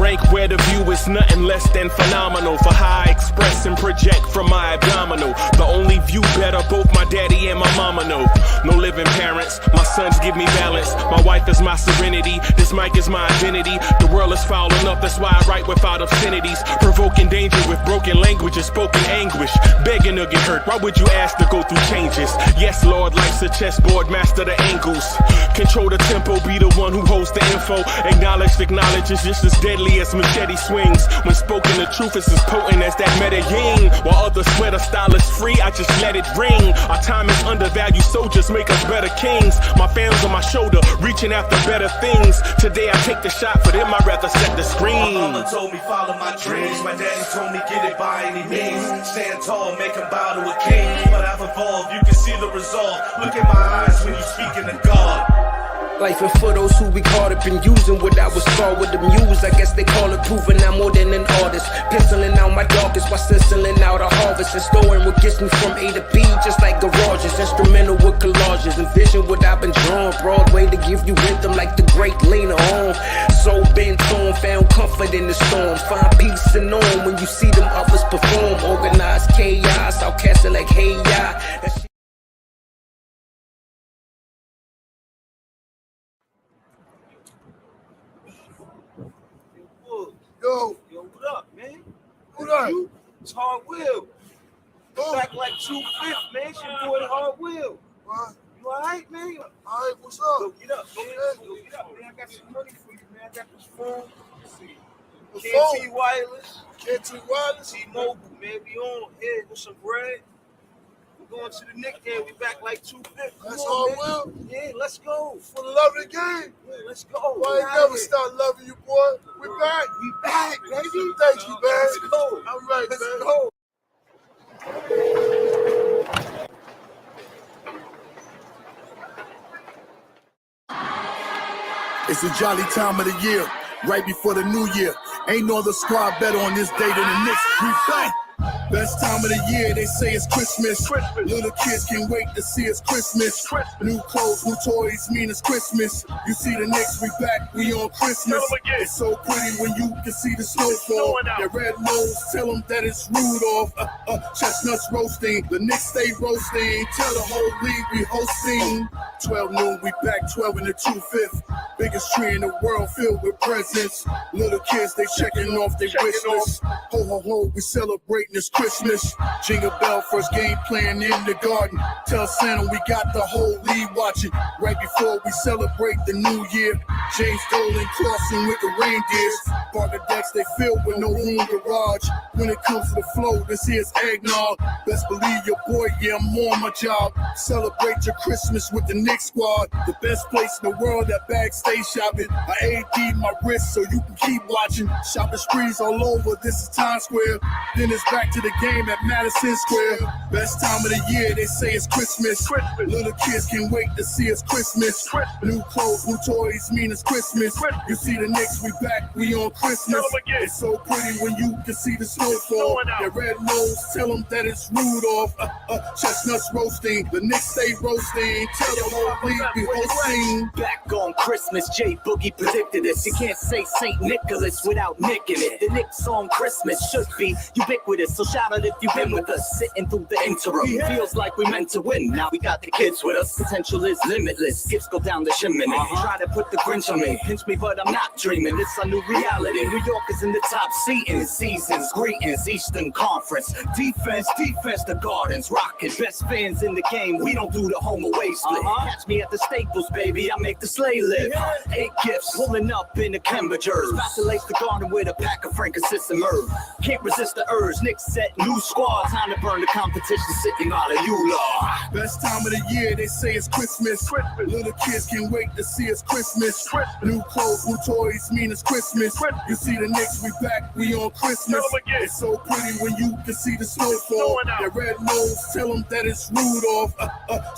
rank where the view is nothing less than phenomenal. For how I express and project from my abdominal. The only view better, both my daddy and my mama know. No living parents, my sons give me balance. My wife is my serenity, this mic is my identity. The world is foul enough, that's why I write without obscenities. Provoking danger with broken language and spoken anguish. Begging to get hurt, why would you ask to go through changes? Yes, Lord, life's a chessboard, master the angles. Control the tempo, be the one who holds the info. Acknowledged knowledge is just as deadly as machete swings. When spoken, the truth is as potent as that Medellin. While others swear the style is free, I just let it ring. Our time is undervalued, soldiers make us better kings. My family's on my shoulder, reaching after better things. Today I take the shot, for them I'd rather set the screen. My mama told me follow my dreams. My daddy told me get it by any means. Stand tall, make him bow to a king. But I've evolved, you can see the resolve. Look in my eyes when you speaking to God. Life and for those who we caught up in using what I was taught with the muse. I guess they call it proving I'm more than an artist. Penciling out my darkest while stenciling out a harvest. And storing what gets me from A to B, just like garages. Instrumental with collages. Envision what I've been drawing. Broadway to give you rhythm like the great Lena on. So bent on, found comfort in the storm. Find peace and on when you see them others perform. Organized chaos, outcasted like hey ya. Yo, what up, man? What up? It's Hard Will. Back like 2/5, man. It's your boy Hard Will. What? You alright, man? Alright, what's up? Go get up, man. Go get up, man. I got some money for you, man. I got this phone. Let's see. The KT Wireless. KT Wireless? T-Mobile, man. We on here with some bread. We're going to the Knicks game. We back like 2/5. That's Hard Will? Yeah, let's go. For the love of the game? Yeah, let's go. Well, I ain't never start loving you, boy. We back. We back, baby. Thank you, man. Let's go. All right, Let's man. go. It's a jolly time of the year, right before the new year. Ain't no other squad better on this day than the Knicks. We back. Best time of the year, they say it's Christmas. Little kids can't wait to see it's Christmas. New clothes, new toys, mean it's Christmas. You see the Knicks, we back, we on Christmas. It's so pretty when you can see the snowfall. Their red nose, tell them that it's Rudolph. Chestnuts roasting, the Knicks stay roasting. Tell the whole league we hosting. 12 noon, we back 12 in the 2/5. Biggest tree in the world filled with presents. Little kids, they checking off their wish list. Ho, ho, ho, we celebrating this Christmas. Jingle bell, first game playing in the garden. Tell Santa we got the whole league watching. Right before we celebrate the new year. James Dolan crossing with the reindeers. Parker decks, they filled with no room garage. When it comes to the flow, this here's eggnog. Best believe your boy, yeah, I'm on my job. Celebrate your Christmas with the Knicks squad. The best place in the world at backstage shopping. I AD my wrist so you can keep watching. Shopping sprees all over, this is Times Square. Then it's back to the game at Madison Square. Best time of the year, they say it's Christmas. Little kids can't wait to see it's Christmas. New clothes, new toys, mean it's Christmas. You see the Knicks, we back, we on Christmas. It's so pretty when you can see the snowfall. Their red nose, tell them that it's Rudolph. Chestnuts roasting, the Knicks stay roasting. Tell the whole league we hosting. Back on Christmas, J Boogie predicted this. You can't say St. Nicholas without Nick in it. The Knicks on Christmas should be ubiquitous, so shout out if you've been with us. Sitting through the interim, feels like we meant to win. Now we got the kids with us. Potential is limitless. Gifts go down the chimney. Try to put the Grinch on me, pinch me, but I'm not dreaming. It's a new reality. New York is in the top seat in seasons. Greetings, Eastern Conference. Defense, the Gardens rocking. Best fans in the game. We don't do the home away split. Catch me at the Staples, baby. I make the sleigh live. 8 gifts pulling up in the Cambridgers. About to lace the garden with a pack of Frankincense and myrrh. Can't resist the urge. Knicks set new squad. Time to burn the competition. Sitting out of you, Lord. Best time of the year, they say it's Christmas. Little kids can't wait to see it's Christmas. New clothes, new toys, mean it's Christmas. You see the Knicks, we back, we on Christmas. It's so pretty when you can see the snowfall. Their red nose, tell them that it's Rudolph.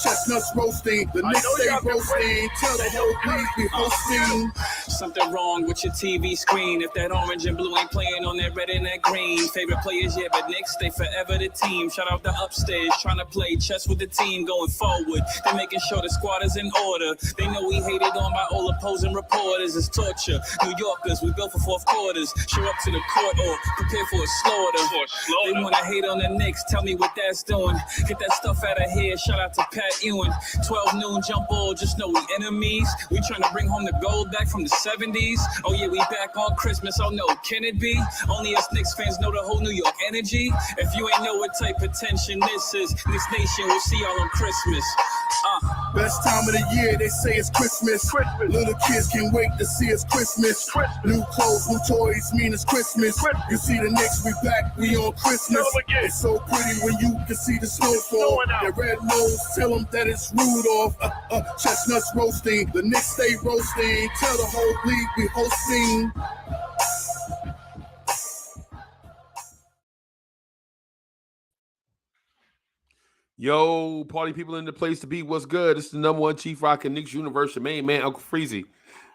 Chestnuts roasting, the Knicks stay roasting. Tell the whole league we hosting. Something wrong with your TV screen. If that orange and blue ain't playing on that red and that green. Favorite players, yeah, but Knicks, they forever the team. Shout out the upstairs, trying to play chess with the team. team going forward. They're making sure the squad is in order. They know we hated on by all opposing reporters. It's torture. New Yorkers, we built for fourth quarters. Show up to the court or prepare for a slaughter. They want to hate on the Knicks. Tell me what that's doing. Get that stuff out of here. Shout out to Pat Ewing. 12 noon jump ball. Just know we enemies. We trying to bring home the gold back from the 70s. Oh yeah, we back on Christmas. Oh no, can it be? Only us Knicks fans know the whole New York energy. If you ain't know what type of tension this is, Knicks Nation will see y'all on Christmas. Best time of the year, they say it's Christmas. Little kids can't wait to see it's Christmas. New clothes, new toys, mean it's Christmas. You see the Knicks, we back, we on Christmas. It's so pretty when you can see the snowfall. Their red nose, tell them that it's Rudolph. Chestnuts roasting, the Knicks stay roasting. Tell the whole league we hosting. Yo, party people in the place to be. What's good? This is the number one Chief Rock and Knicks Universe, your main man, Uncle Freezy.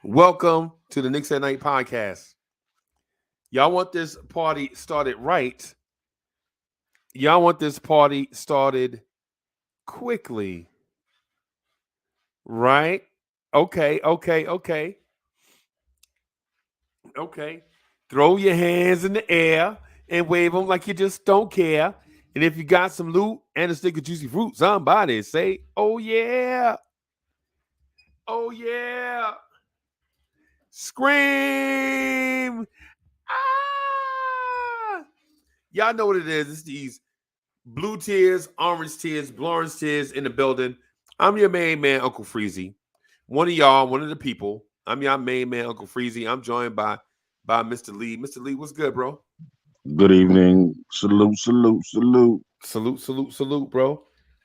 Welcome to the Knicks at Night podcast. Y'all want this party started right. Y'all want this party started quickly. Right? Okay. Throw your hands in the air and wave them like you just don't care. And if you got some loot and a stick of juicy fruit, somebody say, oh, yeah. Oh, yeah. Scream. Ah. Y'all know what it is. It's these blue tears, orange tears, orange tears in the building. I'm your main man, Uncle Freezy. One of y'all, one of the people. I'm your main man, Uncle Freezy. I'm joined by Mr. Lee. Mr. Lee, what's good, bro? Good evening. Salute, bro.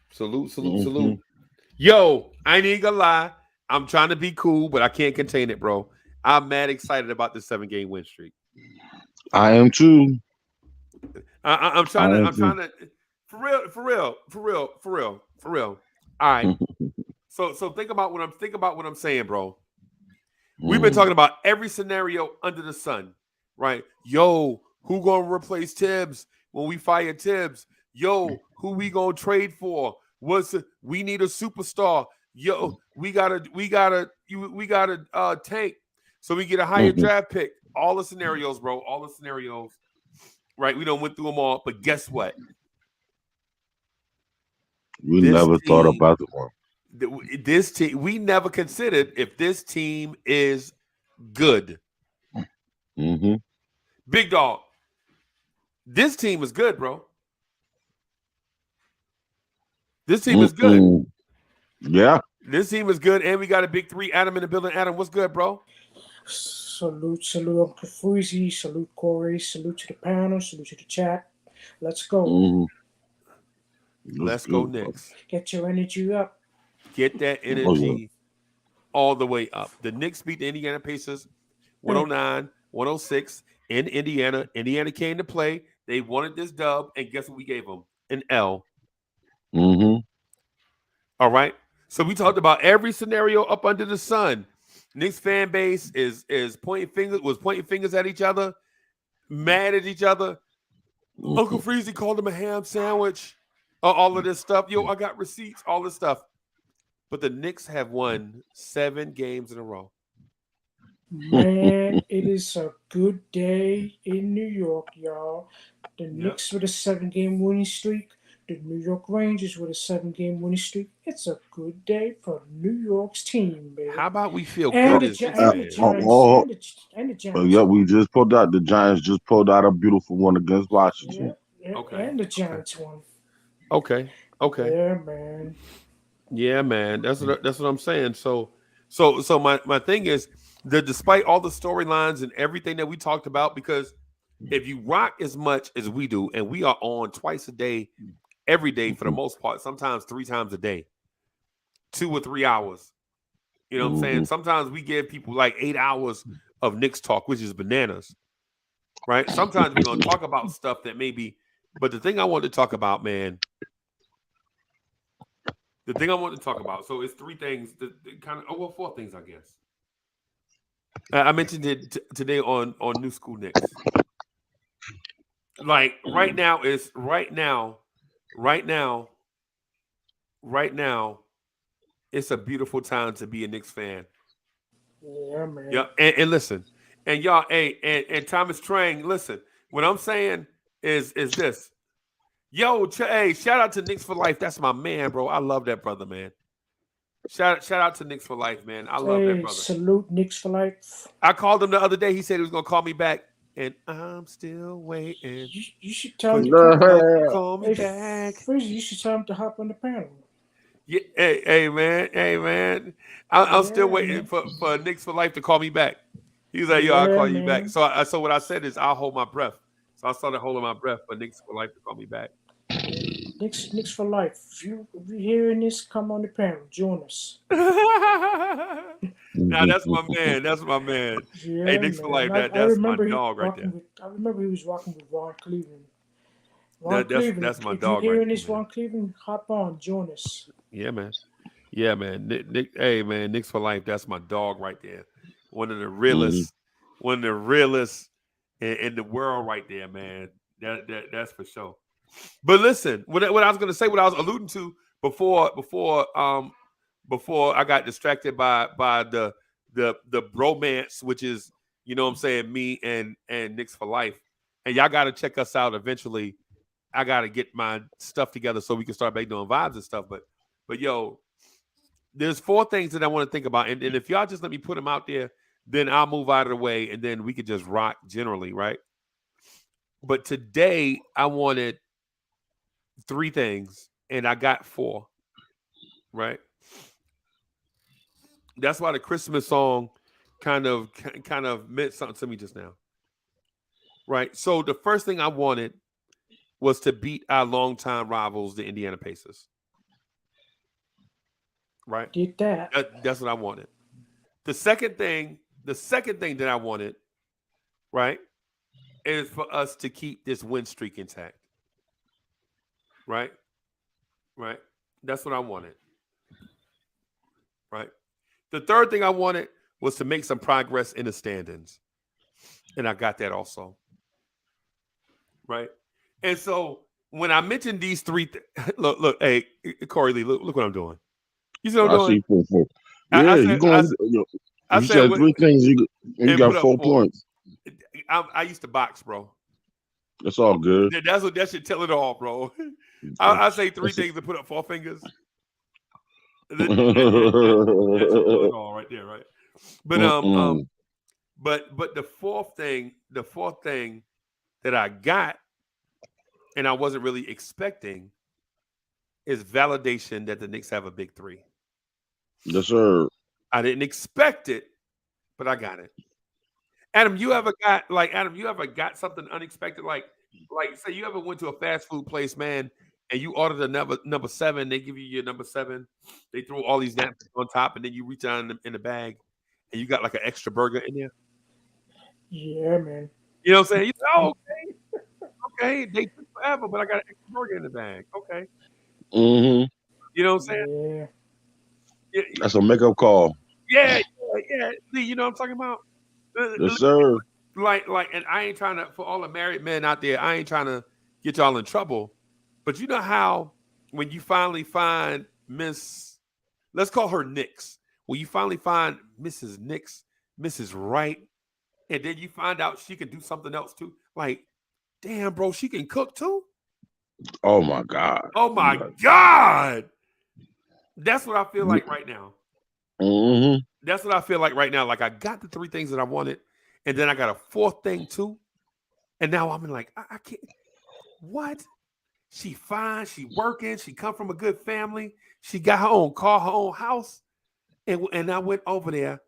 Salute. Yo, I ain't even gonna lie. I'm trying to be cool, but I can't contain it, bro. I'm mad excited about this 7-game win streak. I am too. I'm trying to for real. All right. So think about what I'm saying, bro. We've been talking about every scenario under the sun, right? Yo, who gonna replace Tibbs when we fire Tibbs? Yo, who we gonna trade for? We need a superstar. Yo, we gotta tank so we get a higher draft pick. All the scenarios, bro. All the scenarios. Right? We don't went through them all, but guess what? We never thought about the one. This team, we never considered if this team is good. Big dog. This team is good, bro. This team is good. Yeah. This team is good, and we got a big three. Adam in the building. Adam, what's good, bro? Salute, Uncle Freezy. Salute, Corey. Salute to the panel. Salute to the chat. Let's go. Let's go, Knicks. Get your energy up. Get that energy all the way up. The Knicks beat the Indiana Pacers 109-106 in Indiana. Indiana came to play. They wanted this dub, and guess what we gave them? An L. All right. So we talked about every scenario up under the sun. Knicks fan base is pointing fingers at each other, mad at each other. Uncle Freezy called him a ham sandwich. All of this stuff. Yo, I got receipts, all this stuff. But the Knicks have won 7 games in a row. Man, it is a good day in New York, y'all. The Knicks with a 7-game winning streak. The New York Rangers with a 7-game winning streak. It's a good day for New York's team, baby. How about we feel and good? The Giants. Yeah, we just pulled out. The Giants just pulled out a beautiful one against Washington. Yeah, okay. And the Giants won. Okay. Yeah, man. That's what I'm saying. So my thing is that despite all the storylines and everything that we talked about, because if you rock as much as we do, and we are on twice a day, every day for the most part, sometimes 3 times a day, 2 or 3 hours. You know what I'm saying? Sometimes we give people like 8 hours of Knicks talk, which is bananas, right? Sometimes we're going to talk about stuff that maybe, but the thing I want to talk about, man, so it's 3 things, kind of 4 things, I guess. I mentioned it today on New School Knicks. Like right now, right now, it's a beautiful time to be a Knicks fan. Yeah, man. Yeah, and listen, and y'all, hey, and Thomas Trang, listen. What I'm saying is this. Yo, hey, shout out to Knicks for Life. That's my man, bro. I love that brother, man. Shout out to Knicks for Life, man. I love that Hey, brother. salute Knicks for life. I called him the other day. He said he was gonna call me back, and I'm still waiting. You should tell for him you to to call me Hey, back. Freezy, you should tell him to hop on the panel. Yeah, hey, man. I'm still waiting for Knicks for Life to call me back. He was like, yo, I'll Yeah, call you back. man. So what I said is I'll hold my breath. So I started holding my breath for Knicks for Life to call me back. Knicks for life. If you're hearing this, come on the panel. Join us. Now that's my man. That's my man. Yeah, Hey, Knicks for Life. I That's my remember dog right there. I remember he was rocking with Ron Cleveland. That's my if dog you're right hearing there, this, man. Ron Cleveland, hop on. Join us. Yeah, man. Yeah, man. Hey, man. Knicks for Life. That's my dog right there. One of the realest in the world right there, man. That's for sure. But listen, what I was going to say, what I was alluding to before I got distracted by the bromance, which is, you know what I'm saying, me and Knicks for Life. And y'all got to check us out eventually. I got to get my stuff together so we can start back doing vibes and stuff. But yo, there's 4 things that I want to think about. And if y'all just let me put them out there, then I'll move out of the way and then we could just rock generally, right? But today I wanted 3 things and I got 4, right? That's why the Christmas song kind of meant something to me just now, right? So the first thing I wanted was to beat our longtime rivals, the Indiana Pacers, right? Did that. That's what I wanted. The second thing that I wanted, right, is for us to keep this win streak intact. Right? Right? That's what I wanted. Right? The third thing I wanted was to make some progress in the standings. And I got that also. Right? And so when I mentioned these 3 look, hey, Corey Lee, look what I'm doing. You see what I'm doing? I see 4. Yeah, you're going. You said 3 things. You got 4 points. I used to box, bro. That's all good. That should tell it all, bro. I say 3 things to put up 4 fingers. That should tell it all right there, right? But the fourth thing that I got and I wasn't really expecting is validation that the Knicks have a big 3. Yes, sir. I didn't expect it, but I got it. Adam, you ever got something unexpected? Like say you ever went to a fast food place, man, and you ordered a number 7, they give you your number 7, they throw all these napkins on top, and then you reach out in the bag, and you got like an extra burger in there. Yeah, man. You know what I'm saying? You say, oh, okay, they took forever, but I got an extra burger in the bag. Okay. Mm-hmm. You know what I'm saying? Yeah. That's a makeup call. Yeah. See, you know what I'm talking about? Yes, sir. Like, and I ain't trying to, for all the married men out there, I ain't trying to get y'all in trouble. But you know how when you finally find let's call her Knicks. When you finally find Mrs. Knicks, Mrs. Wright, and then you find out she can do something else too. Like, damn, bro, she can cook too? Oh, my God. Oh, my God. That's what I feel like right now. Mm-hmm. That's what I feel like right now. Like, I got the 3 things that I wanted, and then I got a 4th thing too. And now I'm like, I can't. What? She fine. She working. She come from a good family. She got her own car, her own house. And I went over there,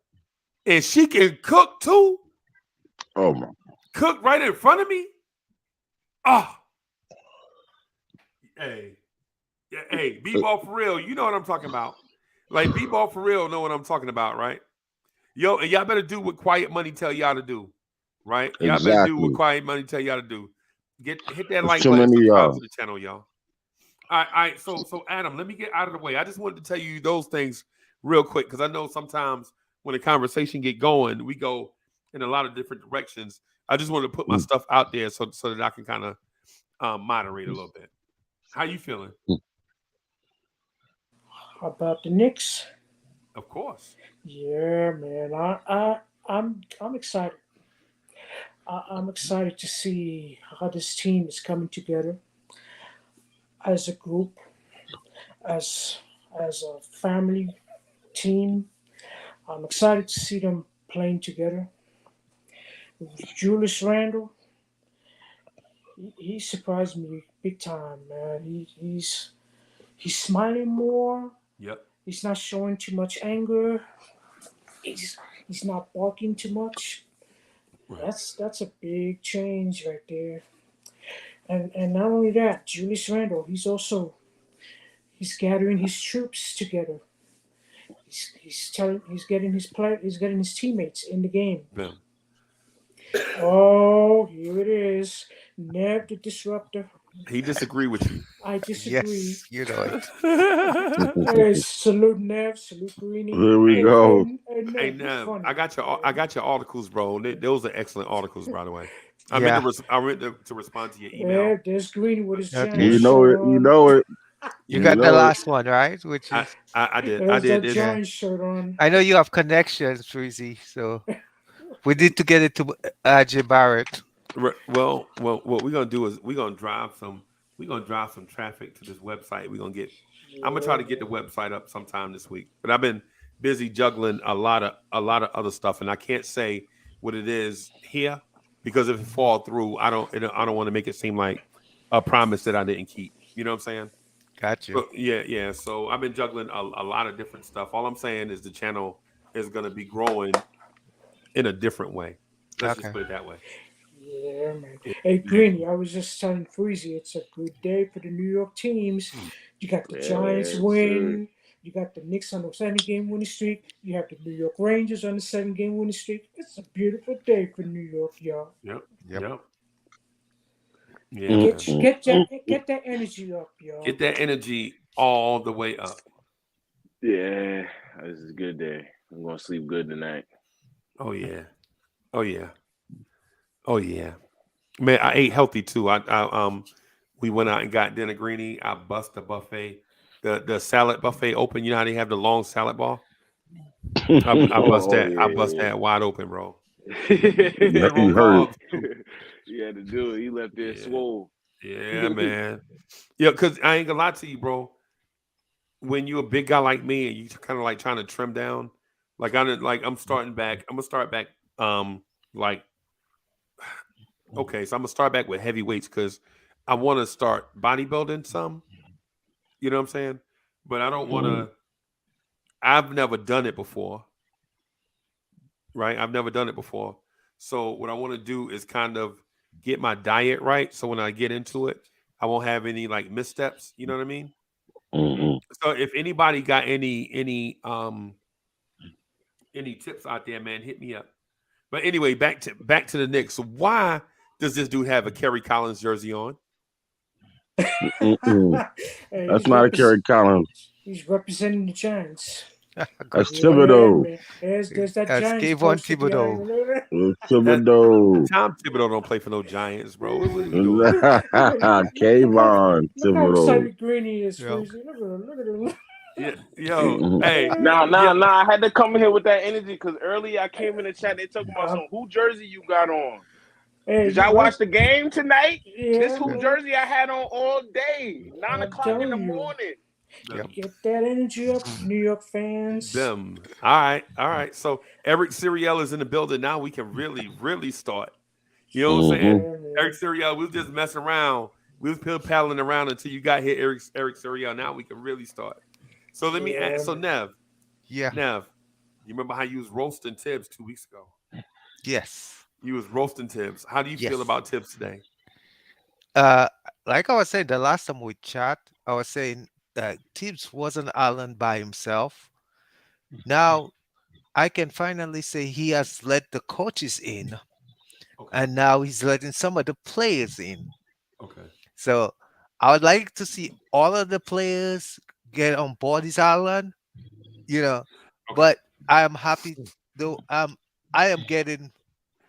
and she can cook too. Oh, my. Cook right in front of me. Oh. Hey, B-ball for real. You know what I'm talking about. Like, B-ball for real know what I'm talking about, right? Yo, and y'all better do what Quiet Money tell y'all to do, right? Y'all better do what Quiet Money tell y'all to do. Hit that like button, subscribe to the channel, y'all. All right. So Adam, let me get out of the way. I just wanted to tell you those things real quick because I know sometimes when the conversation get going, we go in a lot of different directions. I just wanted to put my stuff out there so that I can kind of moderate a little bit. How you feeling? How about the Knicks? Of course. Yeah, man. I'm excited. I'm excited to see how this team is coming together as a group, as as a family team. I'm excited to see them playing together. Julius Randle, he surprised me big time, man. He's smiling more. Yep. He's not showing too much anger. He's he's not barking too much. Right. That's a big change right there. And not only that, Julius Randle, he's gathering his troops together. He's getting his teammates in the game. Bam. Oh, here it is. Nev the disruptor. He disagree with you. I disagree. Yes, you know it. Hey, salute Nev, salute Greeny. There we go. Hey, Nev, Hey, you're Nev, funny. I got your articles, bro. Those are excellent articles, by the way. I Yeah. meant to respond to your email. Yeah, there's Greeny with his Okay. giant You know shirt it. You on. know it. You got the know it. last one, right? Which I, is I did. I There's did. that It's, giant shirt on. I know you have connections, Freezy. So we need to get it to Ajay Barrett. well, what we're gonna do is we're gonna drive some traffic to this website. I'm gonna try to get the website up sometime this week. But I've been busy juggling a lot of other stuff, and I can't say what it is here because if it fall through, I don't want to make it seem like a promise that I didn't keep. You know what I'm saying? Got you. So, yeah. So I've been juggling a lot of different stuff. All I'm saying is the channel is gonna be growing in a different way. Let's just Okay. put it that way. Yeah, man. Hey, Greeny, I was just telling Freezy, it's a good day for the New York teams. You got the Giants win. You got the Knicks on a 7-game winning streak. You have the New York Rangers on a 7-game winning streak. It's a beautiful day for New York, y'all. Yep. Yep. Yeah. Get that energy up, y'all. Get that energy all the way up. Yeah, this is a good day. I'm gonna sleep good tonight. Oh yeah. Man, I ate healthy too. We went out and got dinner greeny. I bust the buffet, the salad buffet open. You know how they have the long salad bar? I bust that. I bust that wide open, bro. You heard it. You had to do it. He left there swole. Yeah, man. Yeah, because I ain't gonna lie to you, bro. When you're a big guy like me and you kind of like trying to trim down, I'm starting back. I'm gonna start back. Okay, so I'm gonna start back with heavy weights because I want to start bodybuilding some. You know what I'm saying? But I don't want to. I've never done it before, right? I've never done it before. So what I want to do is kind of get my diet right. So when I get into it, I won't have any like missteps. You know what I mean? Mm-hmm. So if anybody got any tips out there, man, hit me up. But anyway, back to the Knicks. So why does this dude have a Kerry Collins jersey on? Hey, That's not a Kerry Collins. He's representing the Giants. That's Thibodeau. Yeah, there's that That's Giants. Kayvon poster Thibodeau. behind him. Thibodeau. Tom Thibodeau don't play for no Giants, bro. What are you doing? Kayvon Look how Thibodeau. excited Greeny is. Yeah. Freezy. Look at him. Yeah, yo, hey, Nah. I had to come in here with that energy because earlier I came in the chat. They talking about some who jersey you got on. Hey, Did y'all watch the game tonight? Yeah, This who man. jersey I had on all day, 9 I'm o'clock in the telling you. morning. Get that energy up, New York fans. them. All right. So Eric Siriel is in the building now. We can really start. You know what I'm saying? Yeah, man. Eric Siriel, we was just messing around. We was pill paddling around until you got here, Eric Siriel. Now we can really start. So let me ask. So Nev, Yeah. you remember how you was roasting Tibbs 2 weeks ago? Yes. You was roasting Tibbs. How do you feel about Tibbs today? Like I was saying the last time we chat, I was saying that Tibbs wasn't Allen by himself. Now I can finally say he has let the coaches in, and now he's letting some of the players in. Okay. So I would like to see all of the players get on board his island, but I am happy though. I am getting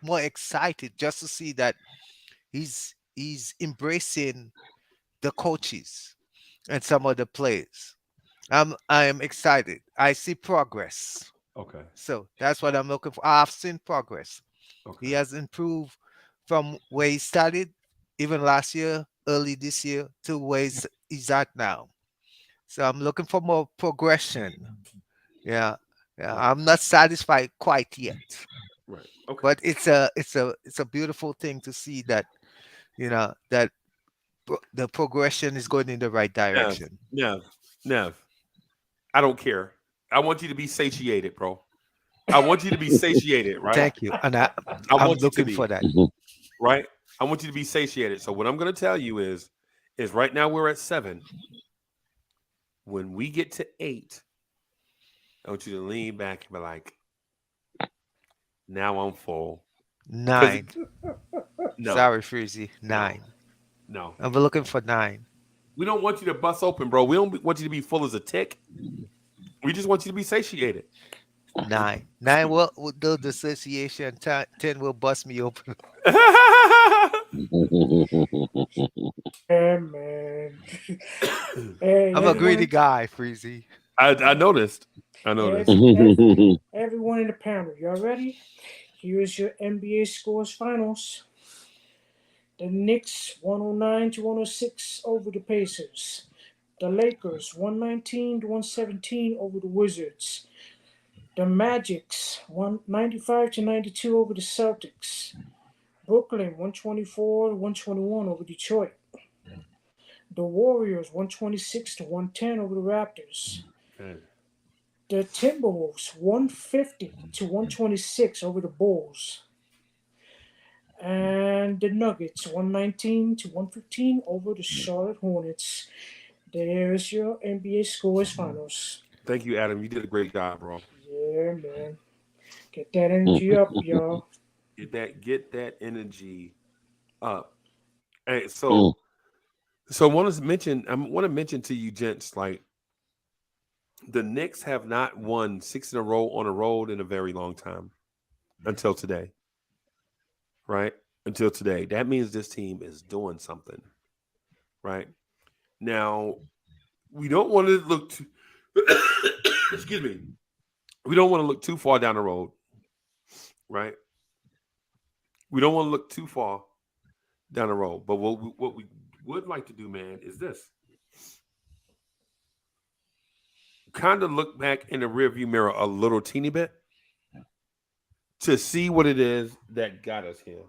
more excited just to see that he's embracing the coaches and some of the players. I am excited. I see progress. Okay. So that's what I'm looking for. I've seen progress. Okay. He has improved from where he started, even last year, early this year, to where he's at now. So I'm looking for more progression. Yeah. Yeah. Right. I'm not satisfied quite yet. Right. Okay. But it's a beautiful thing to see that, that the progression is going in the right Nev, direction. Nev, I don't care. I want you to be satiated, bro. I want you to be satiated, right? Thank you. And I I'm want you to looking be, for that. right? I want you to be satiated. So what I'm going to tell you is right now we're at 7. When we get to 8, I want you to lean back and be like, now I'm full. 9. No, Sorry, Freezy. 9. no. I'm looking for 9. We don't want you to bust open, bro. We don't want you to be full as a tick. We just want you to be satiated. 9. 9 will do the association. 10 will bust me open. Yeah, man. Hey, I'm a greedy everyone, guy, Freezy. I noticed. I noticed. everyone in the panel, y'all ready? Here's your NBA scores finals. The Knicks 109 to 106 over the Pacers. The Lakers 119 to 117 over the Wizards. The Magics 195 to 92 over the Celtics. Brooklyn 124 to 121 over Detroit. The Warriors 126 to 110 over the Raptors. Okay. The Timberwolves 150 to 126 over the Bulls. And the Nuggets 119 to 115 over the Charlotte Hornets. There's your NBA scores finals. Thank you, Adam. You did a great job, bro. Yeah, man. Get that energy up, y'all. Get that energy up. Hey, so I want to mention to you, gents, like the Knicks have not won 6 in a row on a road in a very long time until today. Right? Until today. That means this team is doing something. Right? Now, we don't want to look too excuse me. We don't want to look too far down the road. Right? We don't want to look too far down the road. But what we would like to do, man, is this. Kind of look back in the rearview mirror a little teeny bit to see what it is that got us here.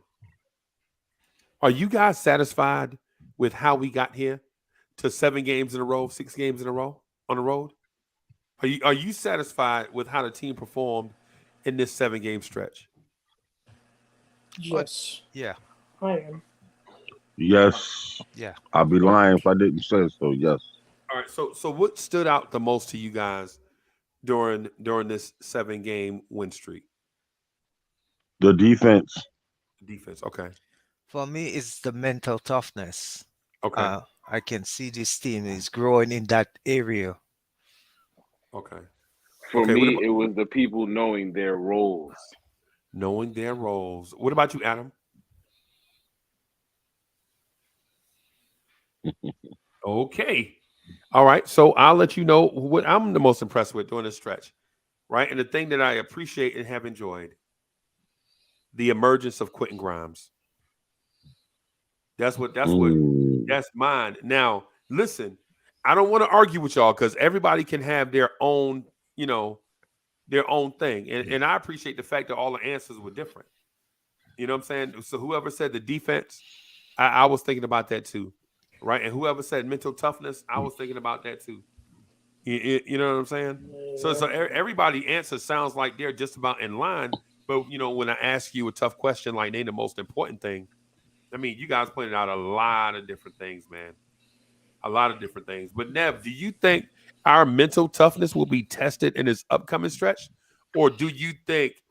Are you guys satisfied with how we got here to 7 games in a row, 6 games in a row on the road? Are you satisfied with how the team performed in this 7-game stretch? Yes. Yeah. I am. Yes. Yeah. I'd be lying if I didn't say so. Yes. All right. So what stood out the most to you guys during this 7-game win streak? The defense. Defense. Okay. For me, it's the mental toughness. Okay. I can see this team is growing in that area. Okay. For Okay, me, it was the people knowing their roles. Knowing their roles. What about you, Adam? Okay. All right. So I'll let you know what I'm the most impressed with during this stretch. Right. And the thing that I appreciate and have enjoyed, the emergence of Quentin Grimes. That's mine. Now, listen, I don't want to argue with y'all because everybody can have their own, their own thing. And I appreciate the fact that all the answers were different. You know what I'm saying? So whoever said the defense, I was thinking about that too. Right. And whoever said mental toughness, I was thinking about that too. You know what I'm saying? So everybody answer sounds like they're just about in line. But, when I ask you a tough question, like name the most important thing, I mean, you guys pointed out a lot of different things, man. A lot of different things. But Nev, do you think our mental toughness will be tested in this upcoming stretch? Or do you think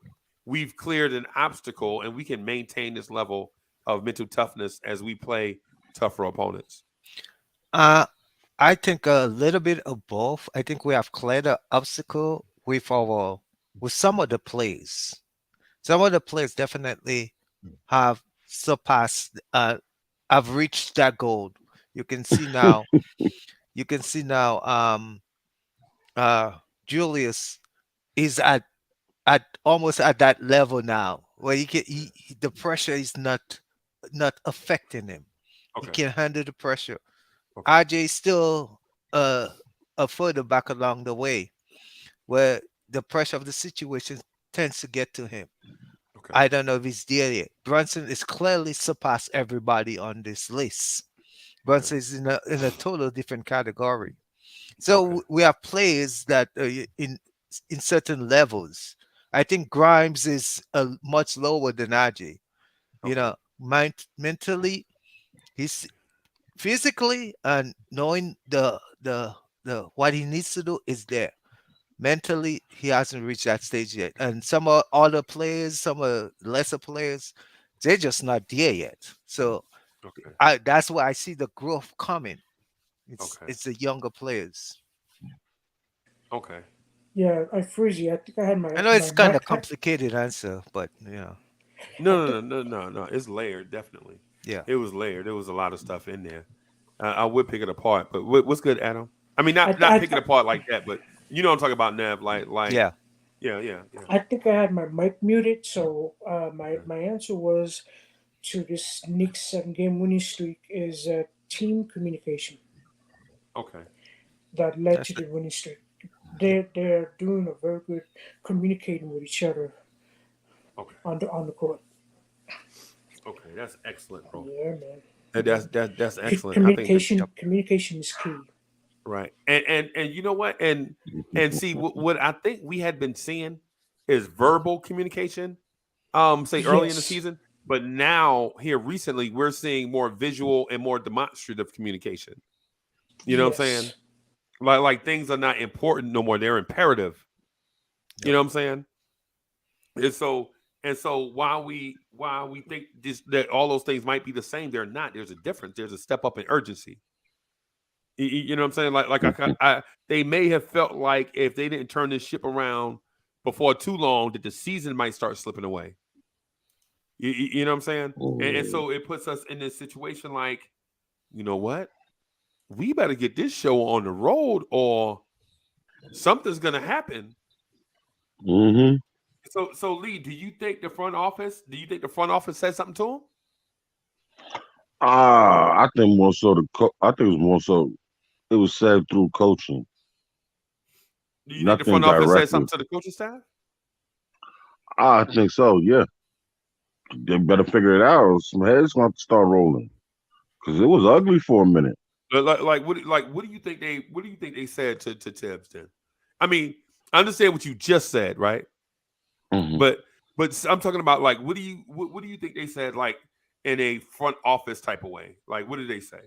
we've cleared an obstacle and we can maintain this level of mental toughness as we play tougher opponents? I think a little bit of both. I think we have cleared the obstacle with some of the plays. Some of the players definitely have surpassed, have reached that goal. You can see now. Julius is at almost at that level now where the pressure is not affecting him. He Okay. can handle the pressure. Okay. RJ is still uh, a further back along the way where the pressure of the situation tends to get to him. Okay. I don't know if he's there yet. Brunson is clearly surpassed everybody on this list. Brunson is in a total different category. So we have players that are in certain levels. I think Grimes is much lower than RJ. You know, mentally, he's physically and knowing the what he needs to do is there. Mentally, he hasn't reached that stage yet. And some other players, some lesser players, they're just not there yet. So that's where I see the growth coming. It's the younger players. Okay. Yeah, I freeze you. I think I had my. I know it's kind of my complicated answer, but I No. It's layered, definitely. Yeah. It was layered. There was a lot of stuff in there. I would pick it apart, but what's good, Adam? I mean, not pick it apart like that, but you know what I'm talking about, Nev. Like yeah. Yeah. I think I had my mic muted, so my answer was to this Knicks 7 game winning streak is team communication Okay. that led to the winning streak. They're doing a very good communicating with each other on the court. Okay, that's excellent, bro. Yeah, man. That's excellent. Communication is key. Right. And you know what? And see what I think we had been seeing is verbal communication say early in the season, but now here recently we're seeing more visual and more demonstrative communication. You know what I'm saying? Like things are not important no more, they're imperative. You know what I'm saying? And so while we think that all those things might be the same, they're not. There's a difference. There's a step up in urgency. You know what I'm saying? Like they may have felt like if they didn't turn this ship around before too long, that the season might start slipping away. You know what I'm saying? And so it puts us in this situation like, you know what? We better get this show on the road or something's going to happen. Mm-hmm. So Lee, do you think the front office said something to him? I think more so I think it was more so it was said through coaching. Do you think the front office said something to the coaching staff? I think so, yeah. They better figure it out. Some heads going to start rolling because it was ugly for a minute. What do you think they said to Tibbs then? I mean, I understand what you just said, right? Mm-hmm. But I'm talking about like what do you think they said like in a front office type of way? Like what did they say?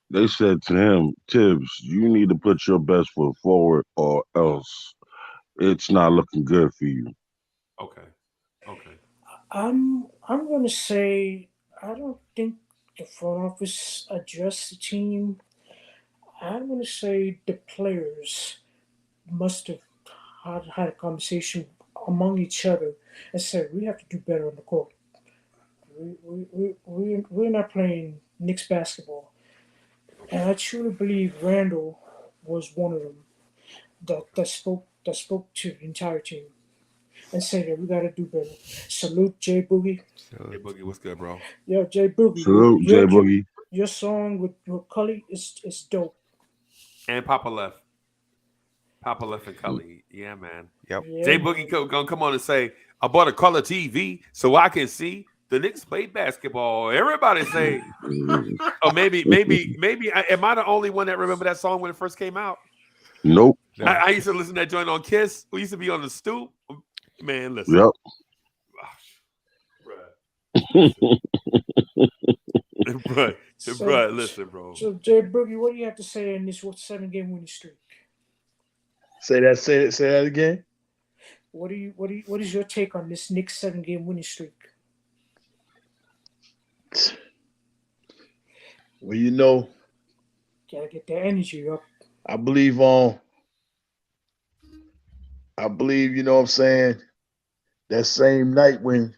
They said to him, Tibbs, you need to put your best foot forward or else it's not looking good for you. Okay. I'm gonna say I don't think the front office addressed the team. I'm gonna say the players must have had a conversation among each other and said we have to do better on the court. We're not playing Knicks basketball, and I truly believe Randle was one of them that spoke to the entire team and said that we got to do better. Salute Jay Boogie. Jay Boogie, what's good, bro? Yo, Jay Boogie. Salute Jay Boogie. Your song with Cully is dope. And Papa Left and Cully. Yeah, man. Yep. Yeah, Jay Boogie gonna come on and say, I bought a color TV so I can see the Knicks play basketball. Everybody say, oh, maybe am I the only one that remember that song when it first came out? Nope. I used to listen to that joint on Kiss. We used to be on the stoop. Man, listen. Yep. Bruh, listen, bro. So Jay Boogie, what do you have to say in this 7-game winning streak? Say that again. What is your take on this Knicks 7-game winning streak? Well, you know, Gotta get that energy up. I believe, you know what I'm saying, that same night when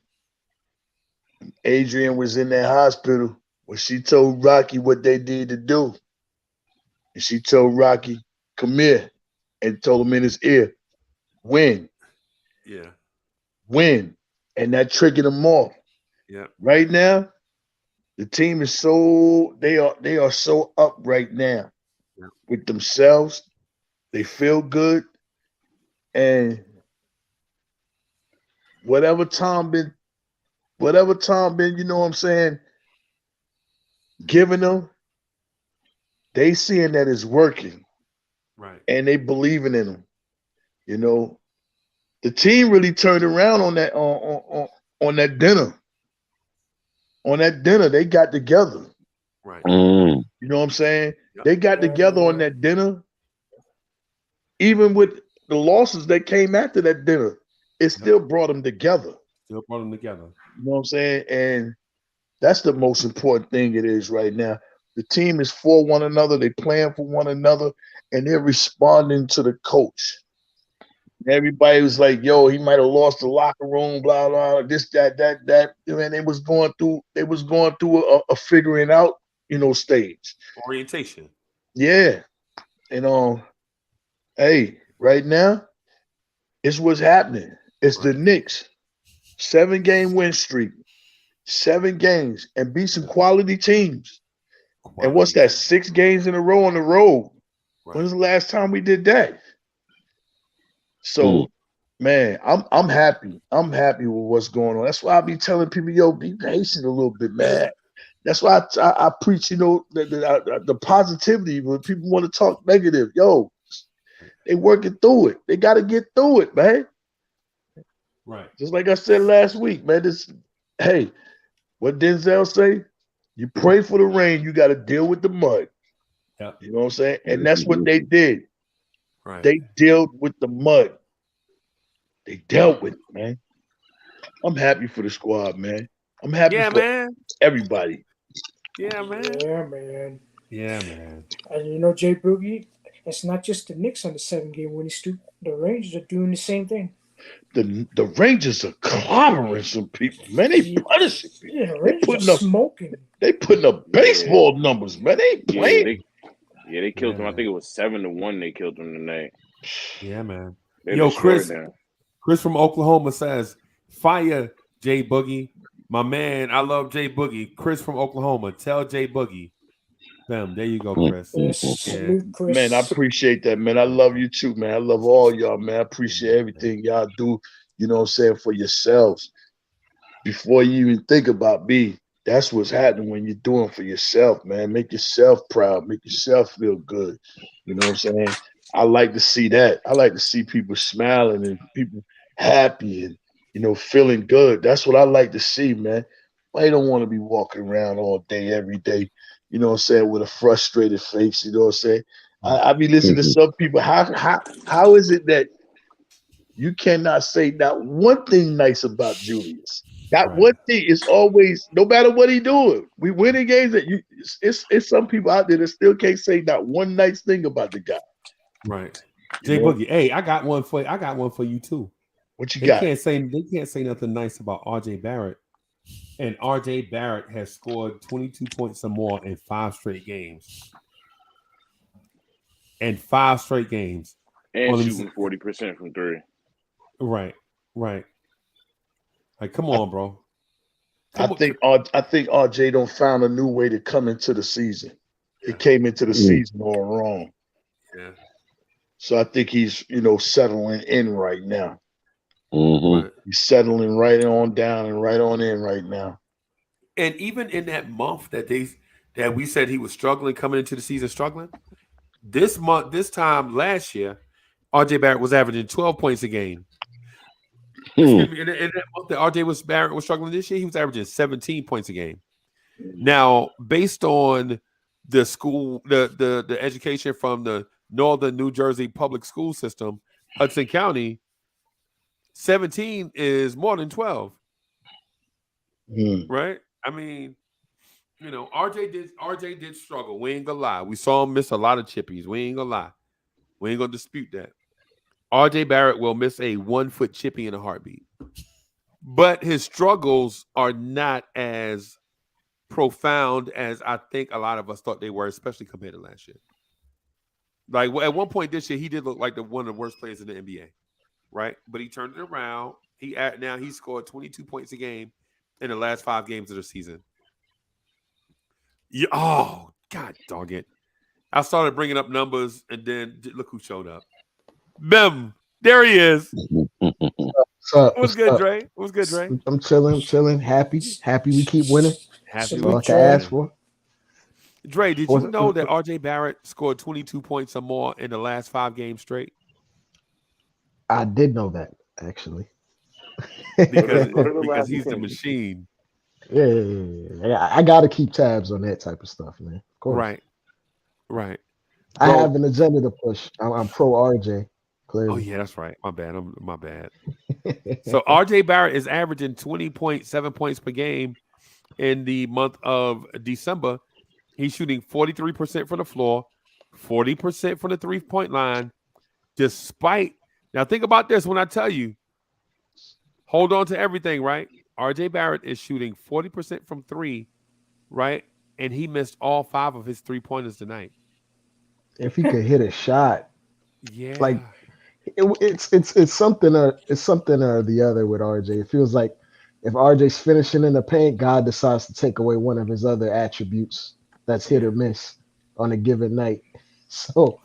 Adrian was in that hospital, when she told Rocky what they need to do, and she told Rocky, come here, and told him in his ear, win, Yeah. win. And that triggered him off. Yeah. Right now, the team is they are so up right now with themselves. They feel good. And whatever Tom been, you know what I'm saying, giving them, they seeing that it's working. Right. And they believing in them. You know, the team really turned around on that on that dinner. On that dinner, they got together. Right. Mm. You know what I'm saying? Yep. They got together on that dinner. Even with the losses that came after that dinner, it still brought them together. Still brought them together. You know what I'm saying? And that's the most important thing it is right now. The team is for one another. They playing for one another, and they're responding to the coach. Everybody was like, "Yo, he might have lost the locker room, blah blah, this, that." And they was going through a figuring out, stage. Orientation. Yeah, and hey, right now, it's what's happening. It's the Knicks, 7-game win streak, 7 games, and beat some quality teams. And what's that? 6 games in a row on the road. When's the last time we did that? So, man, I'm happy. I'm happy with what's going on. That's why I be telling people, yo, be patient a little bit, man. That's why I preach, the positivity. When people want to talk negative, yo, they working through it. They got to get through it, man. Right. Just like I said last week, man. Hey, what Denzel say? You pray for the rain, you got to deal with the mud. Yep. You know what I'm saying? And that's what they did. Right. They dealt with the mud. They dealt with it, man. I'm happy for the squad, man. I'm happy for everybody. Yeah, man. Yeah, man. Yeah, man. And Jay Boogie, it's not just the Knicks on the 7-game winning streak. The Rangers are doing the same thing. The Rangers are clobbering some people, man. They punishing people. Yeah, the Rangers are smoking. They putting up baseball numbers, man. They ain't playing. They killed them. I think it was 7-1. They killed them tonight. Yeah, man. They Yo, destroyed Chris. them. Chris from Oklahoma says, "Fire Jay Boogie, my man. I love Jay Boogie." Chris from Oklahoma, tell Jay Boogie. Bam, there you go, Chris. Salute, Chris. Man, I appreciate that, man. I love you too, man. I love all y'all, man. I appreciate everything y'all do, you know what I'm saying, for yourselves. Before you even think about me, that's what's happening when you're doing for yourself, man. Make yourself proud. Make yourself feel good. You know what I'm saying? I like to see that. I like to see people smiling and people happy and, feeling good. That's what I like to see, man. I don't want to be walking around all day, every day, you know what I'm saying, with a frustrated face, you know what I'm saying? I be listening to some people. How is it that you cannot say not one thing nice about Julius? That one thing is always, no matter what he doing, we winning games. It's some people out there that still can't say not one nice thing about the guy. Right, Jay Boogie. Hey, I got one for you too. What you got? They can't say nothing nice about RJ Barrett, and RJ Barrett has scored 22 points or more in 5 straight games. And shooting 40% from 3. Right. Like, come on, bro. I think RJ don't found a new way to come into the season. He came into the season all wrong. Yeah. So I think he's, settling in right now. Mm-hmm. He's settling right on down and right on in right now. And even in that month that we said he was struggling, coming into the season struggling, this time last year, RJ Barrett was averaging 12 points a game. Excuse me, in that month that Barrett was struggling this year, he was averaging 17 points a game. Now, based on the school, the education from the Northern New Jersey public school system, Hudson County, 17 is more than 12. Right? I mean, RJ did struggle. We ain't gonna lie. We saw him miss a lot of chippies. We ain't gonna lie. We ain't gonna dispute that. RJ Barrett will miss a 1-foot chippy in a heartbeat. But his struggles are not as profound as I think a lot of us thought they were, especially compared to last year. Like at one point this year, he did look like one of the worst players in the NBA, right? But he turned it around. Now he scored 22 points a game in the last 5 games of the season. Yeah. Oh God, dog it! I started bringing up numbers, and then look who showed up. Bim, there he is. What's up? What's good, Dre? What's good, Dre? I'm chilling, happy we keep winning. Happy That's we all I keep can ask winning. for. Dre, did you know that RJ Barrett scored 22 points or more in the last 5 games straight? I did know that actually. Because he's the machine. Yeah. I got to keep tabs on that type of stuff, man. Of course. Right. I have an agenda to push. I'm pro RJ. Clearly. Oh yeah, that's right. My bad. My bad. So RJ Barrett is averaging 20.7 points per game in the month of December. He's shooting 43% from the floor, 40% from the 3-point line. Despite now, think about this when I tell you, hold on to everything, right? RJ Barrett is shooting 40% from 3, right? And he missed all 5 of his 3-pointers tonight. If he could hit a shot, yeah, like it's something or the other with RJ. It feels like if RJ's finishing in the paint, God decides to take away one of his other attributes that's hit or miss on a given night. So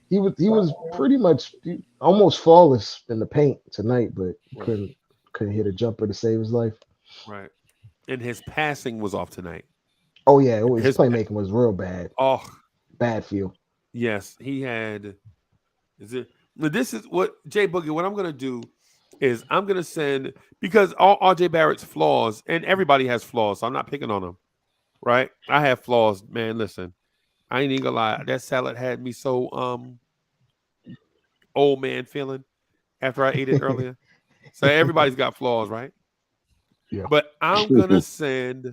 he was pretty much almost flawless in the paint tonight, but couldn't hit a jumper to save his life. Right. And his passing was off tonight. Oh yeah, his playmaking was real bad. Oh, bad feel. Yes, he had. This is what Jay Boogie. What I'm gonna do is I'm gonna send, because all RJ Barrett's flaws, and everybody has flaws. So I'm not picking on him, right? I have flaws, man. Listen, I ain't even gonna lie. That salad had me so old man feeling after I ate it earlier. So everybody's got flaws, right? Yeah. But I'm gonna send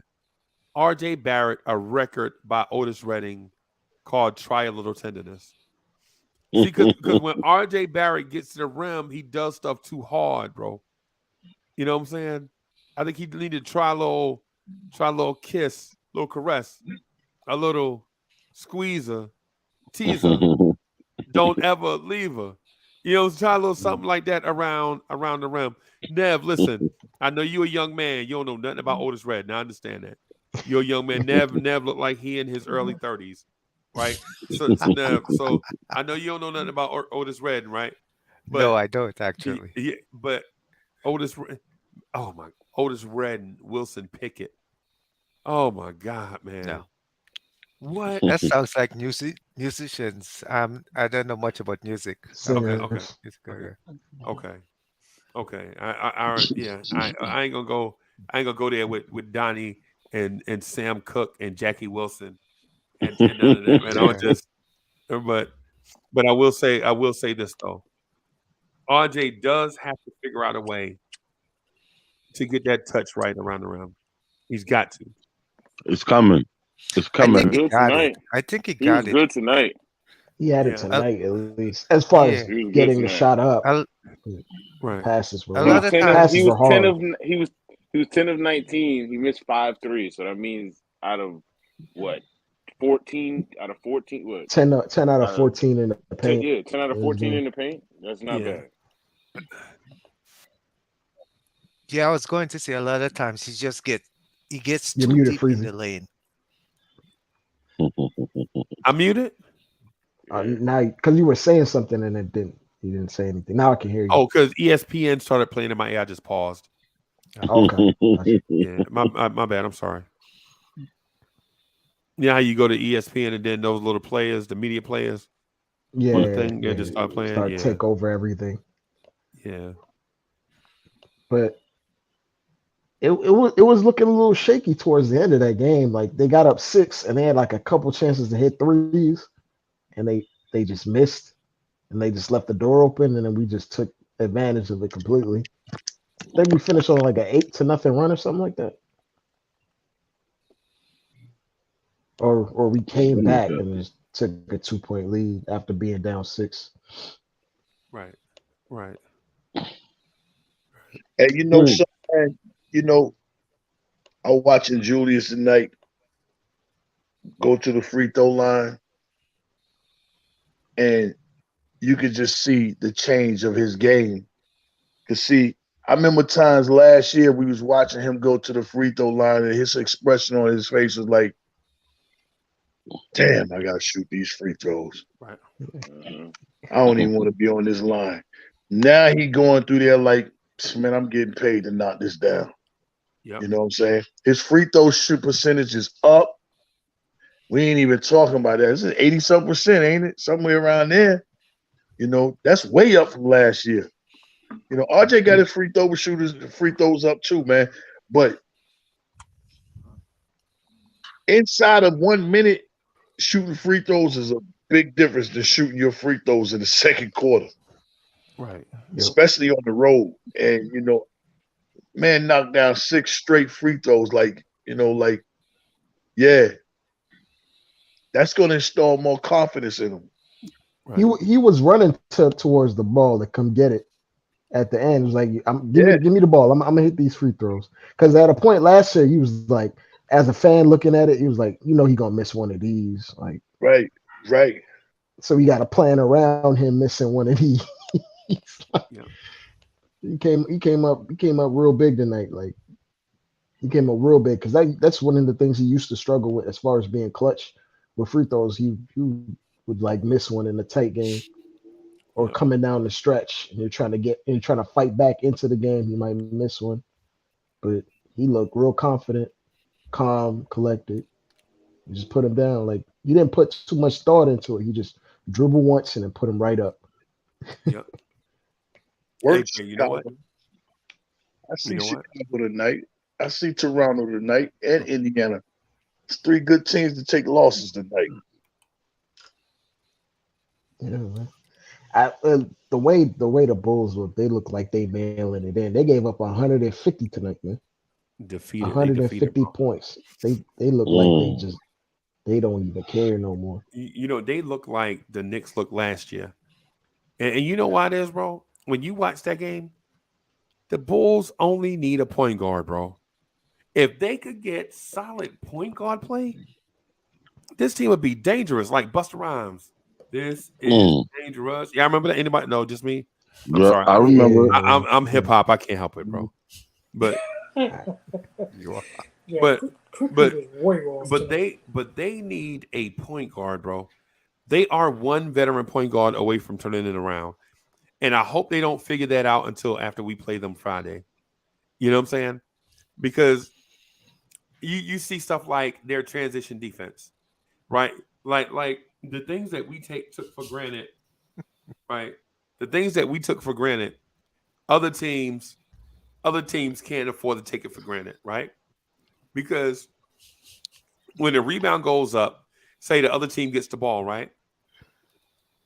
RJ Barrett a record by Otis Redding called "Try a Little Tenderness." See, because when RJ Barrett gets to the rim, he does stuff too hard, bro. You know what I'm saying? I think he needed to try a little kiss, little caress, a little squeezer, teaser. Don't ever leave her. You know, try a little something like that around the rim. Nev, listen, I know you a young man. You don't know nothing about Otis Redding. I understand that. You're a young man. Nev looked like he in his early 30s. Right, so Nev, so I know you don't know nothing about Otis Redding, right? But no, I don't actually. Yeah, but Otis Redding, Wilson Pickett. Oh my God, man! No. What? That sounds like musicians. I don't know much about music. Okay. I ain't gonna go. I ain't gonna go there with Donnie and Sam Cooke and Jackie Wilson. And none of that, man. I'll just, but I will say this though. RJ does have to figure out a way to get that touch right around the rim. He's got to. It's coming. It's coming. I think he got it. I think he got it. Good tonight. He had it tonight, at least. As far as getting the shot up, passes were hard. He was 10 of 19. He missed 5 threes. So that means out of what? 14 out of 14. What? 10 out of 14 in the paint. 10 out of 14 in the paint. That's not bad. Yeah, I was going to say a lot of times he gets You're too muted, deep Freezy. in the lane. I'm muted. Now, because you were saying something and you didn't say anything. Now I can hear you. Oh, because ESPN started playing in my ear. I just paused. Okay. Yeah, my bad. I'm sorry. Yeah, how you go to ESPN and then those little players, the media players, just start playing. Take over everything. Yeah, but it was looking a little shaky towards the end of that game. Like they got up 6 and they had like a couple chances to hit threes, and they just missed, and they just left the door open, and then we just took advantage of it completely. I think we finished on like an 8-0 run or something like that. Or we came back and just took a 2-point lead after being down 6. Right. And I was watching Julius tonight go to the free throw line. and you could just see the change of his game. Cause see, I remember times last year we was watching him go to the free throw line, and his expression on his face was like, "Damn, I gotta shoot these free throws. Right. I don't even want to be on this line." Now he going through there like, man, I'm getting paid to knock this down. Yep. You know what I'm saying? His free throw shoot percentage is up. We ain't even talking about that. This is 80-some%, ain't it? Somewhere around there. You know, that's way up from last year. You know, RJ got his free throws up too, man. But inside of 1 minute, shooting free throws is a big difference than shooting your free throws in the second quarter. Right. Especially on the road. And, you know, man knocked down 6 straight free throws. Like, you know, like, yeah. That's going to install more confidence in him. Right. He was running towards the ball to come get it at the end. It was like, give me the ball. I'm gonna hit these free throws. Because at a point last year, he was like, as a fan looking at it, he was like, you know, he gonna miss one of these. Like, right. So we got to plan around him missing one of these. Yeah. He came up real big tonight. Like, he came up real big because that's one of the things he used to struggle with as far as being clutch with free throws. He would like miss one in a tight game or coming down the stretch, and you're trying to fight back into the game. You might miss one, but he looked real confident, calm, collected. You just put him down. Like, you didn't put too much thought into it. You just dribble once and then put him right up. Yep. Works. Hey, you know what? I see You know what? Chicago tonight. I see Toronto tonight and Indiana. It's 3 good teams to take losses tonight. Yeah, man. The way the Bulls look, they look like they mailing it in. They gave up 150 tonight, man. Defeated. 150 points. They look like they don't even care no more. You know, they look like the Knicks looked last year. And you know why it is, bro? When you watch that game, the Bulls only need a point guard, bro. If they could get solid point guard play, this team would be dangerous, like Busta Rhymes. This is dangerous. Yeah, I remember that. Anybody? No, just me. I'm sorry. I remember. I'm hip hop. I can't help it, bro. But they need a point guard, bro. They are one veteran point guard away from turning it around, and I hope they don't figure that out until after we play them Friday. You know what I'm saying? Because you see stuff like their transition defense, right? Like the things that we took for granted, right? The things that we took for granted, other teams can't afford to take it for granted, right? Because when the rebound goes up, say the other team gets the ball, right?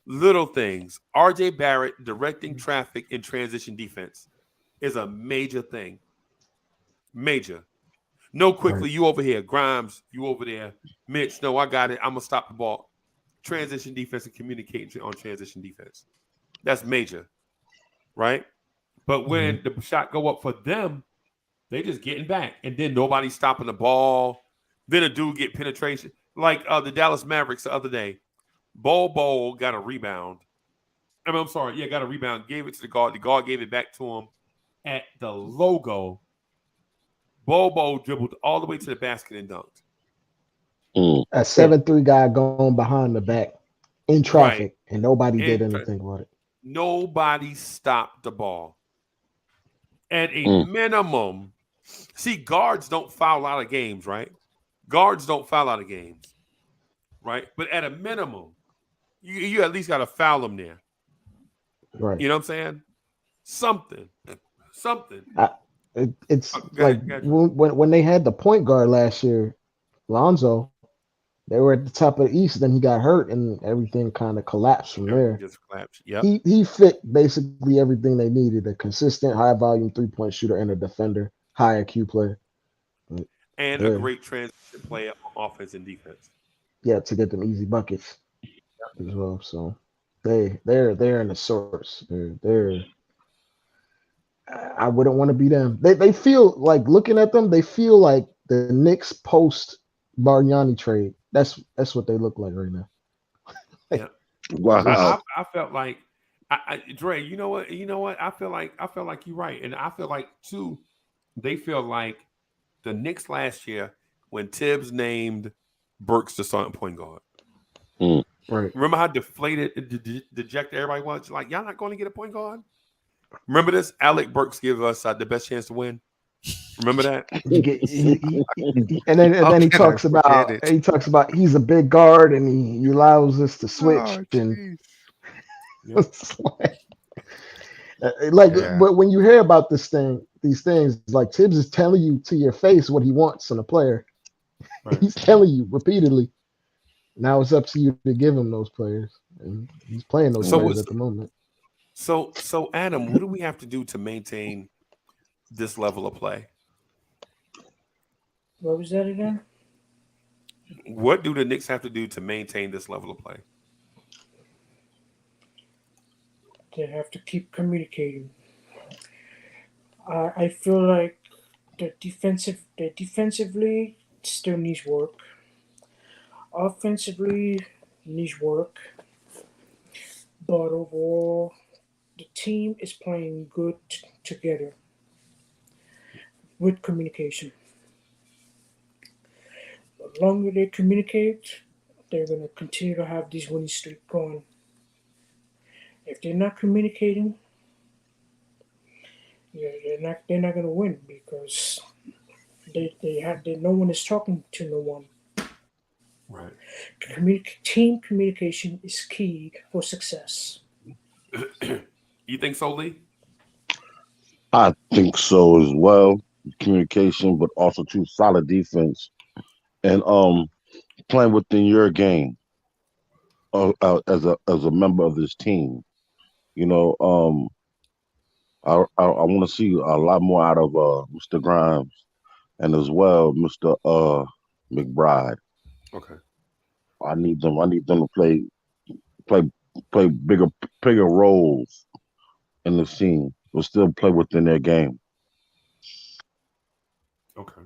Little things. RJ Barrett directing traffic in transition defense is a major thing. Major. No, quickly, you over here. Grimes, you over there. Mitch, no, I got it. I'm going to stop the ball. Transition defense and communicating on transition defense. That's major, right? But when the shot go up for them, they just getting back. And then nobody's stopping the ball. Then a dude get penetration. Like the Dallas Mavericks the other day. Bol got a rebound. I'm sorry. Yeah, got a rebound. Gave it to the guard. The guard gave it back to him at the logo. Bol dribbled all the way to the basket and dunked. A 7'3" guy going behind the back in traffic, and nobody did anything about it. Nobody stopped the ball. At a minimum, see, guards don't foul out of games, right? Guards don't foul out of games, right? But at a minimum, you at least got to foul them there. Right. You know what I'm saying? Something. It's like when they had the point guard last year, Lonzo, they were at the top of the East. Then he got hurt, and everything kind of collapsed from there. Just collapsed. Yep. He fit basically everything they needed: a consistent, high volume 3-point shooter and a defender, high IQ player, and a great transition player on offense and defense. Yeah, to get them easy buckets as well. So they're in the source. They're I wouldn't want to be them. They feel like, looking at them, they feel like the Knicks post Bargnani trade. That's what they look like right now. Wow. I felt like Dre, you know what? You know what? I feel like you're right. And I feel like too, they feel like the Knicks last year when Tibbs named Burks the starting point guard. Mm. Right. Remember how deflated, dejected everybody was? Like, y'all not going to get a point guard? Remember this? Alec Burks gave us the best chance to win. Remember that? You get and How then can I forget it? he talks about he's a big guard and he allows us to switch Oh, and jeez. it's like Yeah. but when you hear about these things, like Tibbs is telling you to your face what he wants in a player. Right. He's telling you repeatedly. Now it's up to you to give him those players, and he's playing those players at the moment. So Adam, what do we have to do to maintain this level of play? What was that again? What do the Knicks have to do to maintain this level of play? They have to keep communicating. I feel like the defensively still needs work. Offensively needs work. But overall, the team is playing good together with communication. The longer they communicate, they're going to continue to have this winning streak going. If they're not communicating, yeah, they're not going to win because no one is talking to no one. Right. Team communication is key for success. You think so, Lee? I think so as well. Communication, but also too solid defense and playing within your game as a member of this team. You know, I want to see a lot more out of Mr. Grimes and as well Mr. McBride. Okay. I need them. I need them to play play bigger roles in the scene, but still play within their game. Okay.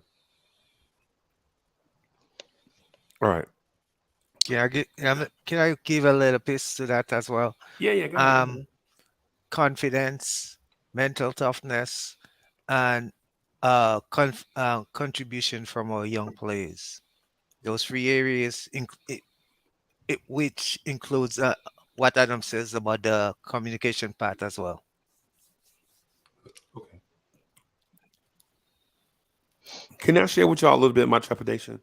All right. Can I give a little piece to that as well? Yeah, go ahead. Confidence, mental toughness, and contribution from our young players. Those three areas, which includes what Adam says about the communication part as well. Okay. Can I share with y'all a little bit of my trepidation?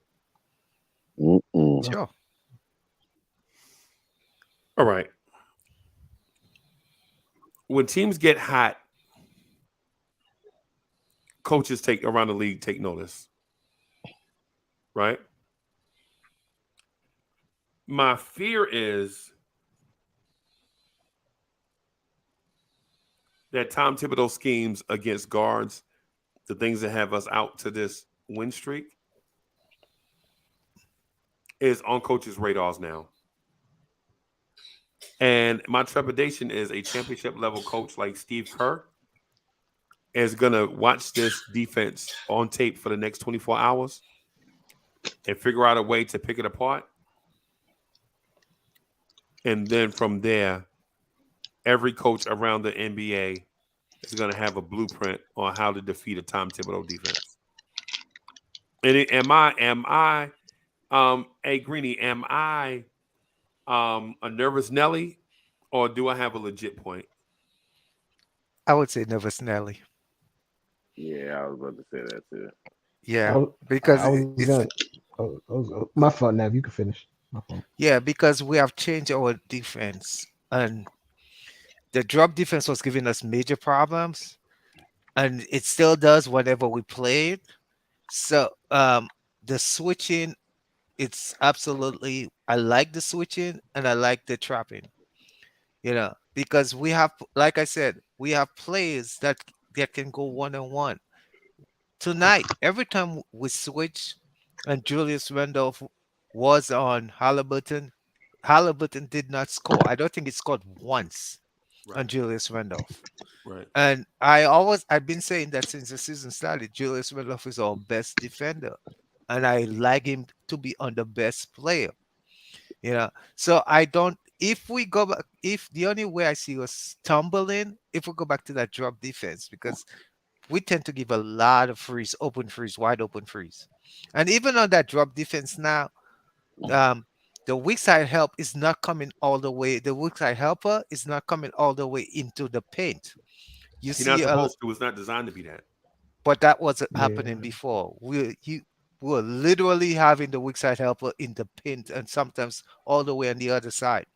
Sure. All right. When teams get hot, coaches around the league take notice. Right? My fear is that Tom Thibodeau schemes against guards, the things that have us out to this win streak, is on coaches' radars now. And my trepidation is a championship level coach like Steve Kerr is going to watch this defense on tape for the next 24 hours and figure out a way to pick it apart. And then from there, every coach around the NBA is going to have a blueprint on how to defeat a Tom Thibodeau defense. And hey Greeny, am I a nervous Nelly, or do I have a legit point? I would say nervous Nelly. Yeah, I was about to say that too. Yeah, because my fault, Nav. You can finish. My fault. Yeah, because we have changed our defense, and the drop defense was giving us major problems, and it still does whenever we play it. So the switching, it's absolutely. I like the switching, and I like the trapping. Because we have, like I said, we have players that can go 1-on-1. Tonight, every time we switch, and Julius Randle was on Halliburton did not score. I don't think he scored once on Julius Randle. Right. And I've been saying that since the season started. Julius Randle is our best defender, and I like him to be on the best player. So I don't. if we go back, if the only way I see us stumbling, if we go back to that drop defense, because we tend to give a lot of frees, open frees, wide open frees. And even on that drop defense now, um, the weak side help is not coming all the way. The weak side helper is not coming all the way into the paint. You You're not see, supposed to. It's not designed to be that. but that was happening Yeah. before. We were literally having the weak side helper in the paint and sometimes all the way on the other side.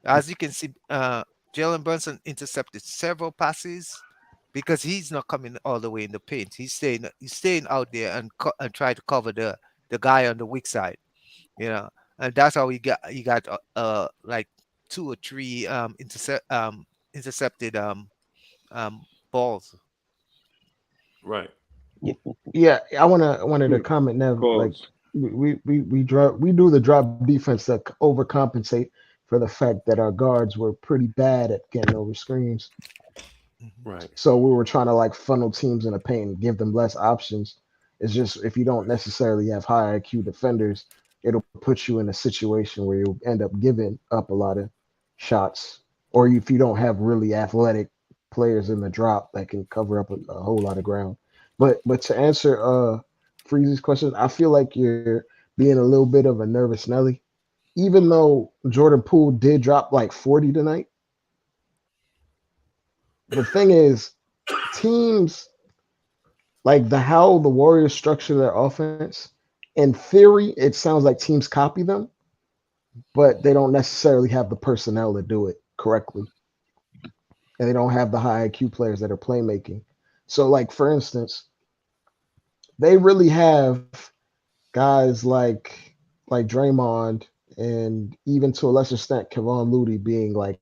As you can see, Jalen Brunson intercepted several passes because he's not coming all the way in the paint. He's staying out there and try to cover the guy on the weak side. You know, and that's how he got like two or three intercepted balls. Right. Yeah, wanted to comment now. Like Pause. we do the drop defense to overcompensate for the fact that our guards were pretty bad at getting over screens. Right. So we were trying to like funnel teams in the paint and give them less options. It's just if you don't necessarily have high IQ defenders, it'll put you in a situation where you'll end up giving up a lot of shots. Or if you don't have really athletic players in the drop that can cover up a whole lot of ground. But to answer Freeze's question, I feel like you're being a little bit of a nervous Nelly. Even though Jordan Poole did drop like 40 tonight, the thing is, teams like how the Warriors structure their offense, in theory, it sounds like teams copy them, but they don't necessarily have the personnel to do it correctly. And they don't have the high IQ players that are playmaking. So, like, for instance, they really have guys like Draymond and even to a lesser extent Kevon Looney being like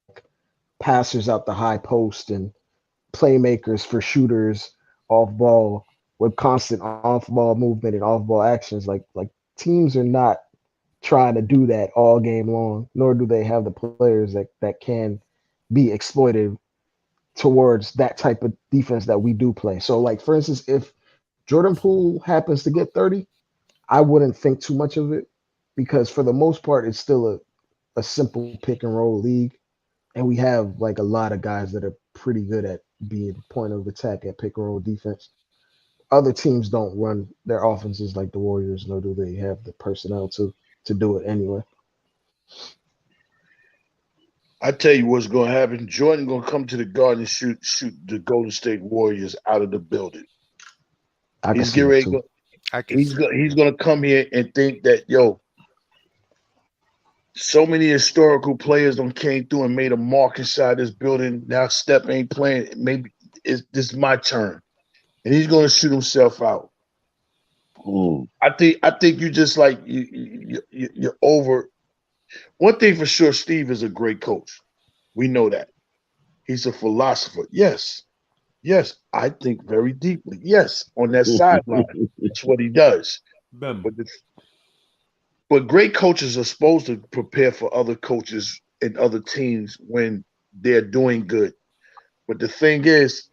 passers out the high post and playmakers for shooters off ball with constant off ball movement and off ball actions. Like teams are not trying to do that all game long, nor do they have the players that can be exploited towards that type of defense that we do play. So, like, for instance, if Jordan Poole happens to get 30, I wouldn't think too much of it because for the most part, it's still a simple pick and roll league. And we have like a lot of guys that are pretty good at being point of attack at pick and roll defense. Other teams don't run their offenses like the Warriors, nor do they have the personnel to do it anyway. I tell you what's going to happen. Jordan going to come to the Garden and shoot the Golden State Warriors out of the building. I can He's see getting it ready. too. He's going to come here and think that so many historical players don't came through and made a mark inside this building. Now Steph ain't playing. Maybe this is my turn, and he's going to shoot himself out. I think you just like you're over. One thing for sure, Steve is a great coach. We know that. He's a philosopher. Yes. I think very deeply. Yes, on that sideline. That's what he does. But great coaches are supposed to prepare for other coaches and other teams when they're doing good. But the thing is,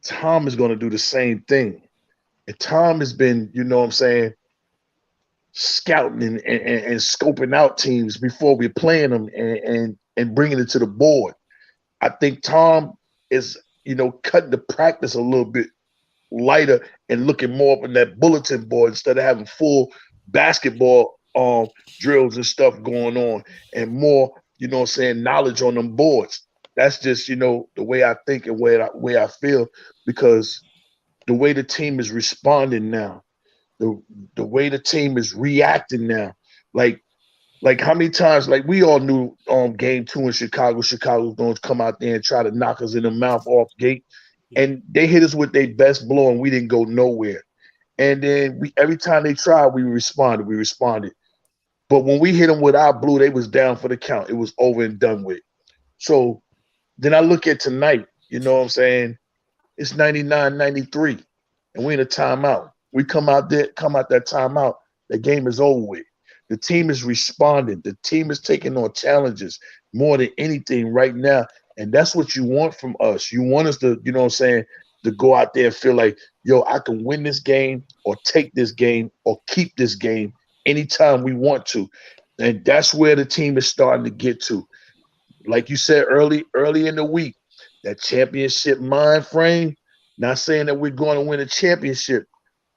Tom is going to do the same thing. And Tom has been, scouting and scoping out teams before we're playing them and bringing it to the board. I think Tom is, cutting the practice a little bit lighter and looking more up on that bulletin board instead of having full basketball drills and stuff going on and more, knowledge on them boards. That's just, the way I think and way I feel, because the way the team is responding now, the way the team is reacting now, like how many times, like we all knew game 2 in Chicago was going to come out there and try to knock us in the mouth off gate. And they hit us with their best blow and we didn't go nowhere. And then every time they tried, we responded. But when we hit them with our blue, they was down for the count. It was over and done with. So then I look at tonight, you know what I'm saying? It's 99-93, and we in a timeout. We come out that timeout, the game is over with. The team is responding. The team is taking on challenges more than anything right now. And that's what you want from us. You want us to, to go out there and feel like, I can win this game or take this game or keep this game anytime we want to. And that's where the team is starting to get to. Like you said early in the week, that championship mind frame. Not saying that we're going to win a championship,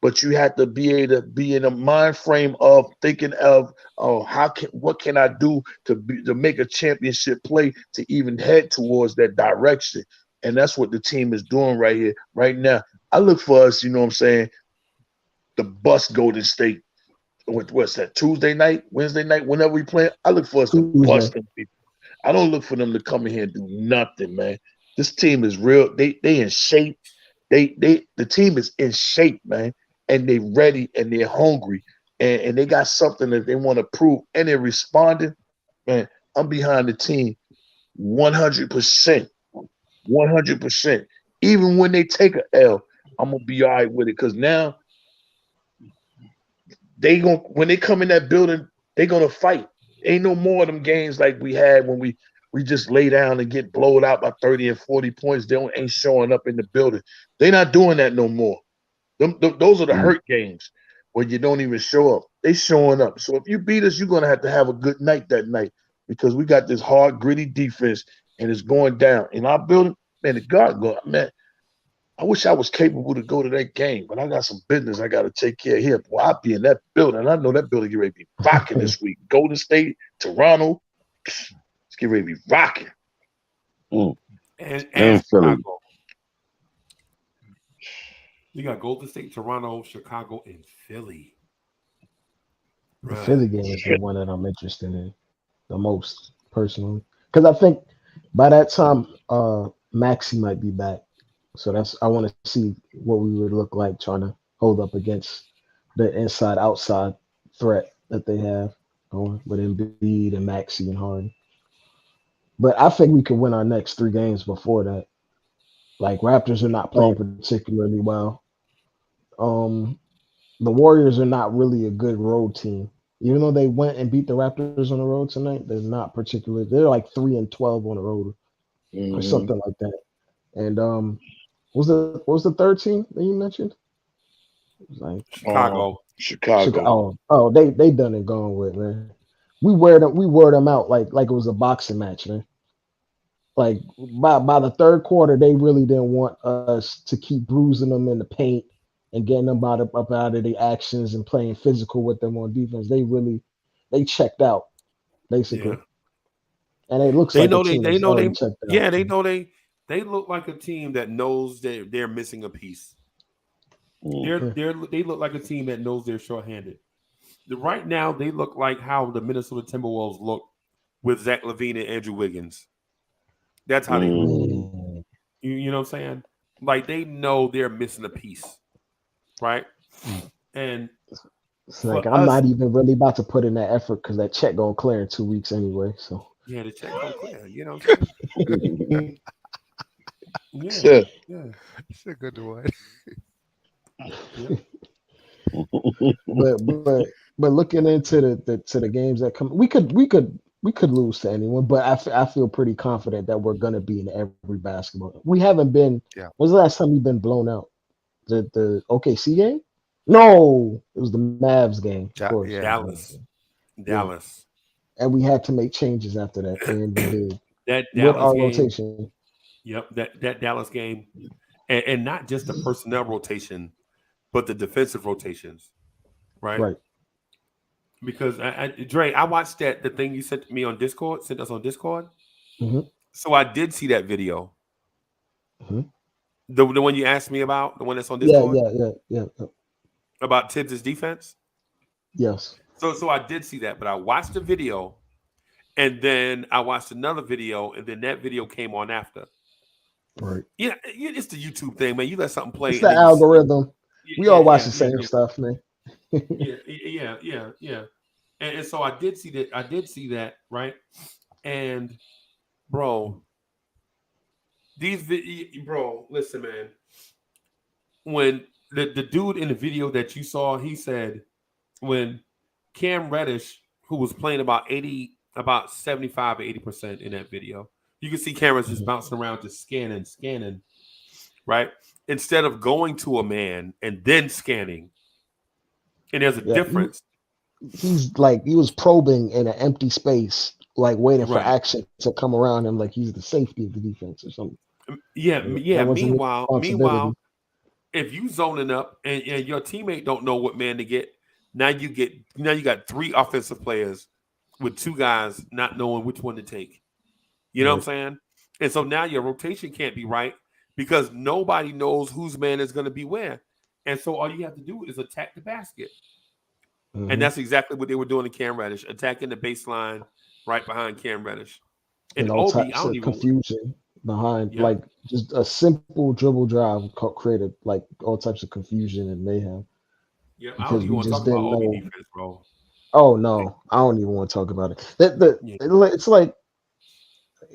but you have to be able to be in a mind frame of thinking of, oh, what can I do to make a championship play to even head towards that direction. And that's what the team is doing right here, right now. I look for us, you know what I'm saying, the bus Golden State. What's that, Tuesday night, Wednesday night, whenever we play? I look for us to bust them people. I don't look for them to come in here and do nothing, man. This team is real. They in shape. The team is in shape, man, and they ready and they're hungry and they got something that they want to prove and they're responding. Man, I'm behind the team 100%. 100%. Even when they take a L, I'm gonna be all right with it because now when they come in that building, they're gonna fight. Ain't no more of them games like we had when we just lay down and get blown out by 30 and 40 points. They ain't showing up in the building. They're not doing that no more. Those are the hurt games where you don't even show up. They showing up. So if you beat us, you're gonna have a good night that night because we got this hard, gritty defense and it's going down. In our building, man, the guard go, man. I wish I was capable to go to that game, but I got some business I got to take care of here. Boy, I'll be in that building. I know that building get ready to be rocking this week. Golden State, Toronto, let's get ready to be rocking. And Chicago. You got Golden State, Toronto, Chicago, and Philly. The Philly game is the one that I'm interested in the most, personally. Because I think by that time, Maxey might be back. So I want to see what we would look like trying to hold up against the inside-outside threat that they have going with Embiid and Maxey and Harden. But I think we could win our next 3 games before that. Like, Raptors are not playing particularly well. The Warriors are not really a good road team. Even though they went and beat the Raptors on the road tonight, they're not particularly. They're like 3-12 on the road or something like that. And what was the third team that you mentioned? It was like Chicago. They done and gone with, man. We wear them out like it was a boxing match, man. Like by the third quarter, they really didn't want us to keep bruising them in the paint and getting them up out of the actions and playing physical with them on defense. They checked out, basically. Yeah. And it looks like a team that's already checked out. Yeah, they know they look like a team that knows that they're missing a piece. They look like a team that knows they're shorthanded. Right now, they look like how the Minnesota Timberwolves look with Zach LaVine and Andrew Wiggins. That's how they look. You know what I'm saying? Like, they know they're missing a piece, right? And it's like I'm not even really about to put in that effort because that check gonna clear in 2 weeks anyway. So yeah, the check gonna clear. You know what I'm saying? Yeah, it's a good one. But looking into the games that come, we could lose to anyone, but I feel pretty confident that we're gonna be in every basketball. We haven't been. Yeah. When's the last time we've been blown out? The OKC game? No, it was the Mavs game. Of course. Dallas. And we had to make changes after that, and we did. That Dallas with our game, rotation. Yep, that Dallas game, and not just the personnel rotation, but the defensive rotations, right? Right. Because Dre, I watched the thing you sent me on Discord, sent us on Discord. Mm-hmm. So I did see that video. Mm-hmm. The one you asked me about, the one that's on Discord. Yeah. About Tibbs' defense. Yes. So I did see that, but I watched the video, and then I watched another video, and then that video came on after. Right. Yeah, it's the YouTube thing, man. You let something play. It's the algorithm. We all watch the same stuff, man. Yeah. And so I did see that, right? And bro, listen, man. When the dude in the video that you saw, he said when Cam Reddish, who was playing about 75 or 80% in that video, you can see cameras just bouncing around, just scanning, right? Instead of going to a man and then scanning. And there's a difference. he's like he was probing in an empty space, like waiting for Right. action to come around him, like he's the safety of the defense or something. Yeah, That yeah. wasn't his Meanwhile, responsibility. if you zoning up and your teammate don't know what man to get, now you got 3 offensive players with 2 guys not knowing which one to take. You know what I'm Right. saying? And so now your rotation can't be right because nobody knows whose man is going to be where. And so all you have to do is attack the basket. And that's exactly what they were doing to Cam Reddish, attacking the baseline right behind Cam Reddish. And And all Obi, I types don't of even. confusion behind, Yep. like just a simple dribble drive created like all types of confusion and mayhem Yep. I don't because even we want to just talk about didn't Obi know. defense, bro. Oh no, I don't even want to talk about it. Yeah. It's like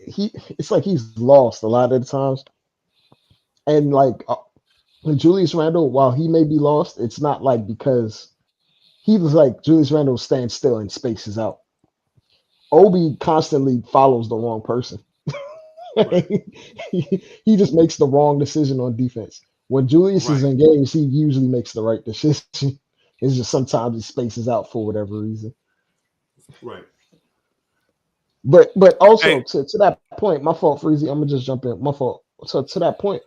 it's like he's lost a lot of the times, and like when Julius Randle, while he may be lost, it's not like because he was like Julius Randle stands still and spaces out. Obi constantly follows the wrong person. Right. he just makes the wrong decision on defense. When Julius is Right. engaged, he usually makes the right decision. It's just sometimes he spaces out for whatever reason. Right. But Hey, also to that point, my fault, Freezy. I'm gonna just jump in. My fault. So to that point,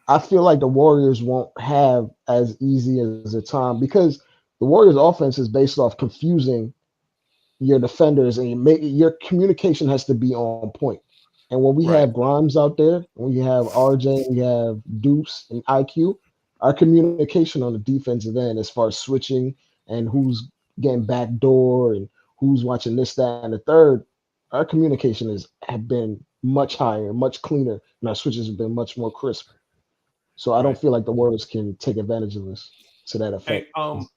I feel like the Warriors won't have as easy as a time because the Warriors' offense is based off confusing your defenders and your communication has to be on point. And when we right. have Grimes out there, when you have RJ, we have Deuce and IQ, our communication on the defensive end as far as switching and who's getting backdoor and who's watching this, that, and the third, our communication have been much higher, much cleaner, and our switches have been much more crisp. So I don't Right. feel like the Warriors can take advantage of this to that Hey, effect.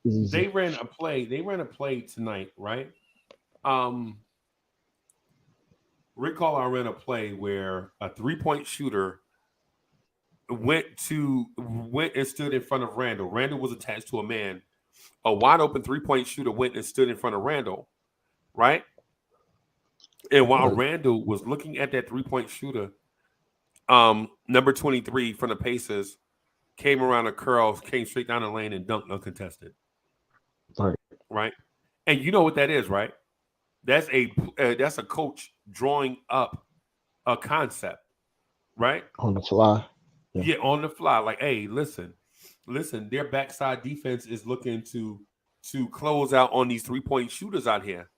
It's easy. they ran a play. They ran a play tonight, right? Um, recall I ran a play where a 3-point shooter went and stood in front of Randall. Randall was attached to a man. A wide open 3-point shooter went and stood in front of Randall, right? And while Right. Randall was looking at that 3-point shooter, number 23 from the Pacers came around a curl, came straight down the lane and dunked uncontested, Right. right? And you know what that is, right? That's a coach drawing up a concept, right? On the fly. Yeah. Yeah, on the fly. Like, hey, listen, their backside defense is looking to close out on these 3-point shooters out here,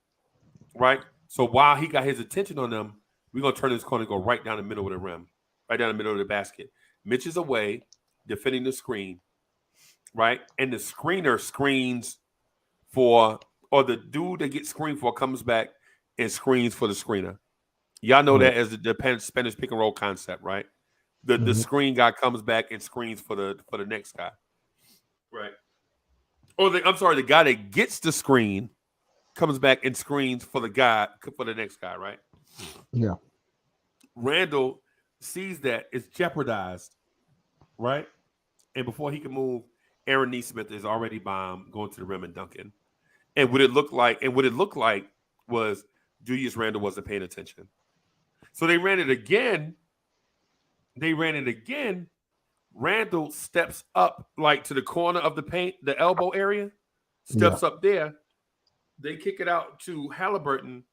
right? So while he got his attention on them, we're gonna turn this corner and go right down the middle of the rim, right down the middle of the basket. Mitch is away, defending the screen, right? And the screener screens for, or the dude that gets screened for comes back and screens for the screener. Y'all know Right. that as the Spanish pick and roll concept, right? The Mhm. screen guy comes back and screens for the next guy, right? Or I'm sorry, the guy that gets the screen comes back and screens for the next guy, right? Yeah. Randall sees that it's jeopardized, right? And before he can move, Aaron Neesmith is already bombed, going to the rim and dunking. And what it looked like was Julius Randle wasn't paying attention. So they ran it again. Randall steps up like to the corner of the paint, the elbow area, Yeah. steps up there. They kick it out to Halliburton.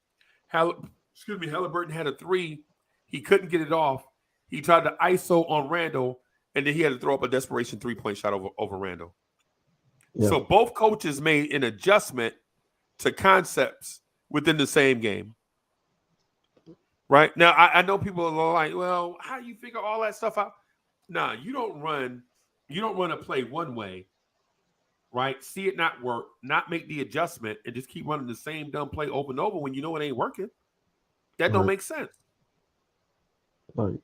Halliburton had a 3. He couldn't get it off. He tried to ISO on Randall, and then he had to throw up a desperation 3-point shot over Randall. Yeah. So both coaches made an adjustment to concepts within the same game. Right? Now, I know people are like, well, how do you figure all that stuff out? Nah, you don't run a play one way, right? See it not work, not make the adjustment, and just keep running the same dumb play over and over when you know it ain't working. That don't Right. make sense. Right.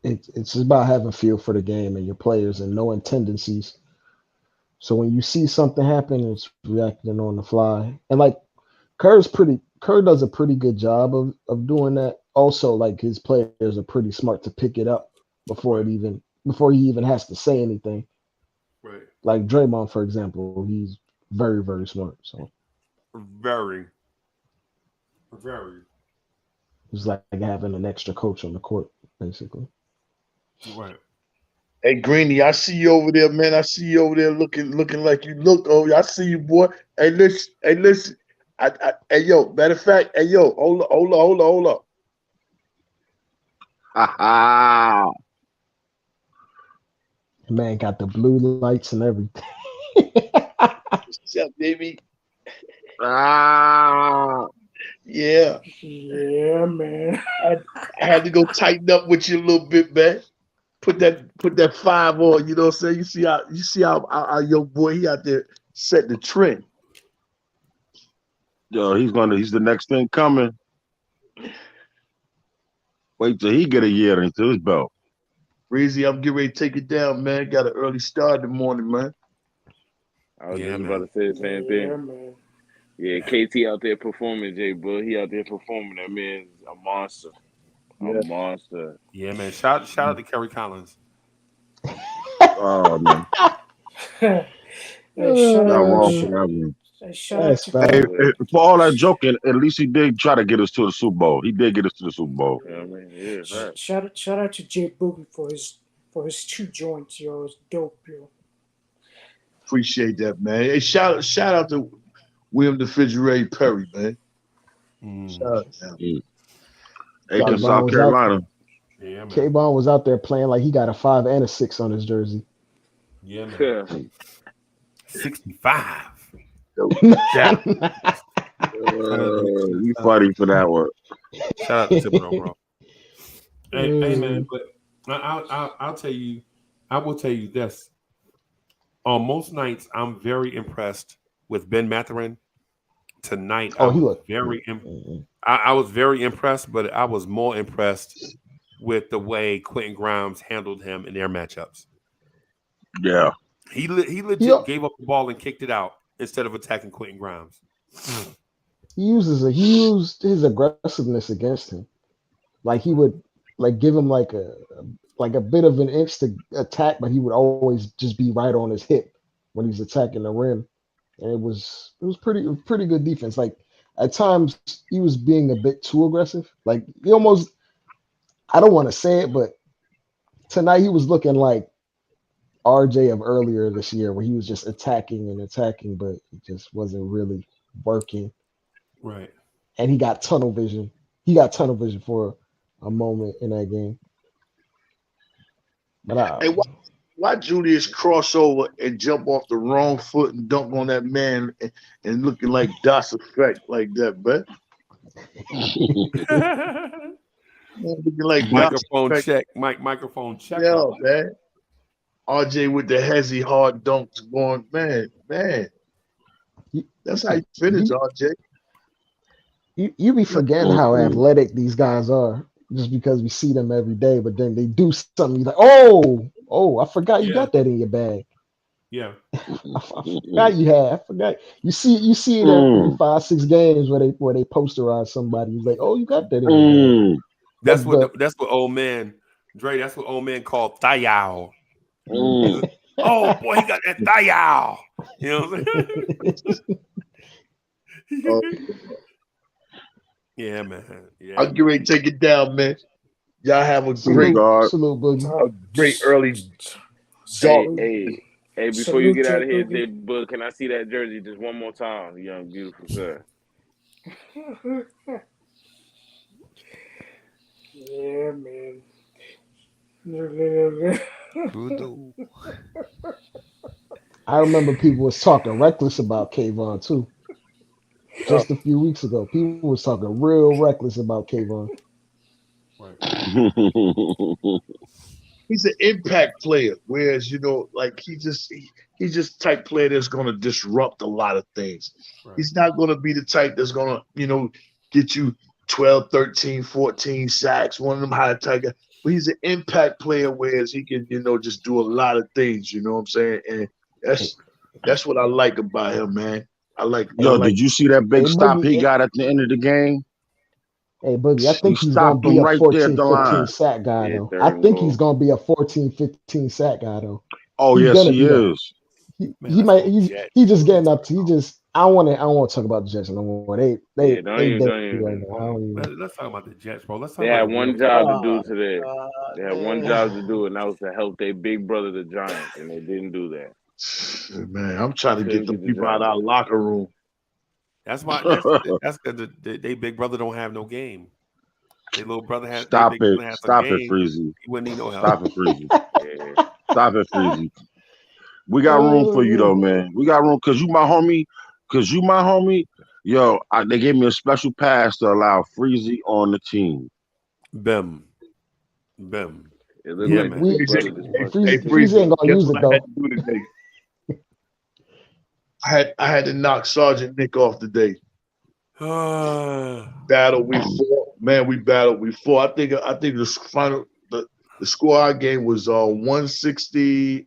It's just about having feel for the game and your players and knowing tendencies. So when you see something happen, it's reacting on the fly. And like Kerr does a pretty good job of doing that. Also, like his players are pretty smart to pick it up before he even has to say anything. Right. Like Draymond, for example, he's very, very smart. So Very. it's like having an extra coach on the court, basically. Right. Hey Greeny, I see you over there, man. I see you over there looking like you look over. I see you, boy. Hey, listen. Hey, yo. Matter of fact, hey, yo. Hold up. Man got the blue lights and everything. What's up, baby? Yeah. Yeah, man. I had to go tighten up with you a little bit, man. Put that 5 on. You know what I'm saying? You see how our young boy he out there set the trend. Yo, he's the next thing coming. Wait till he get a year into his belt. Breezy, I'm getting ready to take it down, man. Got an early start in the morning, man. I was just about to say the same thing. Yeah, man. Yeah, KT out there performing, Jay Bull. He out there performing. That man's a monster. Yeah. A monster. Yeah, man. Shout out to Kerry Collins. Oh man. Hey, Not wrong for shout that one. out to Hey, for all that joking, at least he did try to get us to the Super Bowl. He did get us to the Super Bowl. Yeah, I mean, yeah, right. shout out to Jay Boogie for his 2 joints, yo. It's dope, yo. Appreciate that, man. Hey, shout out to William DeFigure Perry, man. Shout out to him. Aiken, South Carolina. Yeah, man. K-Bon was out there playing like he got a 5 and a 6 on his jersey. Yeah, man. 65. Yeah. You funny for that one. Shout out to Thibodeau, bro. Hey, man, but I'll tell you, I will tell you this. On most nights, I'm very impressed with Ben Mathurin. Tonight, I was very impressed, but I was more impressed with the way Quentin Grimes handled him in their matchups. Yeah. He legit gave up the ball and kicked it out instead of attacking Quentin Grimes. He used his aggressiveness against him. Like he would give him like a bit of an inch to attack, but he would always just be right on his hip when he's attacking the rim. And it was pretty good defense. Like at times he was being a bit too aggressive. Like he almost, I don't want to say it, but tonight he was looking like RJ of earlier this year, where he was just attacking, but it just wasn't really working. Right. And he got tunnel vision. He got tunnel vision for a moment in that game. But hey, why Julius cross over and jump off the wrong foot and dunk on that man and looking like Das Effect like that, man? Looking like microphone check. Microphone check. Yeah, man. RJ with the hezzy hard dunks going, man. That's how you finish, RJ. You be forgetting how athletic these guys are just because we see them every day, but then they do something. You're like, oh, I forgot you got that in your bag. Yeah. I forgot you had. I forgot. You see it every 5-6 games where they posterize somebody. He's like, oh, you got that in your bag. That's what old man Dre. That's what old man called thayao. Oh boy, he got that thayao. You know what I'm saying? Yeah, man. Yeah. I'll get ready to take it down, man. Y'all have a great early start. Hey, before you get out of here, Bud, can I see that jersey just one more time, young beautiful sir? Yeah, man. I remember people was talking reckless about Kayvon too. Just a few weeks ago, people was talking real reckless about Kayvon. He's an impact player, whereas like he's just type player that's going to disrupt a lot of things. Right. He's not going to be the type that's going to get you 12, 13, 14 sacks, one of them high tiger. But he's an impact player, whereas he can just do a lot of things. You know what I'm saying? And that's what I like about him, man. Did you see that big stop he got at the end of the game? Hey, Boogie, I think he's going to be a 14, 15 sack guy, though. I think he's going to be a 14, 15 sack guy, though. Oh, yes, he is. He's just getting up to, I want to talk about the Jets no more. They Yeah, don't they even, dead don't right even. now. I don't even. Let's talk about the Jets, bro. Let's talk They about had the real one team. job to Oh do today. God, They had one man. job to do, and that was to help their big brother, the Giants, and they didn't do that. Man, I'm trying to get Couldn't them get the people out job of our done. locker room. That's why. That's because they big brother don't have no game. Their little brother has. Their Stop big it. brother has some Stop it, game. Freezy. He wouldn't need no help. Stop it, Freezy. Yeah. Stop it, Freezy. We got room for you though, Oh, man. We got room because you my homie. Because you my homie. Yo, they gave me a special pass to allow Freezy on the team. Bim, bim. It looked Yeah, we like the man. we big brother just punched him in Hey, the Freeze, face. Freeze ain't Freezy, gonna guess use what it I had though. to do today? I had to knock Sergeant Nick off today. Battle we fought, man. We battled. We fought. I think the score I game was 160.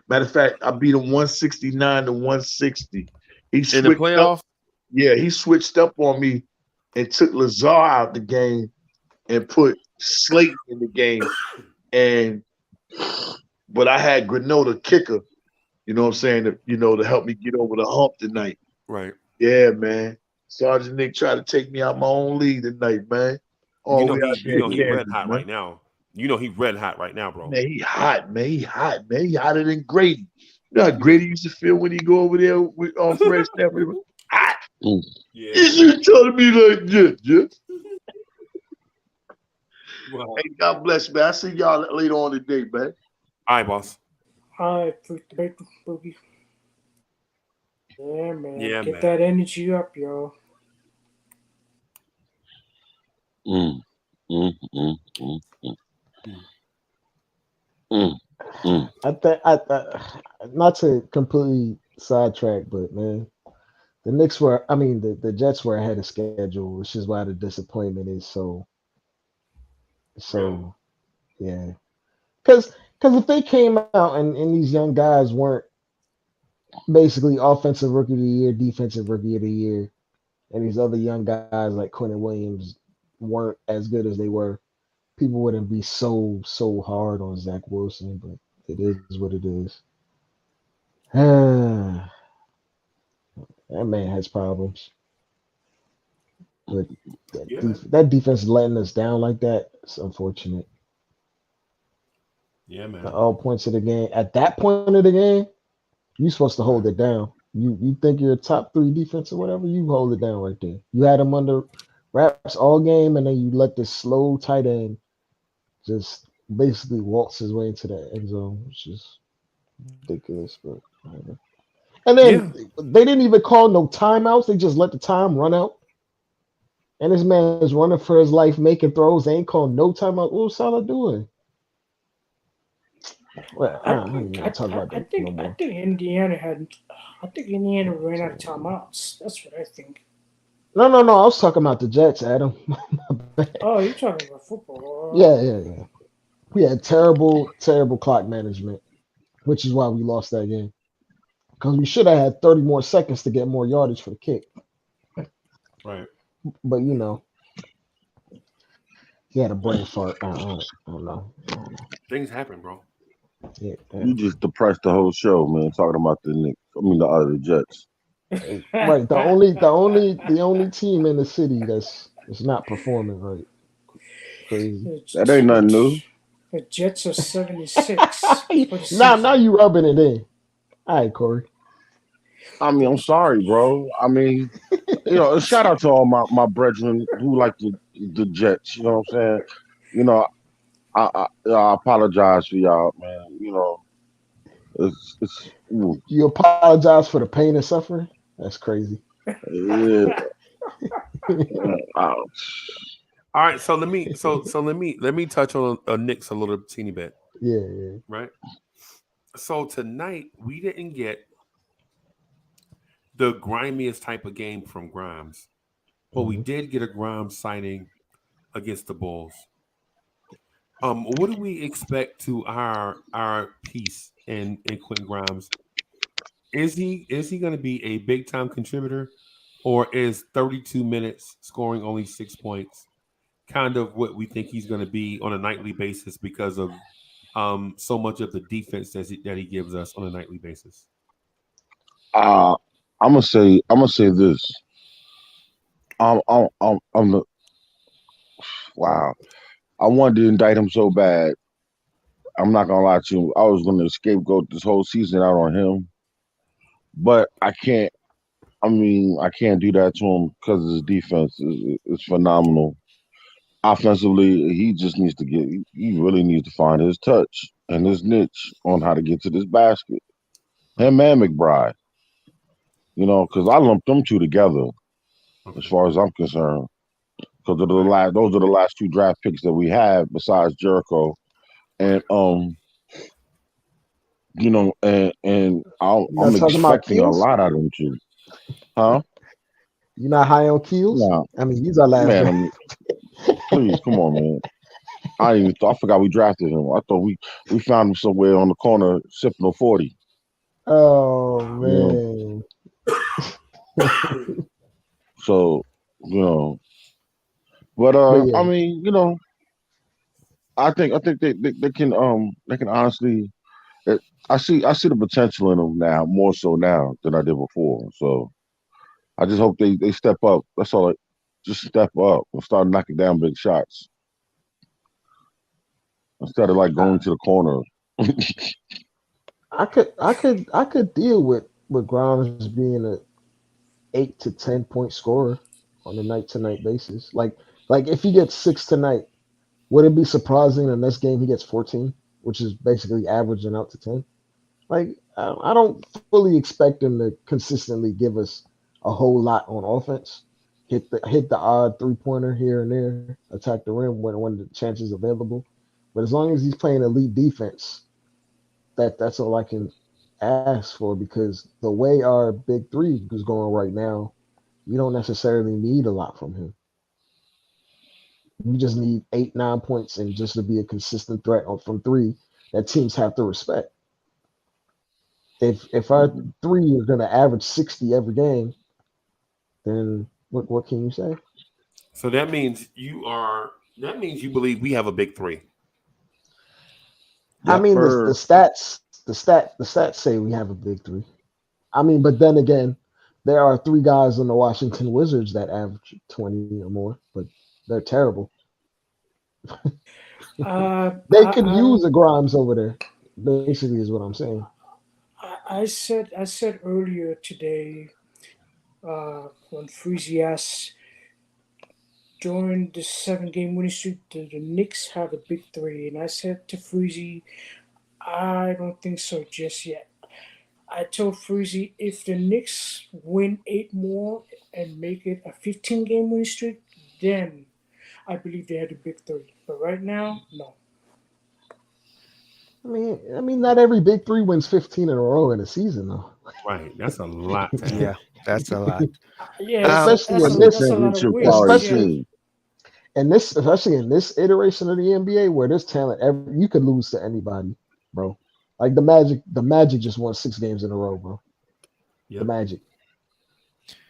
Matter of fact, I beat him 169 to 160. He In the switched up. playoffs, Yeah, he switched up on me and took Lazar out the game and put Slayton in the game. And but I had Granola kicker. You know what I'm saying? To help me get over the hump tonight. right? Yeah, man. Sergeant Nick tried to take me out my own league tonight, man. You All the know way out there in he red Kansas, hot man. right now. You know he red hot right now, bro. Man, he hot, man. He hot, man. He hotter than Grady. You know how Grady used to feel when he go over there with Fred Stafford? Hot. Yeah. You telling me like that, yeah? Well, Hey, God bless, man. I see y'all later on today, man. all right, boss. Alright, Freak the Bacon Boogie. Yeah, man. Yeah, Get man. that energy up, yo. Mm, mm, mm, mm, mm. Mm, mm. Not to completely sidetrack, but man, the Jets were ahead of schedule, which is why the disappointment is Really? so yeah. Because if they came out and these young guys weren't basically offensive rookie of the year, defensive rookie of the year, and these other young guys like Quentin Williams weren't as good as they were, people wouldn't be so hard on Zach Wilson. But it is what it is. That man has problems. But Yeah, man. that defense letting us down like that, it's unfortunate. Yeah, man. At all points of the game, at that point of the game, you're supposed to hold it down. You think you're a top three defense or whatever, you hold it down right there. You had them under wraps all game, and then you let this slow tight end just basically waltz his way into the end zone, which is ridiculous. But whatever. And Yeah. then they didn't even call no timeouts. They just let the time run out. And this man is running for his life, making throws. They ain't calling no timeout. What was Salah doing? Well, I don't even want to talk about that no I more. think Indiana had. I think Indiana ran out of timeouts. That's what I think. No. I was talking about the Jets, Adam. My bad. Oh, you're talking about football. Yeah. We had terrible clock management, which is why we lost that game. Because we should have had 30 more seconds to get more yardage for the kick. Right. But he had a brain fart. I don't know. Things happen, bro. Yeah. You just depressed the whole show, man. Talking about the Knicks. the other Jets. Right. The only team in the city that's not performing right. Crazy. That ain't nothing new. The Jets are 76 for the Now season. you rubbing it in. All right, Corey. I'm sorry, bro. Shout out to all my brethren who like the Jets. You know what I'm saying? You know, I apologize for y'all, man. It's You apologize for the pain and suffering? That's crazy. yeah. All right, so let me touch on Knicks a little teeny bit. Yeah. Right. So tonight we didn't get the grimiest type of game from Grimes, but we did get a Grimes sighting against the Bulls. What do we expect to our piece in Quentin Grimes? Is he going to be a big time contributor, or is 32 minutes scoring only 6 points kind of what we think he's going to be on a nightly basis because of so much of the defense that he gives us on a nightly basis? I I'm gonna say this. I'm the wow. I wanted to indict him so bad. I'm not gonna lie to you. I was gonna scapegoat this whole season out on him, but I can't. I mean, I can't do that to him because his defense is phenomenal. Offensively, he just needs to get. He really needs to find his touch and his niche on how to get to this basket. Him and McBride, because I lumped them two together as far as I'm concerned. Because those are the last two draft picks that we have besides Jericho, and You I'm not talking about expecting a Keels? lot out of them too, huh? You not high on Keels? No, I mean, he's our last man. draft. Please, come on, man. I forgot we drafted him. I thought we found him somewhere on the corner sipping a 40. Oh You man. So, you know, but But I yeah, mean, I think they can honestly. It, I see the potential in them now more so now than I did before. So I just hope they step up. That's all. Just step up and start knocking down big shots instead of like I, going to the corner. I could deal with Grimes being a 8 to 10 point scorer on a night to night basis. Like if he gets 6 tonight, would it be surprising the next game he gets 14, which is basically averaging out to 10? Like I don't fully expect him to consistently give us a whole lot on offense. Hit the odd 3 pointer here and there, attack the rim when the chance is available. But as long as he's playing elite defense, that's all I can ask for because the way our big three is going right now, you don't necessarily need a lot from him. You just need 8, 9 points and just to be a consistent threat from three that teams have to respect. If our three is going to average 60 every game, then what can you say? So that means you are. That means you believe we have a big three. I Yes, mean the sir. stats say we have a big three. I mean, but then again, there are three guys on the Washington Wizards that average 20 or more, but they're terrible. Uh, They I, could use I a Grimes over there. Basically, is what I'm saying. I said earlier today when Freezy asked during the 7 game winning streak, the Knicks have a big three, and I said to Freezy, I don't think so just yet. I told Freezy if the Knicks win 8 more and make it a 15 game winning streak, then I believe they had a big three. But right now, no. I mean, not every big three wins 15 in a row in a season, though. Right. That's a lot to Yeah, have. that's a lot. Yeah, Um, especially That's in a that's a this, lot of championship wins. quality Yeah, especially team. especially in this iteration of the NBA where there's talent, you could lose to anybody, bro. Like the Magic just won 6 games in a row, bro. The Yep. Magic,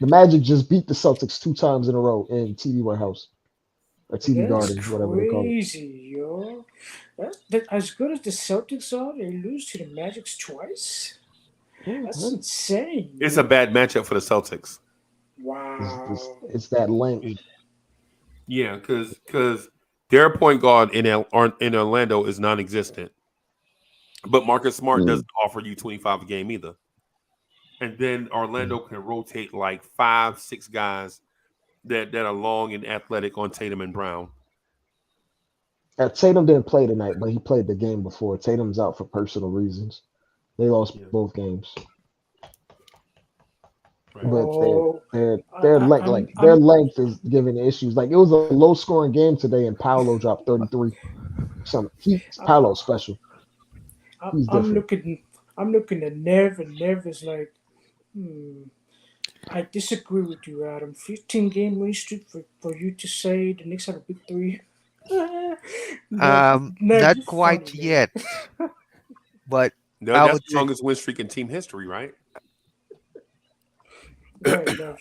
the Magic just beat the Celtics 2 times in a row in TD Warehouse or TD that's Garden, whatever they call it. crazy, yo. That as good as the Celtics are, they lose to the Magics twice. Yeah, That's man. insane, It's a man. bad matchup for the Celtics. It's, Wow. it's that length. Yeah, because their point guard in Orlando is non-existent, but Marcus Smart Mm. doesn't offer you 25 a game either. And then Orlando can rotate like 5, 6 guys that are long and athletic on Tatum and Brown. Tatum didn't play tonight, but he played the game before. Tatum's out for personal reasons. They lost Yeah, both games, right. but their Oh, their I, their I, length, I'm, like their I'm, length, is giving issues. Like it was a low scoring game today, and Paolo dropped 33. Paolo's special. He's I'm different. looking, I'm looking at Nev, and Nev is like, hmm. I disagree with you, Adam. 15 game winning streak for you to say the Knicks have a big three. Nev, Nev, you not funny quite man. yet, but No, I that's would the say longest win streak in team history, right? Go ahead, Nev.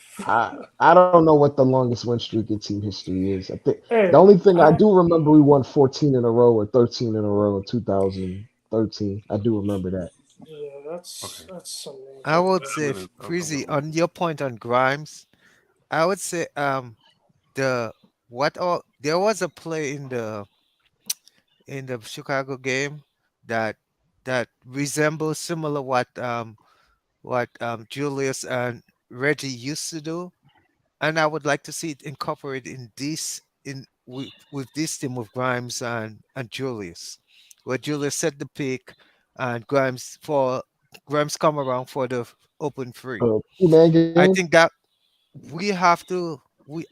I don't know what the longest win streak in team history is. I think the Hey, only thing I I do remember we won 14 in a row or 13 in a row in 2013. I do remember that. yeah, that's Okay. that's something I would different. say, I'm Freezy, gonna on your point on Grimes, I would say the what all there was a play in the Chicago game that resembles similar what Julius and Reggie used to do, and I would like to see it incorporated in this in with this team with Grimes and Julius, where Julius set the pick and Grimes come around for the open free. 2-man I game. think that we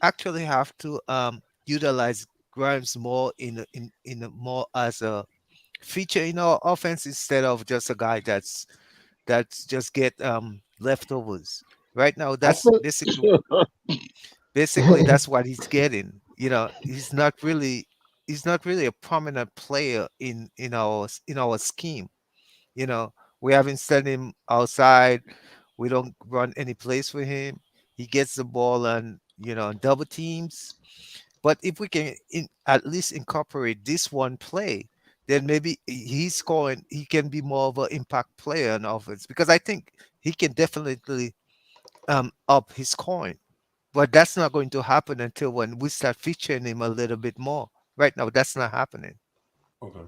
actually have to utilize Grimes more in a more as a feature in our offense instead of just a guy that's just get leftovers. Right now, I that's think. basically that's what he's getting. He's not really a prominent player in our scheme. You know, we haven't sent him outside. We don't run any plays for him. He gets the ball on double teams. But if we can at least incorporate this one play, then maybe he's scoring. He can be more of an impact player on offense because I think he can definitely up his coin. But that's not going to happen until when we start featuring him a little bit more. Right now, that's not happening. Okay.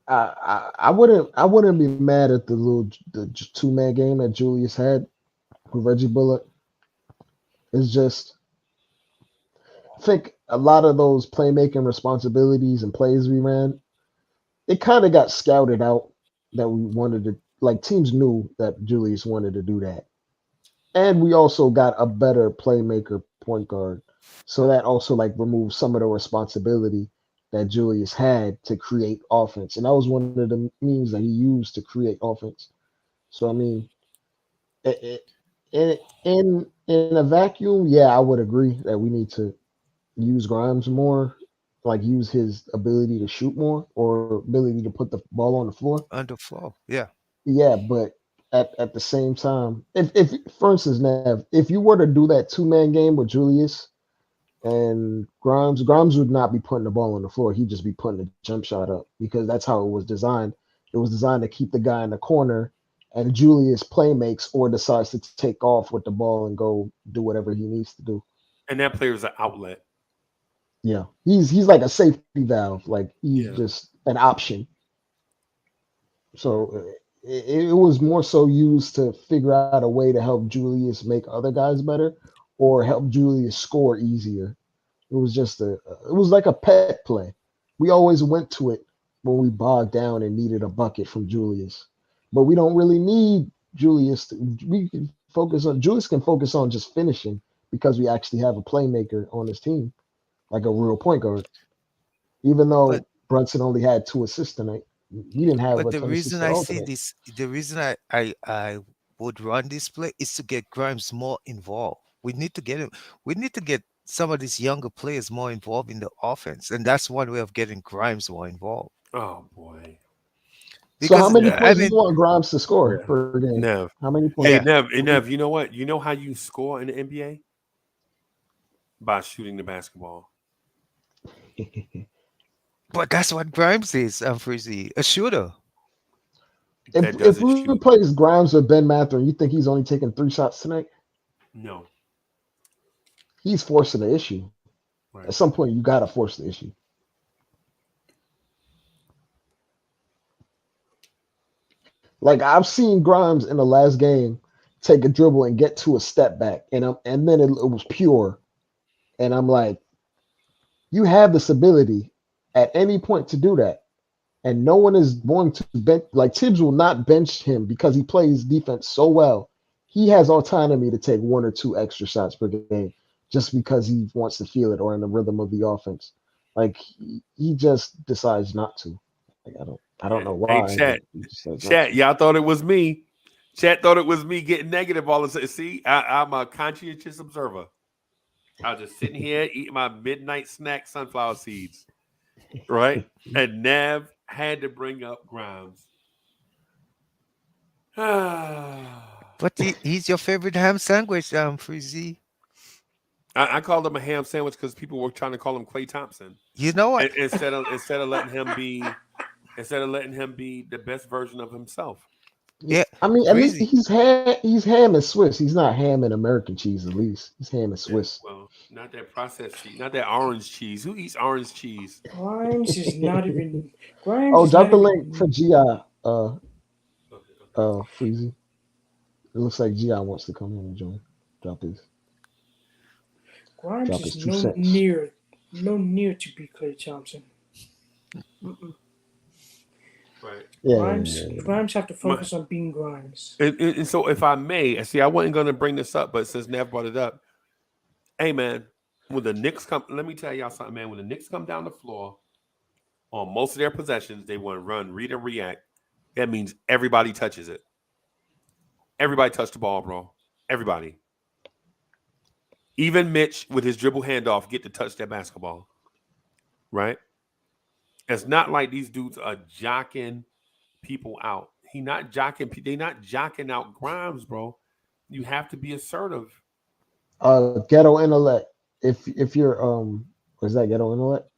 I wouldn't be mad at the 2-man game that Julius had with Reggie Bullock. It's just I think a lot of those playmaking responsibilities and plays we ran, it kind of got scouted out that we wanted to like teams knew that Julius wanted to do that. And we also got a better playmaker point guard. So that also like removed some of the responsibility that Julius had to create offense. And that was one of the means that he used to create offense. So I mean, in a vacuum, yeah, I would agree that we need to use Grimes more, like use his ability to shoot more or ability to put the ball on the floor. On the floor, yeah. Yeah, but at the same time, if for instance, Nav, if you were to do that 2-man game with Julius and Grimes would not be putting the ball on the floor. He'd just be putting the jump shot up because that's how it was designed. It was designed to keep the guy in the corner, and Julius play makes or decides to take off with the ball and go do whatever he needs to do. And that player is an outlet. Yeah, he's like a safety valve. Like he's Yeah. just an option. So it was more so used to figure out a way to help Julius make other guys better or help Julius score easier. It was just it was like a pet play. We always went to it when we bogged down and needed a bucket from Julius. But we don't really need Julius. We can focus on Julius can focus on just finishing because we actually have a playmaker on his team, like a real point guard. Even But though Brunson only had 2 assists tonight, he didn't have but a the ton of assists reason at I all see tonight. this, the reason I would run this play is to get Grimes more involved. We need to get him. We need to get some of these younger players more involved in the offense, and that's one way of getting Grimes more involved. Oh boy. So how Because many I points do mean, you want Grimes to score Yeah. per game? Nev. How many Hey points? yeah, Nev, you know what? You know how you score in the NBA? By shooting the basketball. but that's what Grimes is, Frizzy, a shooter. if That if doesn't we shoot. replace Grimes with Ben Mathurin, you think he's only taking 3 shots tonight? No. He's forcing the issue. At Right. some point, you gotta force the issue. Like I've seen Grimes in the last game take a dribble and get to a step back, and then it was pure, and I'm like, you have this ability at any point to do that, and no one is going to bench. Like Tibbs will not bench him because he plays defense so well. He has autonomy to take 1 or 2 extra shots per game just because he wants to feel it or in the rhythm of the offense. Like he just decides not to. Like I don't know Hey, why, but chat. he decides not Chat, to. y'all thought it was me. Chat thought it was me getting negative all of a sudden. See, I'm a conscientious observer. I was just sitting here eating my midnight snack sunflower seeds. Right? And Nav had to bring up Grimes. But he's your favorite ham sandwich, Frizzy. I called him a ham sandwich because people were trying to call him Klay Thompson. You know what? Instead of letting him be instead of letting him be the best version of himself. Yeah, I mean, at least Breezy. he's ham and Swiss. He's not ham and American cheese. At least he's ham and Yeah, Swiss. well, not that processed cheese, not that orange cheese. Who eats orange cheese? Grimes is not even. Grimes Oh, is drop not the link for even. Gi. Freezy. It looks like Gi wants to come in and join. Drop his Grimes drop is his 2 cents. no near to be Clay Thompson. Mm-mm. Right. Yeah. Grimes have to My, focus on being Grimes. and so, if I may, see, I wasn't going to bring this up, but since Nev brought it up, hey man, when the Knicks come, let me tell y'all something, man. When the Knicks come down the floor on most of their possessions, they want to run, read, and react. That means everybody touches it. Everybody touch the ball, bro. Everybody. Even Mitch with his dribble handoff get to touch that basketball. Right? It's not like these dudes are jocking people out. They not jocking out Grimes, bro. You have to be assertive. Ghetto intellect. If you're is that ghetto intellect?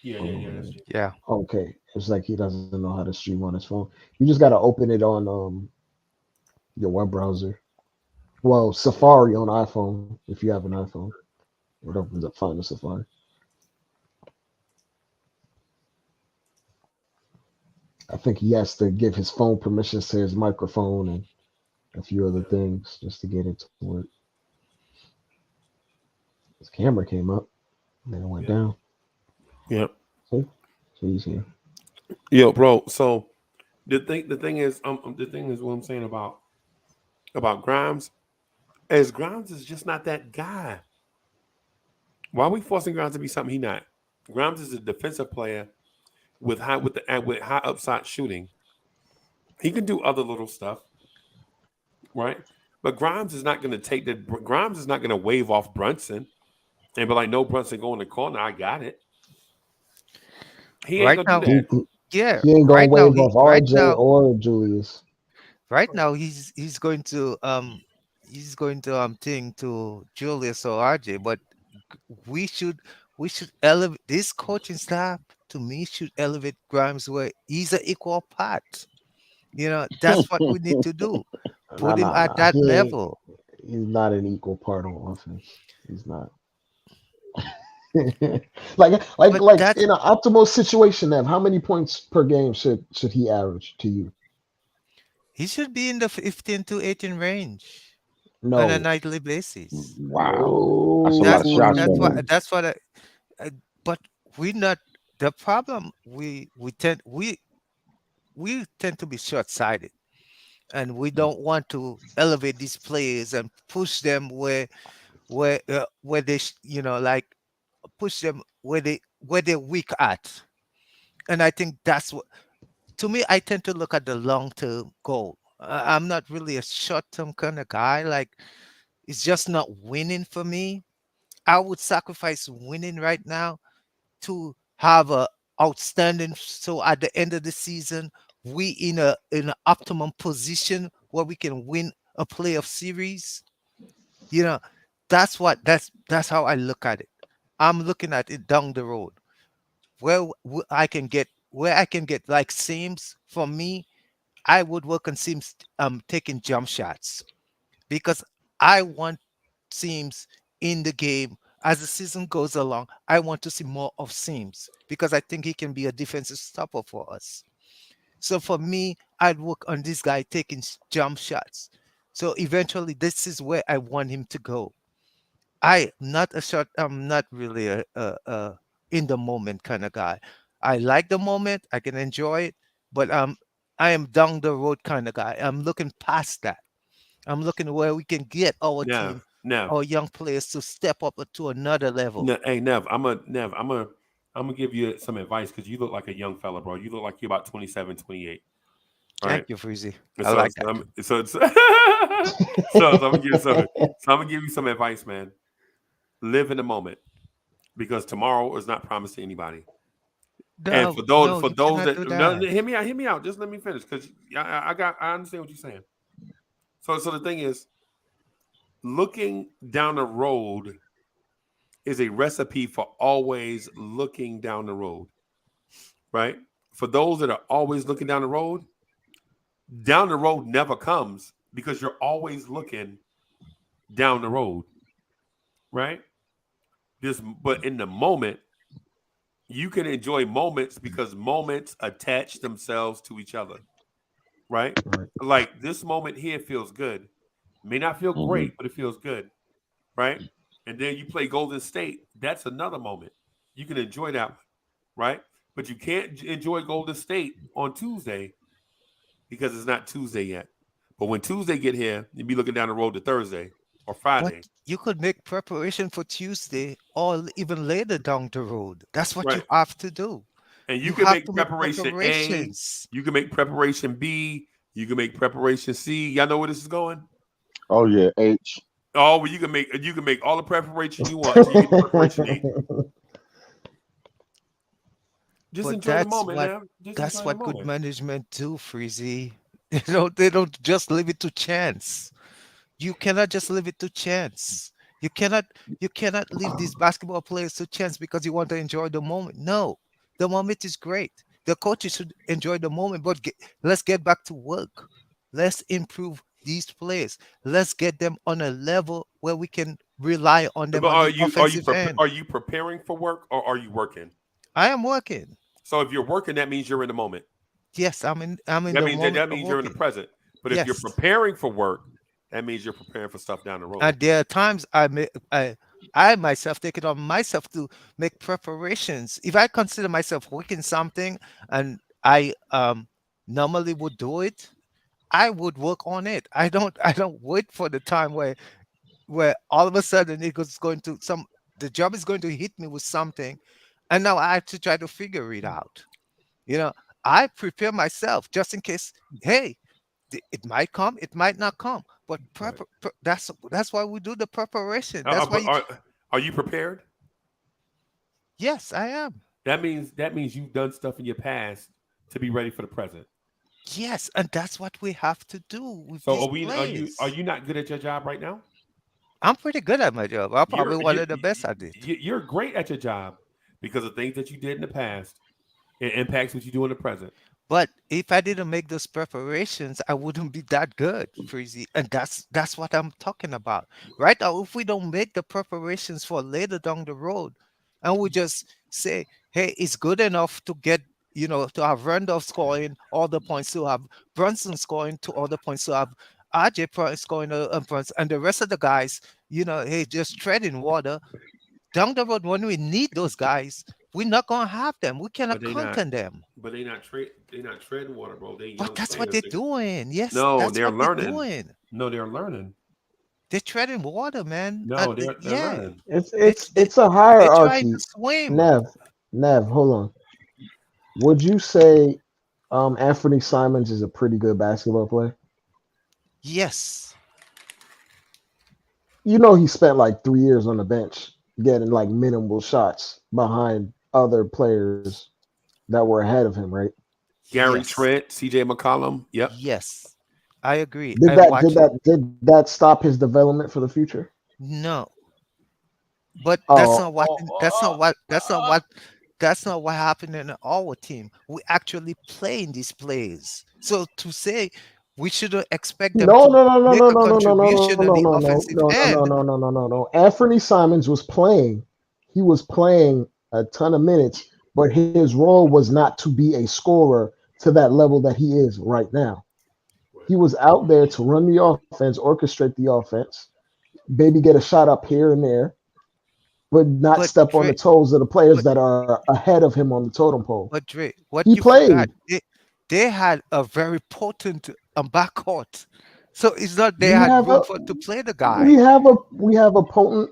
Yeah. That's true. Yeah. Okay. It's like he doesn't know how to stream on his phone. You just gotta open it on your web browser. Well, Safari on iPhone, if you have an iPhone. It opens up Find the Safari. I think he has to give his phone permissions to his microphone and a few other things just to get it to work. His camera came up, and then it went down. Yep. See? So he's here. Yo, bro. So the thing is what I'm saying about Grimes is Grimes is just not that guy. Why are we forcing Grimes to be something he's not? Grimes is a defensive player with high upside shooting. He can do other little stuff, right? But Grimes is not going to wave off Brunson and be like, "No, Brunson, go in the corner. I got it." He ain't Right gonna now, do that. yeah. He ain't gonna Right now, wave off RJ or Julius. right now he's going to thing to Julius or RJ, but we should elevate this coaching staff. To me, should elevate Grimes where he's an equal part. That's what we need to do. Put him at that level. He's not an equal part on offense. He's not. like in an optimal situation, Nev, how many points per game should he average to you? He should be in the 15 to 18 range No. on a nightly basis. Wow. That's a lot of shots on him. That's what but we not the problem. We tend to be short-sighted, and we don't want to elevate these players and push them where they like push them where they're weak at. And I think that's what, to me, I tend to look at the long-term goal. I'm not really a short-term kind of guy. Like, it's just not winning for me. I would sacrifice winning right now to have a outstanding. So at the end of the season, we in an optimum position where we can win a playoff series. That's how I look at it. I'm looking at it down the road where I can get like Sims. For me, I would work on Sims taking jump shots because I want Sims in the game as the season goes along. I want to see more of Sims because I think he can be a defensive stopper for us. So for me, I'd work on this guy taking jump shots. So eventually, this is where I want him to go. I'm not really a in the moment kind of guy. I like the moment, I can enjoy it, but I am down the road kind of guy. I'm looking past that. I'm looking where we can get our team, our young players to step up to another level. Hey, Nev, I'm gonna give you some advice because you look like a young fella, bro. You look like you're about 27, 28. Right? Thank you, Freezy. I like that. So I'm gonna give you some advice, man. Live in the moment because tomorrow is not promised to anybody. And for those that hear me out. Just let me finish because I understand what you're saying. So the thing is, looking down the road is a recipe for always looking down the road, right? for those that are always looking down the road never comes because you're always looking down the road, right? But in the moment, you can enjoy moments because moments attach themselves to each other, right? Like this moment here feels good. May not feel great, but it feels good, right? And then you play Golden State. That's another moment. You can enjoy that one, right? But you can't enjoy Golden State on Tuesday because it's not Tuesday yet. But when Tuesday get here, you'll be looking down the road to Thursday or Friday. But you could make preparation for Tuesday or even later down the road. That's what you Right. have to do. And you You can have make to make preparation A, preparations. you can make preparation B, you can make preparation C. Y'all know where this is going? Oh yeah, H. Oh, well, you can make all the preparation you want till you get to preparation E. Just But enjoy the moment, man. Just that's enjoy what the good moment. management do, Freezy. They don't just leave it to chance. You cannot just leave it to chance. You cannot leave these basketball players to chance because you want to enjoy the moment. No, the moment is great. The coaches should enjoy the moment, but let's get back to work. Let's improve these players. Let's get them on a level where we can rely on them But on the offensive end. are you preparing for work or are you working? I am working. So if you're working, that means you're in the moment. Yes, I'm in That the means moment that of means you're in the working. present. But if you're Yes. preparing for work, that means you're preparing for stuff down the road. And there are times I myself take it on myself to make preparations. If I consider myself working something and I normally would do it, I would work on it. I don't wait for the time where all of a sudden the job is going to hit me with something, and now I have to try to figure it out. You know, I prepare myself just in case. Hey, it might come, it might not come, but that's why we do the preparation. That's why But are you prepared? yes, I am. That means you've done stuff in your past to be ready for the present. Yes, and that's what we have to do with So these are players. you not good at your job right now? I'm pretty good at my job. I'm You're probably one of the best at it. you're great at your job because of things that you did in the past. It impacts what you do in the present. But if I didn't make those preparations, I wouldn't be that good, Freezy. And that's what I'm talking about. Right now, if we don't make the preparations for later down the road, and we just say, hey, it's good enough to get, to have Randolph scoring all the points, to have Brunson scoring to all the points, to have RJ scoring points, and the rest of the guys, hey, just treading water. Down the road, when we need those guys, we're not gonna have them. We But cannot they count not on them. but they not treading water, bro. They But young that's what players. they're doing. Yes, No, that's they're what they're learning. doing. No, they're learning. They're treading water, man. No, they're Yeah, learning. It's they, it's they, it's a they're trying to hierarchy. swim. Nev, hold on. Would you say Anthony Simons is a pretty good basketball player? Yes, You know he spent like 3 years on the bench getting like minimal shots behind other players that were ahead of him, right? Gary yes, Trent, CJ McCollum. Yep. yes. I agree. Did I that did watch. that did that stop his development for the future? No, but that's Oh, not what. That's not what. That's not what. That's not what happened in our team. We actually playing these plays. So to say we shouldn't expect them no, to no, no, no, make no, a no, no, no, no, contribution on no, the no, no, offensive no, no, no, end. no, no, no, no, no. Anthony Simons was playing. He was playing a ton of minutes, but his role was not to be a scorer to that level that he is right now. He was out there to run the offense, orchestrate the offense, maybe get a shot up here and there, but not But step on the Dre, toes of the players but that are ahead of him on the totem pole. But Dre, what He you forgot, played. they had a very potent backcourt. So it's not they We had have room a to play the we guy. have a we have a potent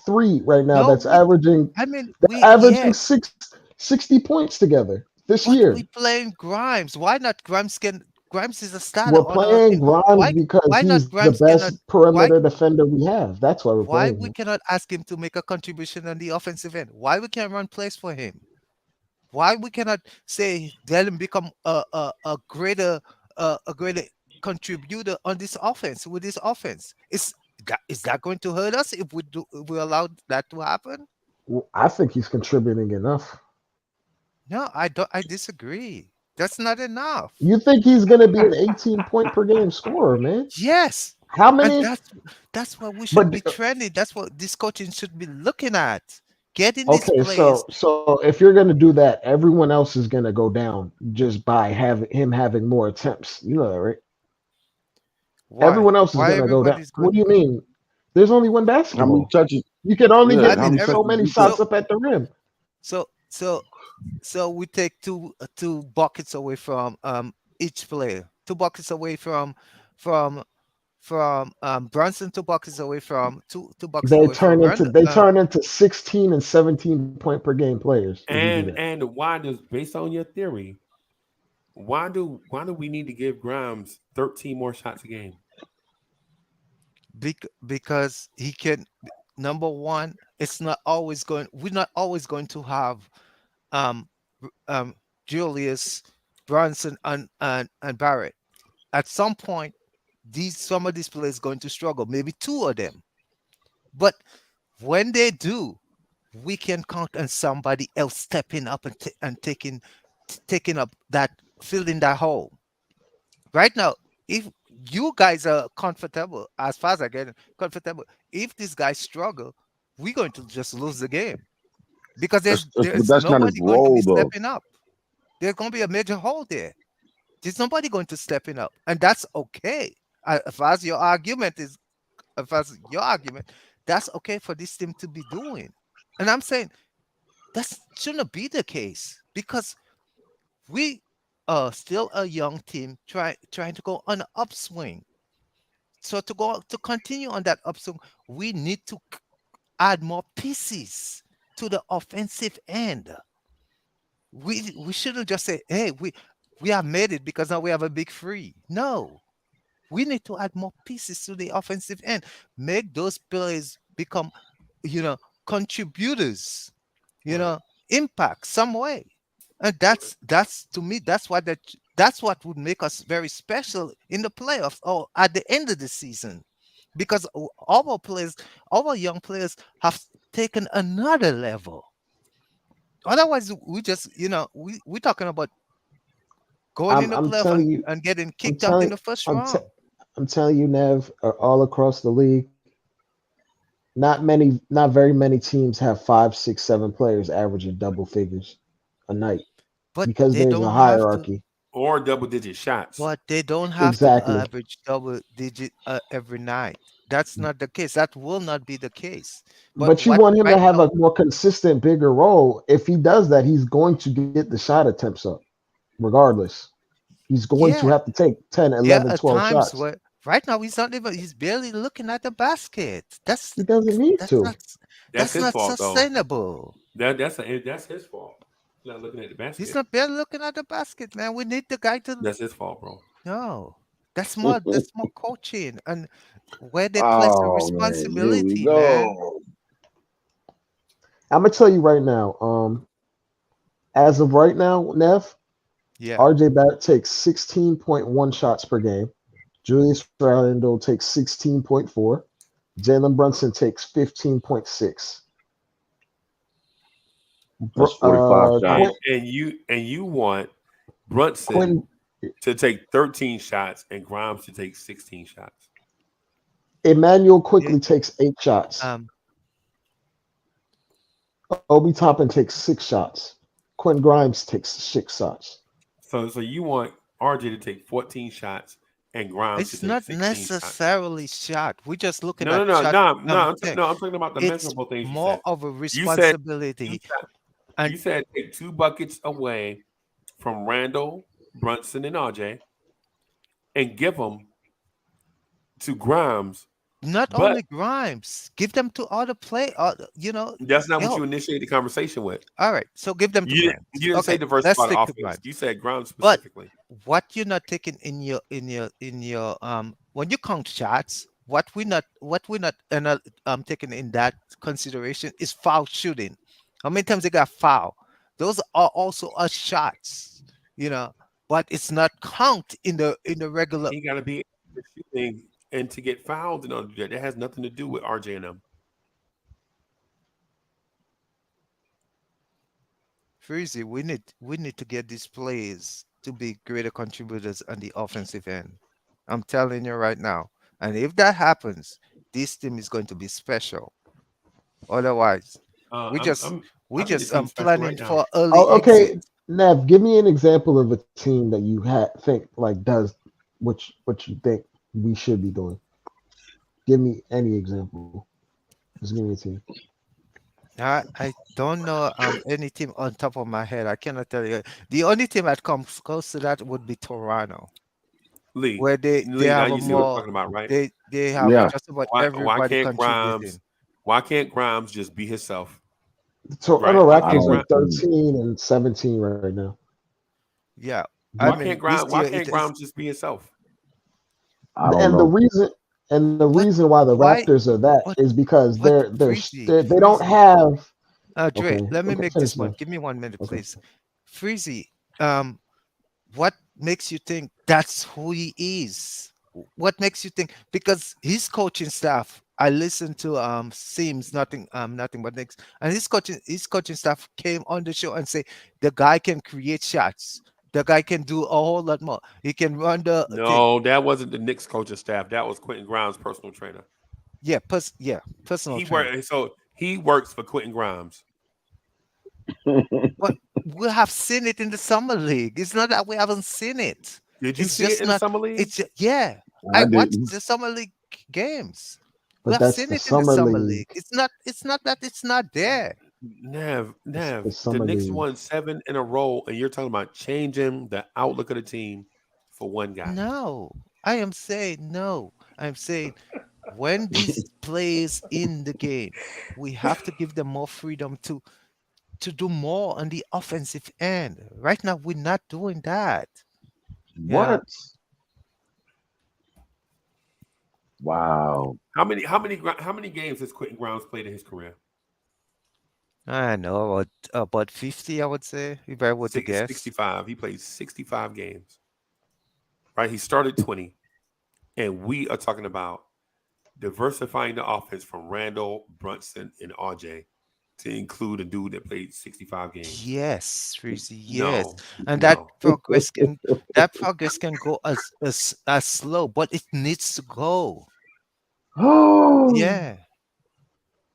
three right now No, that's averaging I mean, they're averaging 60 points together this but year. we playing Grimes. Why not Grimes is a starter We're on our playing team. Grimes Why because why not he's the Grimes cannot best why perimeter defender we have. That's why we're why playing we him. cannot ask him to make a contribution on the offensive end? Why we can't run plays for him? Why we cannot say let him become a greater contributor on this offense with this offense? Is that going to hurt us if we allow that to happen? I think he's contributing enough. No, I don't. I disagree. That's not enough. You think he's going to be an 18 point per game scorer, man? Yes. How And many? that's what we should But be trending. That's what this coaching should be looking at. Getting these okay, players. so if you're going to do that, everyone else is going to go down just by having more attempts. You know that, right? Why? Everyone else is Why going to go down. everybody's What going? do you mean? There's only one How many basketball. touches? You can only Yeah, I get how mean, many so touches many you think? shots so up at the rim. so so so we take two buckets away from each player. 2 buckets away from Brunson. 2 buckets away from two buckets They away turn from into Randall. they turn into 16 and 17 point per game players if you do that. And why does, based on your theory, why do we need to give Grimes 13 more shots a game? Because he can. Number one, it's not always going. We're not always going to have um Julius, Brunson, and Barrett. At some point, some of these players going to struggle. Maybe two of them, but when they do, we can count on somebody else stepping up and taking up that, filling that hole. Right now, if you guys are comfortable, as far as I get comfortable, if these guys struggle, we're going to just lose the game because But there's that's not his nobody going to be role, though. stepping up. There's going to be a major hole there. There's nobody going to stepping up, and that's okay. As far as your argument is, as far as your argument, that's okay for this team to be doing. And I'm saying that shouldn't be the case because we are still a young team trying to go on an upswing. So to continue on that upswing, we need to add more pieces to the offensive end. We shouldn't just say, "Hey, we have made it because now we have a big free." No, we need to add more pieces to the offensive end. Make those players become, you know, contributors. You know, impact some way. And that's to me, that's what would make us very special in the playoffs or at the end of the season. Because our players, our young players have taken another level. Otherwise, we just, we're talking about going in the I'm playoff telling you, and getting I'm kicked out in telling the first I'm te- round. I'm telling you, Nev, all across the league, not very many teams have 5, 6, 7 players averaging double figures a night But because they there's a don't have to. hierarchy. Or double-digit shots. But they don't have to Exactly. average double digit every night. That's not the case. That will not be the case. But But you what want him to right have now? a more consistent, bigger role. If he does that, he's going to get the shot attempts up, regardless. He's going to Yeah, have to take 10, there 11, are 12 times shots. where right now he's not even. He's barely looking at the basket. He doesn't need That's to. not That's his fault, though. sustainable. That's his fault. Not looking at the He's basket. not barely looking at the basket, man. We need the guy to. That's his fault, bro. No, that's more coaching and where they place the Oh man, here we responsibility, man. go. I'm gonna tell you right now. As of right now, Nev, Yeah, RJ Barrett takes 16.1 shots per game. Julius Randle takes 16.4. Jalen Brunson takes 15.6. That's 45 shots. And you want Brunson Quinn to take 13 shots and Grimes to take 16 shots. Emmanuel yeah. quickly takes 8 shots. Obi Toppin takes 6 shots. Quinn Grimes takes 6 shots. So you want RJ to take 14 shots and Grimes to It's take not 16 shots. necessarily shot. We're just looking No, no, at no, shot. no, no. Thing. I'm talking about the It's measurable things you more said. of a You said responsibility. you said take 2 buckets away from Randall, Brunson, and RJ and give them to Grimes. Not But only Grimes, give them to other play. that's not what Yo, you initiated the conversation with. all right. So give them to You Grimes. didn't say Okay, let's diversify the stick to offense. Grimes. You said Grimes But specifically. what you're not taking in your when you count shots, what we're not taking in that consideration is foul shooting. How many times they got foul? Those are also our shots, but it's not count in the regular. He got to be shooting and to get fouled and all that. That has nothing to do with RJ and them. Freezy, we need to get these players to be greater contributors on the offensive end. I'm telling you right now. And if that happens, this team is going to be special. Otherwise, Uh, we I'm just I'm we I think the just team's special right planning now. for early Oh, exit. okay, Nev, give me an example of a team that you think like does what you think we should be doing. Give me any example. Just give me a team. I don't know any team on top of my head. I cannot tell you. The only team that comes close to that would be Toronto, Lee, where they Lee, now have a you see what I'm more talking about, right? they have Yeah. just about Why everybody can't Grimes? contributing. Why can't Grimes just be himself? The Right? Toronto Why I can't Raptors are don't Grimes? think. 13 and 17 right now. Yeah, I The, mean this Why year it can't is. Grimes just be himself? I don't and the know. reason and the But reason why the why? Raptors are that But is because but they don't Freezy. have. Dre, Okay, let me okay, make this finish point. now. Give me 1 minute, Okay. please. Freezy, um, what makes you think that's who he is? What makes you think? Because his coaching staff, I listened to Sims, nothing but Knicks, and his coaching staff came on the show and say the guy can create shots. The guy can do a whole lot more. He can run the thing. No, that wasn't the Knicks coaching staff. That was Quentin Grimes' personal trainer. Yeah, personal trainer. He works for Quentin Grimes. But we have seen it in the summer league. It's not that we haven't seen it. Did you It's see it just in the not. summer league? Yeah. I I watched didn't. the summer league games. We But have that's seen the it in the summer summer league. league. It's not that it's not there. It's the Nev. The summer Knicks league. won 7 in a row, and you're talking about changing the outlook of the team for one guy. No, I am saying no. I'm saying when these plays in the game, we have to give them more freedom to do more on the offensive end. Right now, we're not doing that. Yeah. What? Wow. How many games has Quentin Grimes played in his career? I know about 50, I would say, if I were to guess. 65. He played 65 games. Right? He started 20. And we are talking about diversifying the offense from Randall, Brunson, and RJ to include a dude that played 65 games. Yes, Tracy, yes. No, And that no. progress can go as slow, but it needs to go. Oh, Yeah.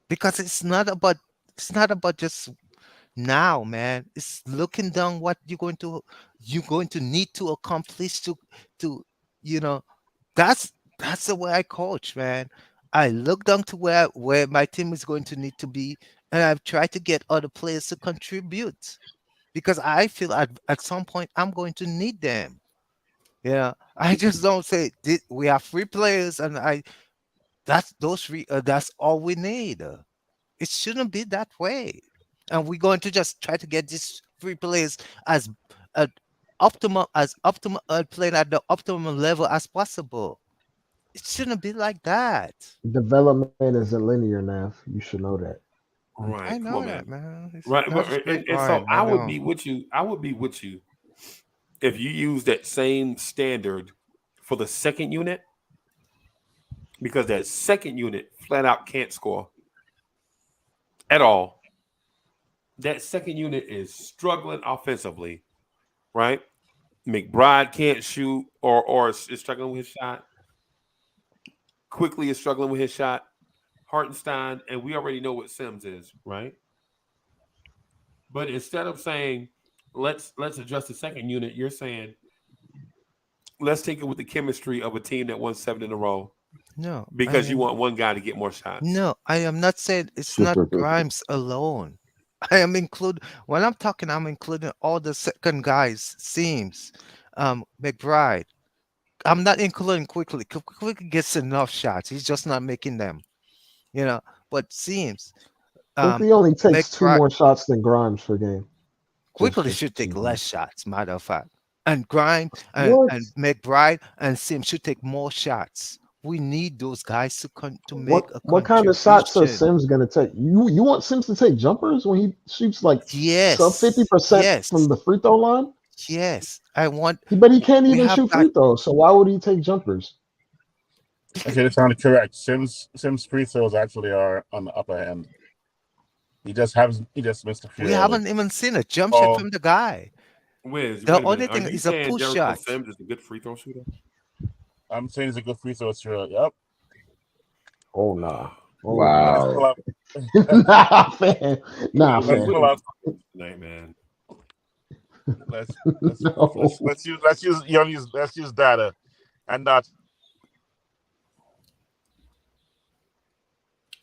Because it's not about just now, man. It's looking down what you're going to need to accomplish to you know that's the way I coach, man. I look down to where my team is going to need to be, and I've tried to get other players to contribute because I feel at some point I'm going to need them. Yeah, I just don't say we have three players, and that's those three. That's all we need. It shouldn't be that way, and we're going to just try to get these three players as uh, optimal playing at the optimum level as possible. It shouldn't be like that. Development isn't linear, Nav. You should know that. I Right. Come on, know that, man. man. Right. That's a straight And so line. I know. I would be with you if you use that same standard for the second unit, because that second unit flat out can't score at all. That second unit is struggling offensively, right? McBride can't shoot or is struggling with his shot. Quickly is struggling with his shot. Hartenstein, and we already know what Sims is, right? But instead of saying let's address the second unit, you're saying let's take it with the chemistry of a team that won 7 in a row No, I because you am. want one guy to get more shots. No, I am not saying it's not Grimes alone. I am include when I'm talking, I'm including all the second guys, Seams, McBride. I'm not including Quickly. Quickly gets enough shots. He's just not making them. You know, but Seams, um, Quickly only takes two McBride more shots than Grimes per game. Quickly Just should so take you know. less shots, matter of fact. And Grimes What? and McBride and Sims should take more shots. We need those guys to make a What kind of shots are contribution. Sims gonna take? You want Sims to take jumpers when he shoots like sub Yes, 50% from yes, the free throw line? yes. I want. But he can't We even have shoot got free throws, so why would he take jumpers? Okay, that sounded correct. Sims free throws actually are on the upper end. He just missed a few we early. haven't even seen a jump shot Oh, from the guy. Wiz, The wait a only minute. Are thing you is a saying push Jericho shot. Sims is a good free throw shooter? I'm saying he's a good free throw shooter. Yep. Oh nah. Oh Let's Wow. pull up. nah, fam. Nah, Let's fam. pull up. Tonight, man. Let's No. use data, and that.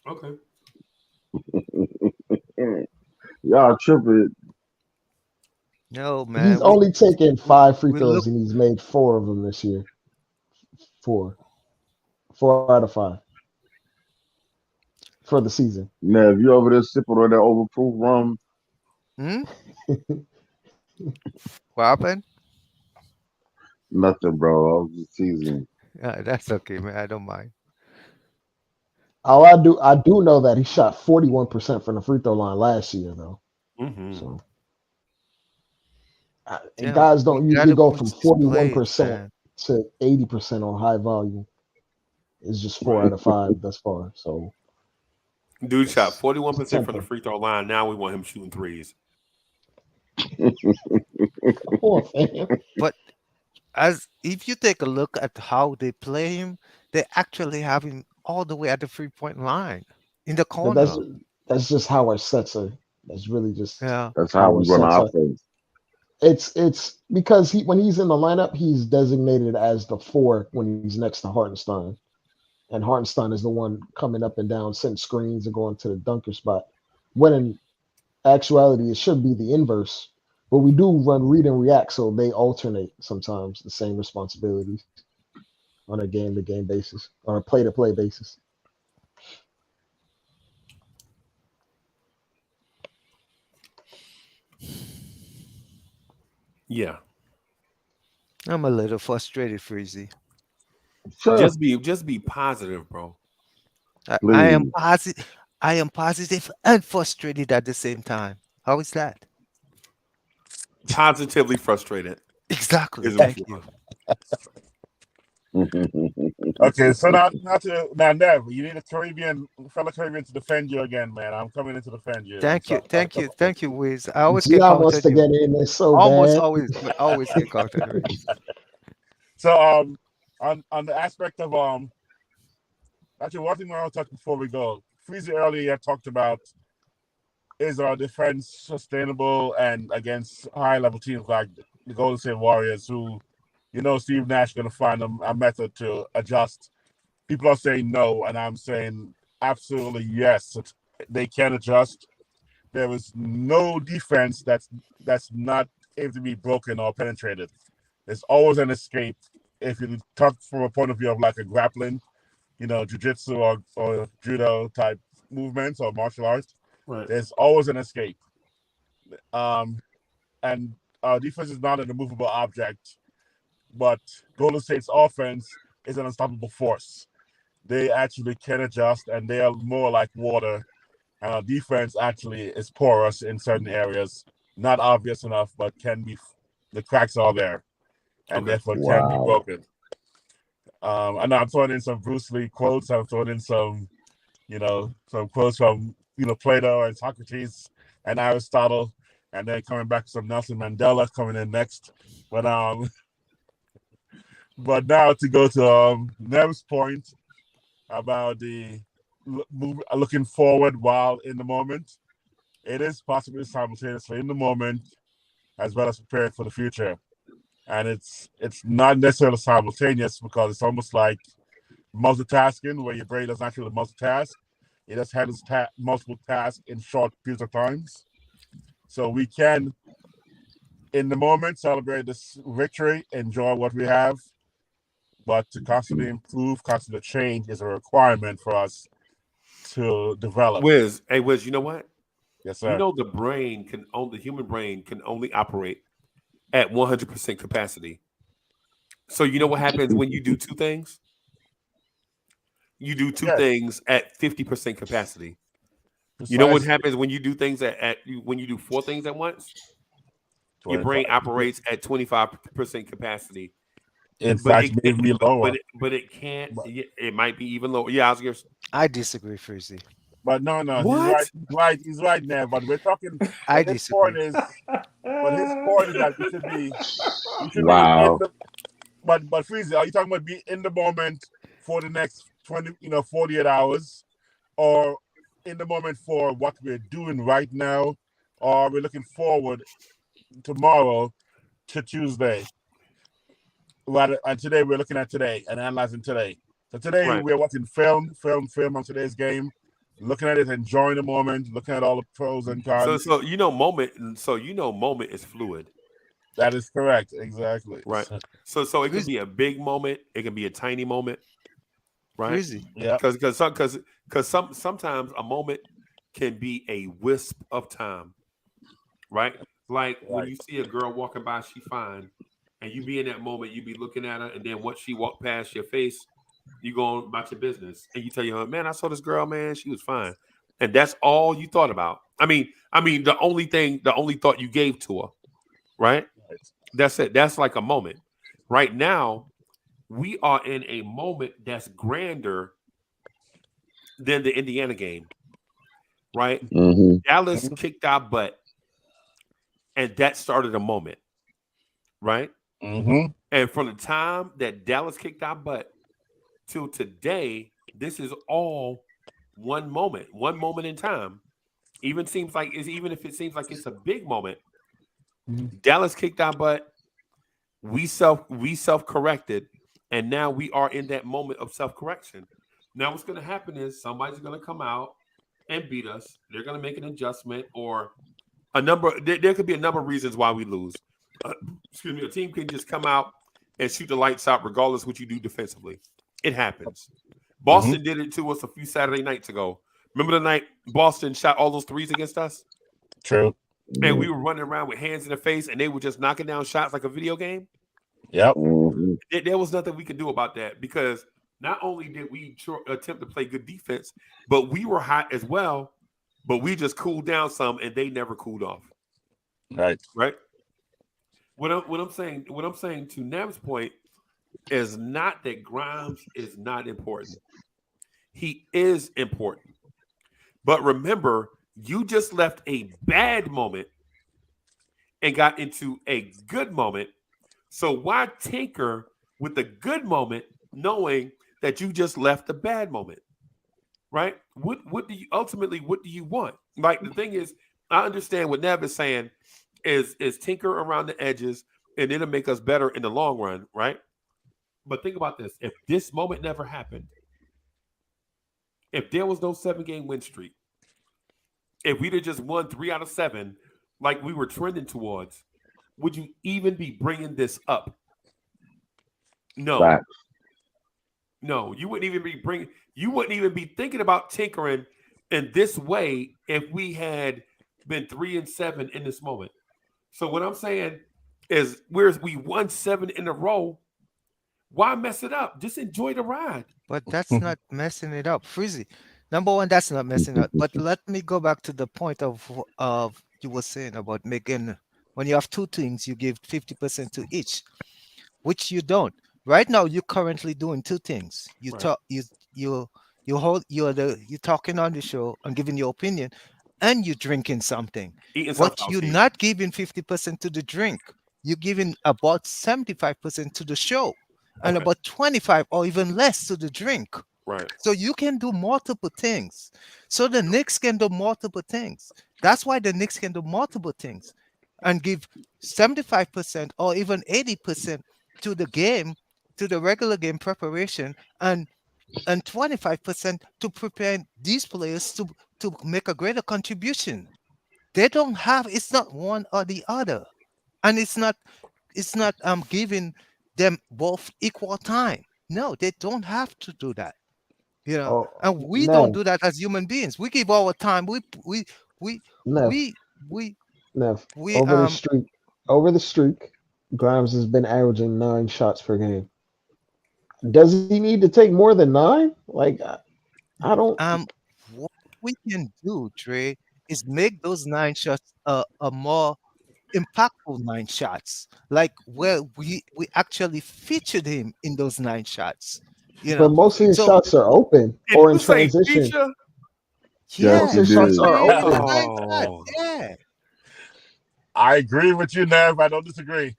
Okay. Y'all tripping. No, man. He's only taken 5 free we throws look. and he's made 4 of them this year. 4 out of 5 for the season. Man, if you over there sipping on that overproof rum, Hmm? What happened? nothing, bro. I was just teasing. That's okay, man. I don't mind. All I do know that he shot 41% from the free throw line last year though. Mm-hmm. So and Yeah, guys we don't usually gotta go push from these plays, 41% man. to 80% on high volume. It's just 4 out of 5 thus far. So Dude shot it's 41% from the tempo. free throw line. Now we want him shooting threes. Come on, fam. But as if you take a look at how they play him, they actually have him all the way at the 3-point line in the But corner. that's just how our sets are. That's really just Yeah. That's how how our we run sets our are. offense. It's because when he's in the lineup, he's designated as the 4 when he's next to Hartenstein. And Hartenstein is the one coming up and down, setting screens and going to the dunker spot. When in actuality, it should be the inverse. But we do run read and react, so they alternate sometimes the same responsibilities on a game-to-game basis, on a play-to-play basis. Yeah. I'm a little frustrated, Freezy. Sure. Just be positive, bro. I am Please. positive. I am positive and frustrated at the same time. How is that? Positively frustrated. Exactly. Is what Thank you you. Okay, so now, Nev, you need a fellow Caribbean to defend you again, man. I'm coming in to defend you. Thank you, Wiz. I always get Gian wants counted. to get in there so Almost bad. always, but always get counted. Wiz. So on the aspect of actually one thing I want to touch before we go. Freezy earlier talked about is our defense sustainable and against high level teams like the Golden State Warriors, who Steve Nash going to find a method to adjust. People are saying no, and I'm saying absolutely yes. They can adjust. There is no defense that's not able to be broken or penetrated. There's always an escape. If you talk from a point of view of like a grappling, jiu-jitsu or judo type movements or martial arts, Right. there's always an escape. And our defense is not an immovable object, but Golden State's offense is an unstoppable force. They actually can adjust, and they are more like water. And our defense actually is porous in certain areas, not obvious enough, but can be. The cracks are there, and therefore can be Wow. broken. And I'm throwing in some Bruce Lee quotes. I'm throwing in some quotes from Plato and Socrates and Aristotle, and then coming back to some Nelson Mandela coming in next. But now to go to Nev's point about the looking forward while in the moment, it is possibly simultaneously in the moment as well as prepared for the future. And it's not necessarily simultaneous because it's almost like multitasking, where your brain doesn't actually multitask. It just handles multiple tasks in short periods of times. So we can, in the moment, celebrate this victory, enjoy what we have, but to constantly improve, constantly change is a requirement for us to develop. Wiz, you know what? Yes, sir. You know the human brain can only operate at 100% capacity. So you know what happens when you do two things? You do two things at 50% capacity. Precisely. You know what happens when you do things when you do 4 things at once? Your brain operates at 25% capacity. In fact, maybe lower. But it can't. It might be even lower. Yeah, I disagree, Freezy. But no, What? he's right there. But we're talking. I But his point disagree. is that we should be in Wow. the. But Freezy, are you talking about be in the moment for the next 48 hours, or in the moment for what we're doing right now, or we're looking forward tomorrow to Tuesday? Rather, and today we're looking at today and analyzing today. So today Right. we're watching film on today's game, looking at it, enjoying the moment, looking at all the pros and cons. So moment is fluid. That is correct, exactly. Right. So it can Freezy, be a big moment, it can be a tiny moment, right? Freezy. Yeah, Because sometimes a moment can be a wisp of time, right? Like when you see a girl walking by, she fine, and you be in that moment, you be looking at her, and then once she walked past your face, you go on about your business, and you tell your man, I saw this girl, man, she was fine, and that's all you thought about. I mean, the only thought you gave to her, right? That's it. That's like a moment. Right now, we are in a moment that's grander than the Indiana game, right? Mm-hmm. Dallas kicked our butt, and that started a moment, right? Mm-hmm. And from the time that Dallas kicked our butt till today, this is all one moment in time. Even if it seems like it's a big moment, Dallas kicked our butt. We self-corrected, and now we are in that moment of self-correction. Now what's going to happen is somebody's going to come out and beat us. They're going to make an adjustment, or there could be a number of reasons why we lose. Excuse me. A team can just come out and shoot the lights out regardless what you do defensively. It happens. Boston did it to us a few Saturday nights ago. Remember the night Boston shot all those threes against us? True. And we were running around with hands in the face, and they were just knocking down shots like a video game. Yep. There was nothing we could do about that, because not only did we attempt to play good defense, but we were hot as well. But we just cooled down some, and they never cooled off. Right. What I'm saying to Nev's point is not that Grimes is not important. He is important. But remember, you just left a bad moment and got into a good moment. So why tinker with the good moment knowing that you just left the bad moment? Right? What do you want? Like, the thing is, I understand what Nev is saying is tinker around the edges, and it'll make us better in the long run, right? But think about this. If this moment never happened, if there was no 7-game win streak, if we'd have just won 3 out of 7 like we were trending towards, would you even be bringing this up? No. Facts. No, you wouldn't even be thinking about tinkering in this way if we had been 3-7 in this moment. So what I'm saying is, we won 7 in a row, why mess it up? Just enjoy the ride. But that's not messing it up. Freezy. Number one, that's not messing up. But let me go back to the point of you were saying about making, when you have two teams, you give 50% to each, which you don't. Right now, you're currently doing two things. You Right. talk, you're talking on the show and giving your opinion, and you're drinking something. Eating But sunflower you're seeds. not giving 50% to the drink. You're giving about 75% to the show, and Okay. about 25 or even less to the drink. Right. So you can do multiple things. So the Knicks can do multiple things. That's why the Knicks can do multiple things and give 75% or even 80% to the game, to the regular game preparation, and 25% to prepare these players to make a greater contribution. They don't have, it's not one or the other. And it's not giving them both equal time. No, they don't have to do that. You know, Oh, and we don't Nev, do that as human beings. We give our time. We Nev, we Nev. we Over the streak, Grimes has been averaging 9 shots per game. Does he need to take more than 9? Like, I don't. what we can do, Trey, is make those 9 shots a more impactful 9 shots, like where we actually featured him in those 9 shots. You But know, most of his so shots are open Did or in you say transition. feature? Yes, Yeah, he Most of his shots did. are really open. like that. Oh, Yeah. I agree with you, Nev. I don't disagree.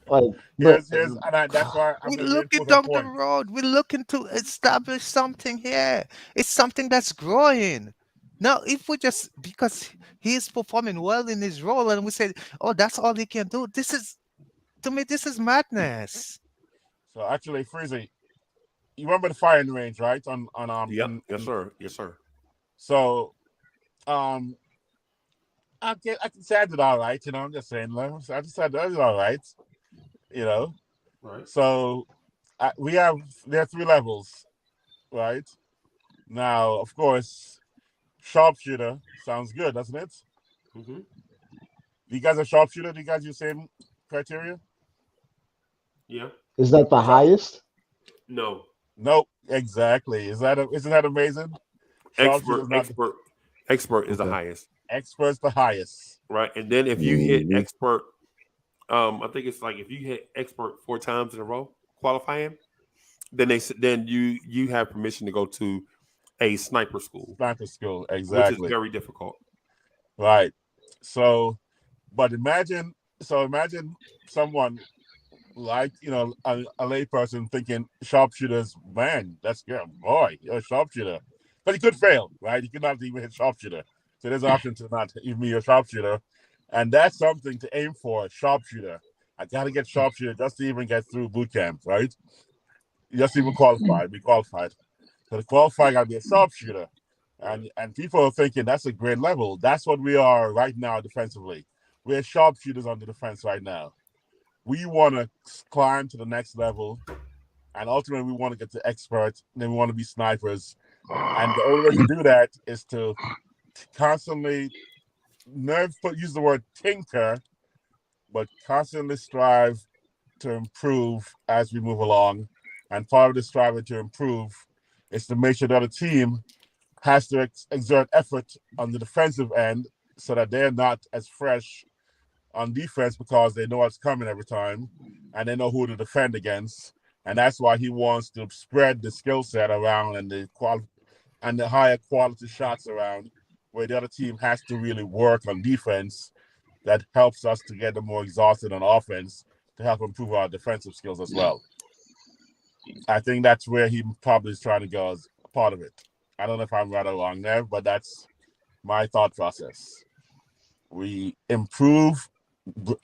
Like, but That's why I'm We're going to looking reinforce that down the point. road. We're looking to establish something here. It's something that's growing. Now, if we just because he's performing well in his role and we say, oh, that's all he can do, this is to me, this is madness. So actually, Freezy, you remember the firing range, right? yep. Yes, sir. Yes, sir. So I can say I did all right. I'm just saying. I just said I did all right. You know. Right. So there are 3 levels, right? Now, of course, sharpshooter sounds good, doesn't it? Mm-hmm. You guys are sharpshooter? Do you guys use the same criteria? Yeah. is that the highest? No. Nope. Exactly. Isn't that amazing? Sharpshooter's not Expert is the Okay. highest. expert's the highest. Right. And then if you hit Mm-hmm. expert, I think it's like if you hit expert 4 times in a row qualifying, then you have permission to go to a sniper school, Sniper school, which is exactly. very difficult. Right. So, but imagine someone like a layperson thinking sharpshooters, man, that's good, boy, you're a sharpshooter, but he could fail, right? He could not even hit sharpshooter, so there's an option to not even be a sharpshooter, and that's something to aim for. Sharpshooter, I gotta get sharpshooter just to even get through boot camp, right? Just to even be qualified. So the qualifier gotta be a sharpshooter, and people are thinking that's a great level. That's what we are right now defensively. We're sharpshooters on the defense right now. We want to climb to the next level, and ultimately we want to get to expert, and then we want to be snipers. And the only way to do that is to constantly use the word tinker, but constantly strive to improve as we move along. And part of the striving to improve is to make sure that a team has to exert effort on the defensive end so that they're not as fresh on defense because they know what's coming every time and they know who to defend against. And that's why he wants to spread the skill set around and the higher quality shots around where the other team has to really work on defense. That helps us to get them more exhausted on offense to help improve our defensive skills as well. I think that's where he probably is trying to go as part of it. I don't know if I'm right or wrong there, but that's my thought process. We improve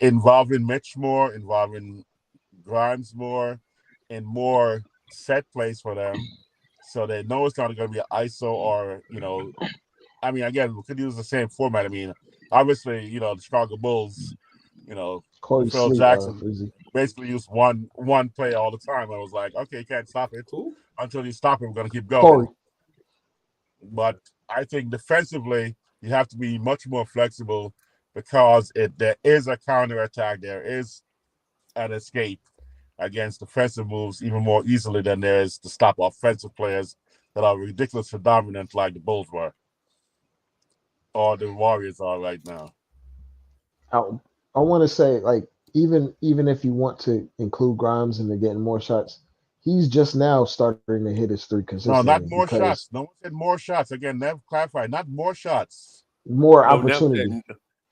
involving Mitch more, involving Grimes more, and more set plays for them, so they know it's not going to be an ISO or I mean, again, we could use the same format. I mean, obviously, the Chicago Bulls, Corey Phil Sleep, Jackson Freezy. basically used one play all the time. I was like, okay, you can't stop it. Cool. Until you stop it, we're going to keep Corey. going. But I think defensively, you have to be much more flexible because there is a counterattack, there is an escape against defensive moves even more easily than there is to stop offensive players that are ridiculously dominant like the Bulls were or the Warriors are right now. I want to say, like, even if you want to include Grimes into getting more shots, he's just now starting to hit his 3 No, not consistently more because shots. No one said more shots. Again, Nev clarified, not more shots. more No, opportunity.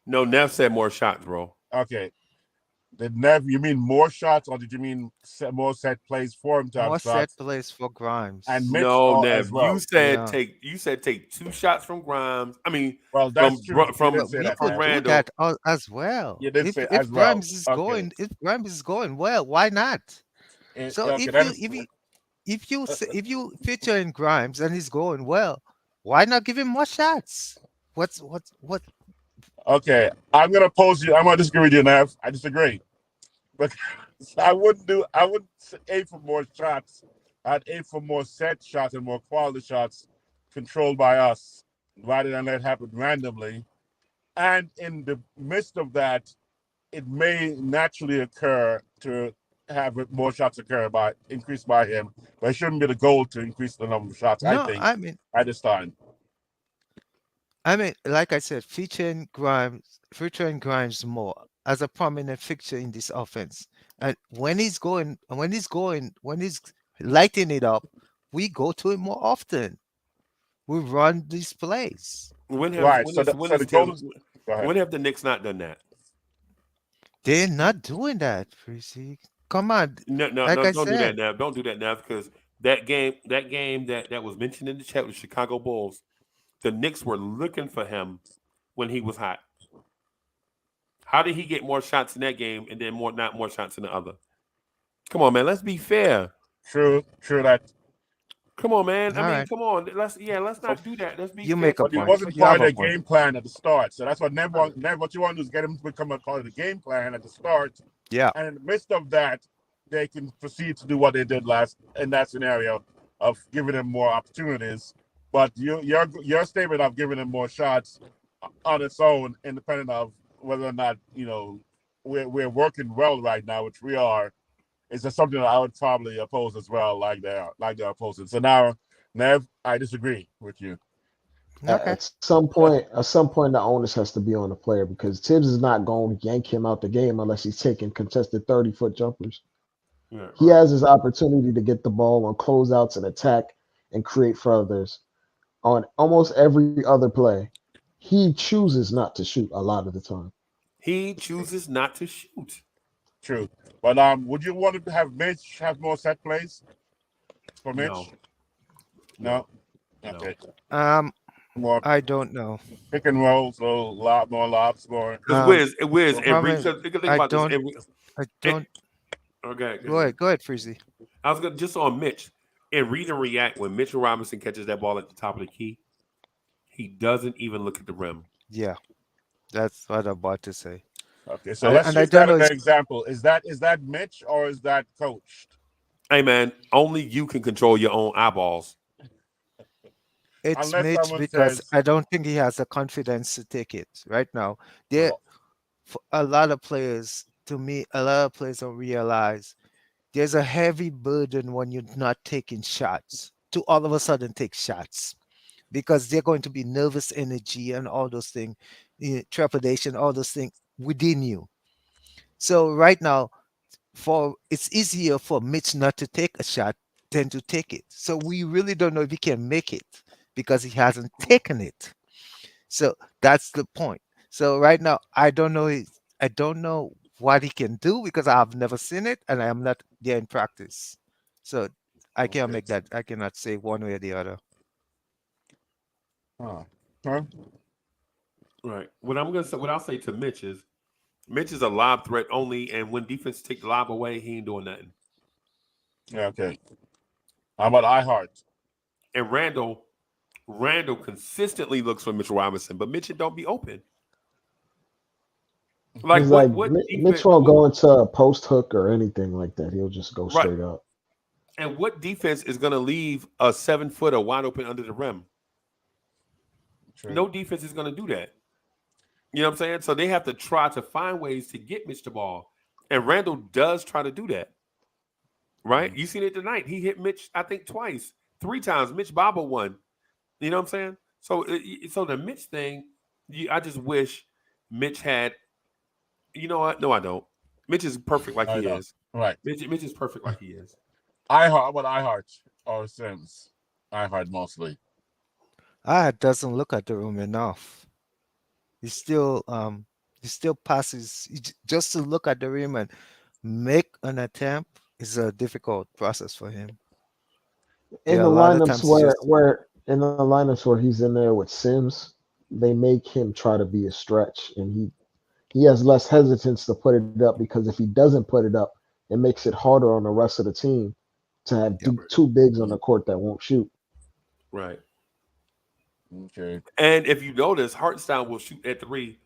Nev said more shots, bro. Okay. Did Nev, you mean more shots or did you mean more set plays for him to have More set shots? plays for Grimes. And Mitch No, as Nev. well. Yeah. You said take 2 shots from Grimes. I mean, Well, that's true. You from did But say we that, could Nev. do Randall. that as well. You did If say if as well. Grimes is Okay. going well, why not? So Okay, that is if you feature in Grimes and he's going well, why not give him more shots? What? okay. I'm gonna disagree with you, Nev. I disagree. But I wouldn't aim for more shots. I'd aim for more set shots and more quality shots controlled by us rather than let it happen randomly. And in the midst of that, it may naturally occur to have more shots occur by increased by him, but it shouldn't be the goal to increase the number of shots. I No, think at this time. like I said, featuring Grimes more as a prominent fixture in this offense. And when he's lighting it up, we go to him more often. We run these plays. When have Right. when So is the, when so is the Golden. Go ahead. when have the Knicks not done that? They're not doing that, Prissy. Come on. No, no, Like no, I don't do that said, now. Don't do that now because that game that was mentioned in the chat with Chicago Bulls, the Knicks were looking for him when he was hot. How did he get more shots in that game and then not more shots in the other? Come on, man. Let's be fair. True that. Come on, man. I all mean, right, come on. Let's So, not do that. Let's be you fair make a to but he the point. wasn't You part have of a their point. game plan at the start. So that's what never what you want to do is get him to become a part of the game plan at the start. Yeah. And in the midst of that, they can proceed to do what they did last in that scenario of giving him more opportunities. But your statement of giving him more shots on its own, independent of whether or not we're working well right now, which we are, is just something that I would probably oppose as well, like they're opposing. So now, Nev, I disagree with you. Okay. At some point, the onus has to be on the player because Tibbs is not going to yank him out the game unless he's taking contested 30-foot jumpers. Yeah, He right. has his opportunity to get the ball on closeouts and attack and create for others on almost every other play. He chooses not to shoot a lot of the time. He chooses not to shoot. True. But would you want to have Mitch have more set plays for Mitch? No. Okay. More I don't know. pick and roll, so more lobs, more. Because Wiz, I mean, think I about this. don't. Okay, Go ahead, Freezy. I was gonna just on Mitch and read and react when Mitchell Robinson catches that ball at the top of the key. He doesn't even look at the rim. Yeah, that's what I'm about to say. Okay, so let's use that as an example. Is that Mitch or is that coached? Hey man, only you can control your own eyeballs. It's Unless Mitch someone because says- I don't think he has the confidence to take it right now. There, for a lot of players, to me, a lot of players don't realize there's a heavy burden when you're not taking shots to all of a sudden take shots because they're going to be nervous energy and all those things, trepidation, all those things within you. So right now, it's easier for Mitch not to take a shot than to take it. So we really don't know if he can make it because he hasn't taken it. So that's the point. So right now, I don't know what he can do because I've never seen it and I am not there in practice. So I can't make that. I cannot say one way or the other. Right. What I'll say to Mitch is a lob threat only, and when defense take the lob away, he ain't doing nothing. Yeah, okay. How about iHeart? And Randle consistently looks for Mitchell Robinson, but Mitch don't be open. Like He's what Mitch won't go into a post hook or anything like that. He'll just go Right. straight up. And what defense is going to leave a 7-footer wide open under the rim? True. No defense is going to do that. You know what I'm saying? So they have to try to find ways to get Mitch the ball. And Randle does try to do that. Right? You seen it tonight. He hit Mitch, I think, twice, 3 times. Mitch bobbled one. You know what I'm saying? So the Mitch thing, I just wish Mitch had, you know what? No, I don't. Mitch is perfect like he is. Right. Mitch is perfect like he is. iHeart, what iHeart or Sims? iHeart mostly. Doesn't look at the room enough. He still passes just to look at the rim and make an attempt is a difficult process for him. In the lineups where he's in there with Sims, they make him try to be a stretch, and he has less hesitance to put it up because if he doesn't put it up, it makes it harder on the rest of the team to have two bigs on the court that won't shoot. Right. Okay. And if you notice, Hartenstein will shoot at 3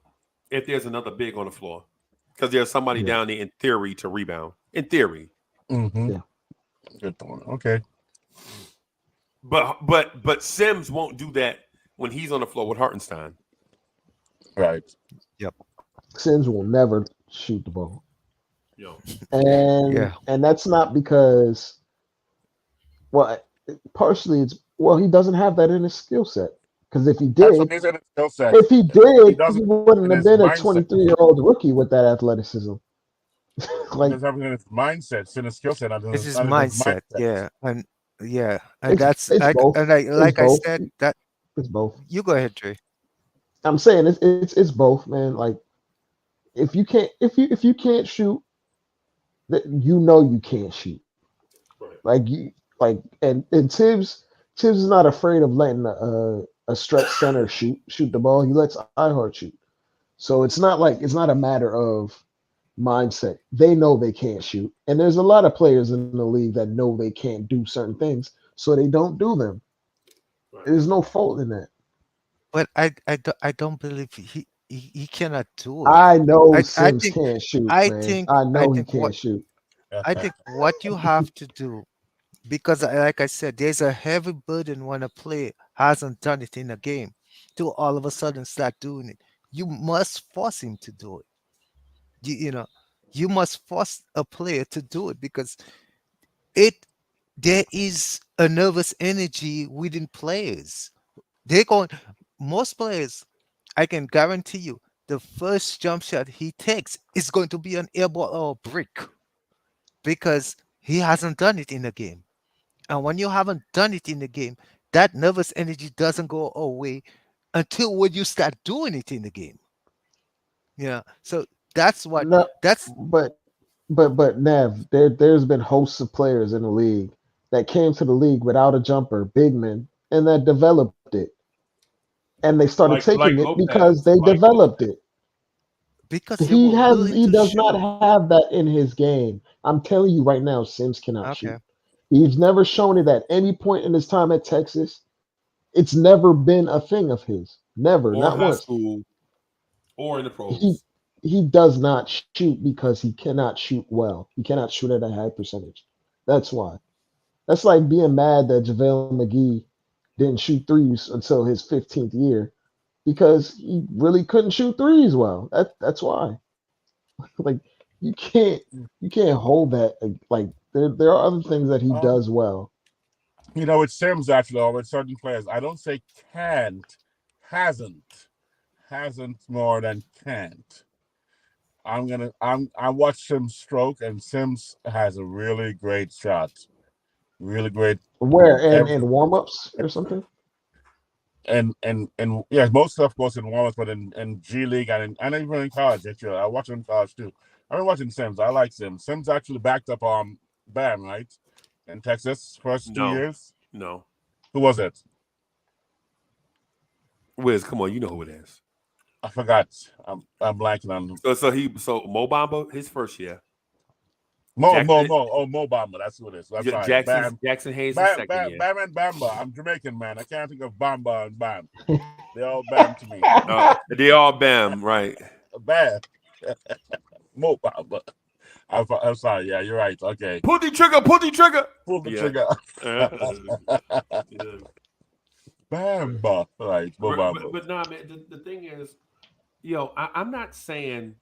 if there's another big on the floor because there's somebody down there in theory to rebound. In theory. Mm-hmm. Yeah. Good point. Okay. But Sims won't do that when he's on the floor with Hartenstein. Right. Yep. Sims will never shoot the ball. Yo. And that's not because, partially it's he doesn't have that in his skill set. Because if he did, he wouldn't have been a 23-year-old rookie with that athleticism. Like, it's in his mindset, it's in his skill set. It's his mindset, yeah, and I said It's both. You go ahead, Trey. I'm saying it's both, man. Like if you can't shoot, that you know you can't shoot. Like you like and Tibbs is not afraid of letting a stretch center shoot the ball. He lets iHeart shoot. So it's not a matter of mindset. They know they can't shoot, and there's a lot of players in the league that know they can't do certain things, so they don't do them. There's no fault in that. But I don't believe he cannot do it. I know I Sims think can't shoot, I man. think I I know he think what can't shoot. I think what you have to do, because like I said, there's a heavy burden when a player hasn't done it in a game to all of a sudden start doing it. You must force him to do it. You know, you must force a player to do it because it there is a nervous energy within players. They're going most players, I can guarantee you, the first jump shot he takes is going to be an air ball or a brick because he hasn't done it in the game. And when you haven't done it in the game, that nervous energy doesn't go away until when you start doing it in the game. Yeah. So that's what No, that's but Nev, there's been hosts of players in the league that came to the league without a jumper, big men, and that developed it. And they started Like taking it because Lopez, they like developed it. because they were willing He to does not shoot. have that in his game. I'm telling you right now, Sims cannot Okay. shoot. He's never shown it at any point in his time at Texas. It's never been a thing of his. Never, or not high once. school, or in the He pros. he does not shoot because he cannot shoot well. He cannot shoot at a high percentage. That's why. That's like being mad that JaVale McGee didn't shoot threes until his 15th year because he really couldn't shoot threes well. That's why. Like you can't you can't hold that like there are other things that he Um, does well. with Sims actually, or with certain players, I don't say can't, hasn't, hasn't more than can't. I watched Sims stroke, and Sims has a really great shot, really great. Where ev- in warm-ups or something? and yeah, most stuff goes in warm-ups, but in G League and even in college, actually, I watch him in college too. I've been watching Sims. I like Sims. Sims actually backed up Bam, right, in Texas first 2 years. No. Who was it? Wiz, come on, you know who it is. I forgot. I'm blanking on So Mo Bamba, his first year. Mo Jackson, Bamba. That's who it is. I'm J- sorry. Jackson Jackson Hayes' second year. Bam and Bamba. I'm Jamaican, man. I can't think of Bamba and Bam. They all Bam to me. They all Bam, right? Bam. Mo Bamba. I'm sorry. Yeah, you're right. Okay. Pull the trigger. Pull the Yeah. trigger. Yeah. Bamba. Right. Mo Bamba. But nah, man. The thing is, I'm not saying,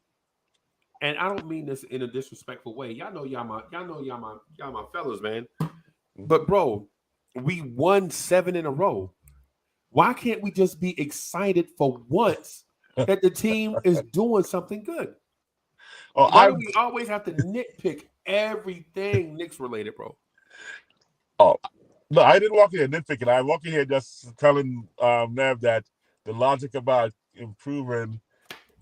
and I don't mean this in a disrespectful way. Y'all know y'all my fellas, man. But bro, we won 7 in a row. Why can't we just be excited for once that the team is doing something good? Why do we always have to nitpick everything Knicks related, bro? Oh, no, I didn't walk in here nitpicking. I walk in here just telling Nev that the logic about improving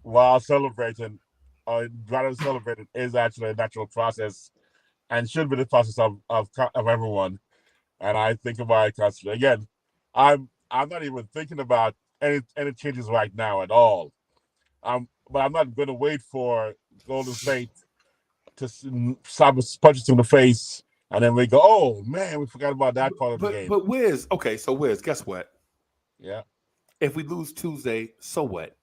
while celebrating, or rather celebrating, is actually a natural process and should be the process of everyone. And I think about it constantly. Again, I'm not even thinking about any changes right now at all. But I'm not going to wait for Golden State to stop us punches in the face, and then we go, oh man, we forgot about that part of the game. But Wiz, okay, so Wiz, guess what? Yeah. If we lose Tuesday, so what?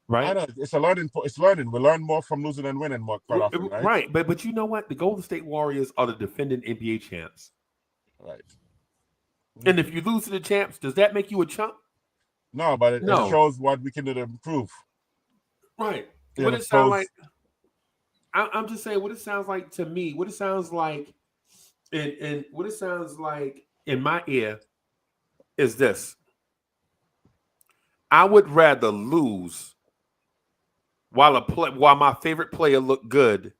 Right? I know it's a learning. It's learning. We learn more from losing than winning more quite often, right? Right. But you know what? The Golden State Warriors are the defending NBA champs. Right. And if you lose to the champs, does that make you a chump? No, but it shows what we can do to improve. Right. Yeah, What it sounds like, I'm just saying what it sounds like to me, what it sounds like and what it sounds like in my ear is this. I would rather lose while my favorite player look good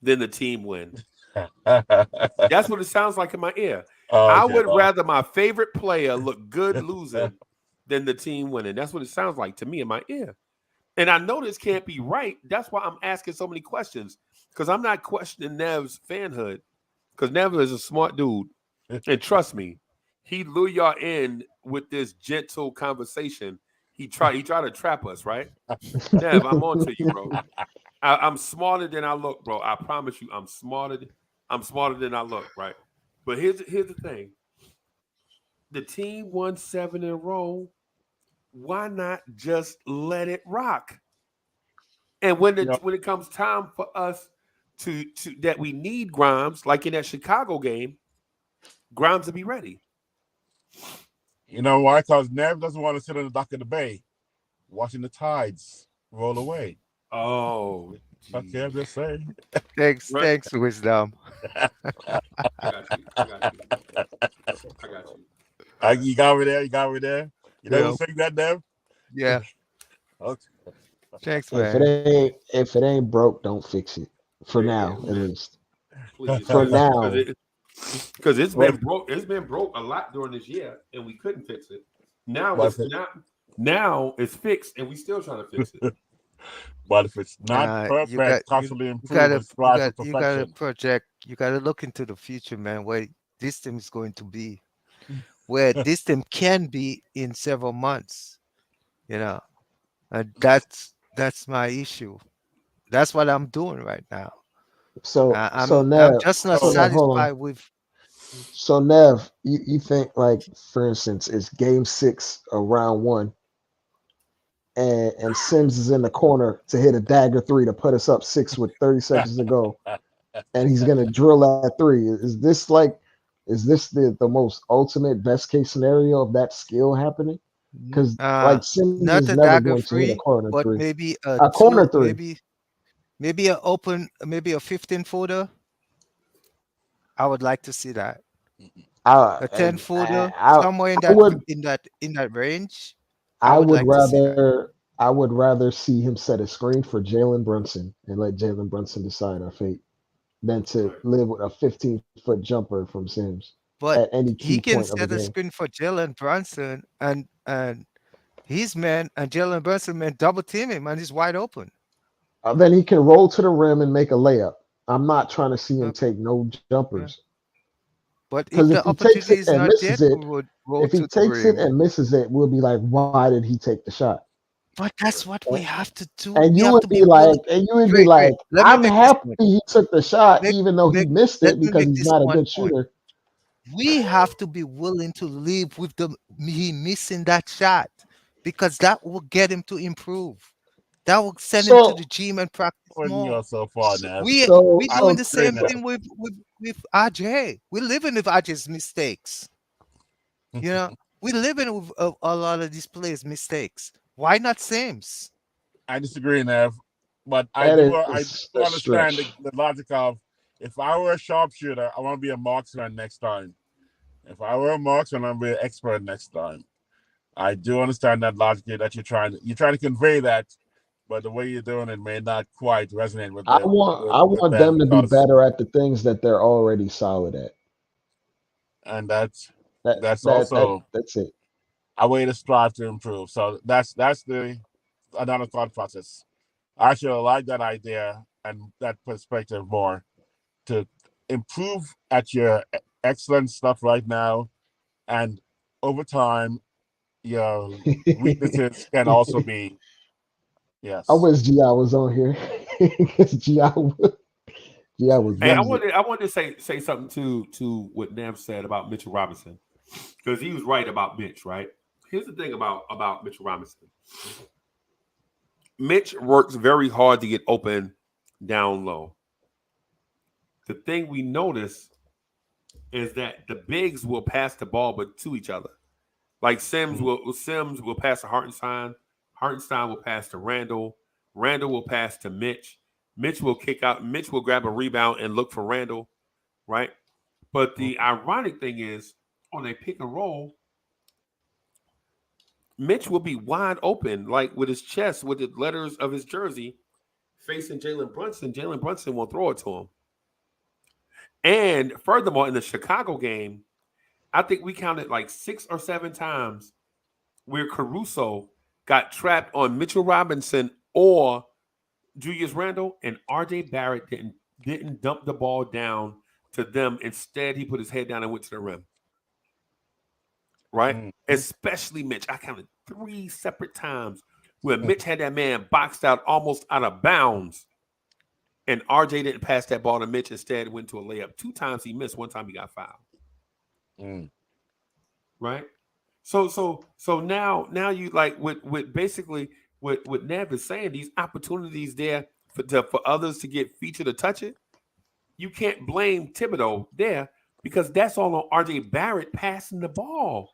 than the team win. That's what it sounds like in my ear. I Okay. would rather my favorite player look good losing than the team winning. That's what it sounds like to me in my ear. And I know this can't be right. That's why I'm asking so many questions, because I'm not questioning Nev's fanhood, because Nev is a smart dude. And trust me, he lure y'all in with this gentle conversation. He try to trap us, right? Nev, I'm on to you, bro. I'm smarter than I look, bro. I promise you, I'm smarter than I look, right? But here's the thing. The team won 7 in a row. Why not just let it rock? And when it comes time for us to that we need Grimes, like in that Chicago game, Grimes will be ready. You know why? Because Nev doesn't want to sit on the dock of the bay watching the tides roll away. Oh, okay, I'm just saying. Thanks, wisdom. I got you. You got me there. You got me there. You know who's saying that, Nev? Yeah. Okay. Thanks, If man. it ain't broke, don't fix it. For now, at least. Please, for now. Because it's been broke. It's been broke a lot during this year, and we couldn't fix it. Now it's fixed, and we still trying to fix it. But if it's not perfect, constantly improve and strive for perfection. You got to look into the future, man, where this team is going to be, where this team can be in several months. And that's my issue. That's what I'm doing right now. So I'm Nev, just not Nev, satisfied with. So Nev, you think, like, for instance, it's game 6 of round 1, and Sims is in the corner to hit a dagger 3 to put us up 6 with 30 seconds to go, and he's gonna drill that 3. Is this the most ultimate best case scenario of that skill happening? Because like Sims Not is a never dagger going to hit a 3, corner but 3. maybe A corner 3. maybe a open, maybe a 15-footer. I would like to see that. A 10-footer, somewhere in that range. I would like to see that. I would rather see him set a screen for Jalen Brunson and let Jalen Brunson decide our fate than to live with a 15-foot jumper from Sims But at any he key can point of the set a game. screen for Jalen Brunson, and his man and Jalen Brunson man double team him, and he's wide open. Then he can roll to the rim and make a layup. I'm not trying to see him take no jumpers. But if Because the if he takes opportunity it is and not there, misses it, we would roll if he to the takes it rim. and misses it, we'll be like, why did he take the shot? But that's what we have to do. And We you have would to be be like, willing. Let me I'm make this happy point. he took the shot, even though he missed Let it me because make he's this not a one good point. shooter. We have to be willing to live with he missing that shot, because that will get him to improve. That will send him to the gym and practice more. So far now. We doing the same thing with RJ. We're living with RJ's mistakes. We're living with a lot of these players' mistakes. Why not Sims? I disagree, Nev. But I That do is a understand stretch. the logic of, if I were a sharpshooter, I want to be a marksman next time. If I were a marksman, I'm be an expert next time. I do understand that logic that you're trying to convey that, but the way you're doing it may not quite resonate with I them. want them to be better at the things that they're already solid at. And that's That's it. a way to strive to improve. So that's another thought process. I actually like that idea and that perspective more, to improve at your excellent stuff right now, and over time your weaknesses can also be. Yes. I wish Gi was on here because Gi was Hey, I losing. wanted to say something to what Nev said about Mitchell Robinson, because he was right about Mitch. Right. Here's the thing about Mitchell Robinson. Mitch works very hard to get open down low. The thing we notice is that the bigs will pass the ball but to each other. Like Sims will pass to Hartenstein. Hartenstein will pass to Randle. Randle will pass to Mitch. Mitch will kick out. Mitch will grab a rebound and look for Randle, right? But the ironic thing is, on a pick and roll, Mitch will be wide open, like with his chest, with the letters of his jersey, facing Jalen Brunson. Jalen Brunson will throw it to him. And furthermore, in the Chicago game, I think we counted like 6 or 7 times where Caruso got trapped on Mitchell Robinson or Julius Randle, and RJ Barrett didn't dump the ball down to them. Instead, he put his head down and went to the rim. Right? Especially Mitch. I counted 3 separate times where Mitch had that man boxed out almost out of bounds. And RJ didn't pass that ball to Mitch. Instead, went to a layup. 2 times he missed. 1 time he got fouled. Right? So now you like with basically what Nev is saying, these opportunities there for others to get featured or touch it. You can't blame Thibodeau there because that's all on RJ Barrett passing the ball.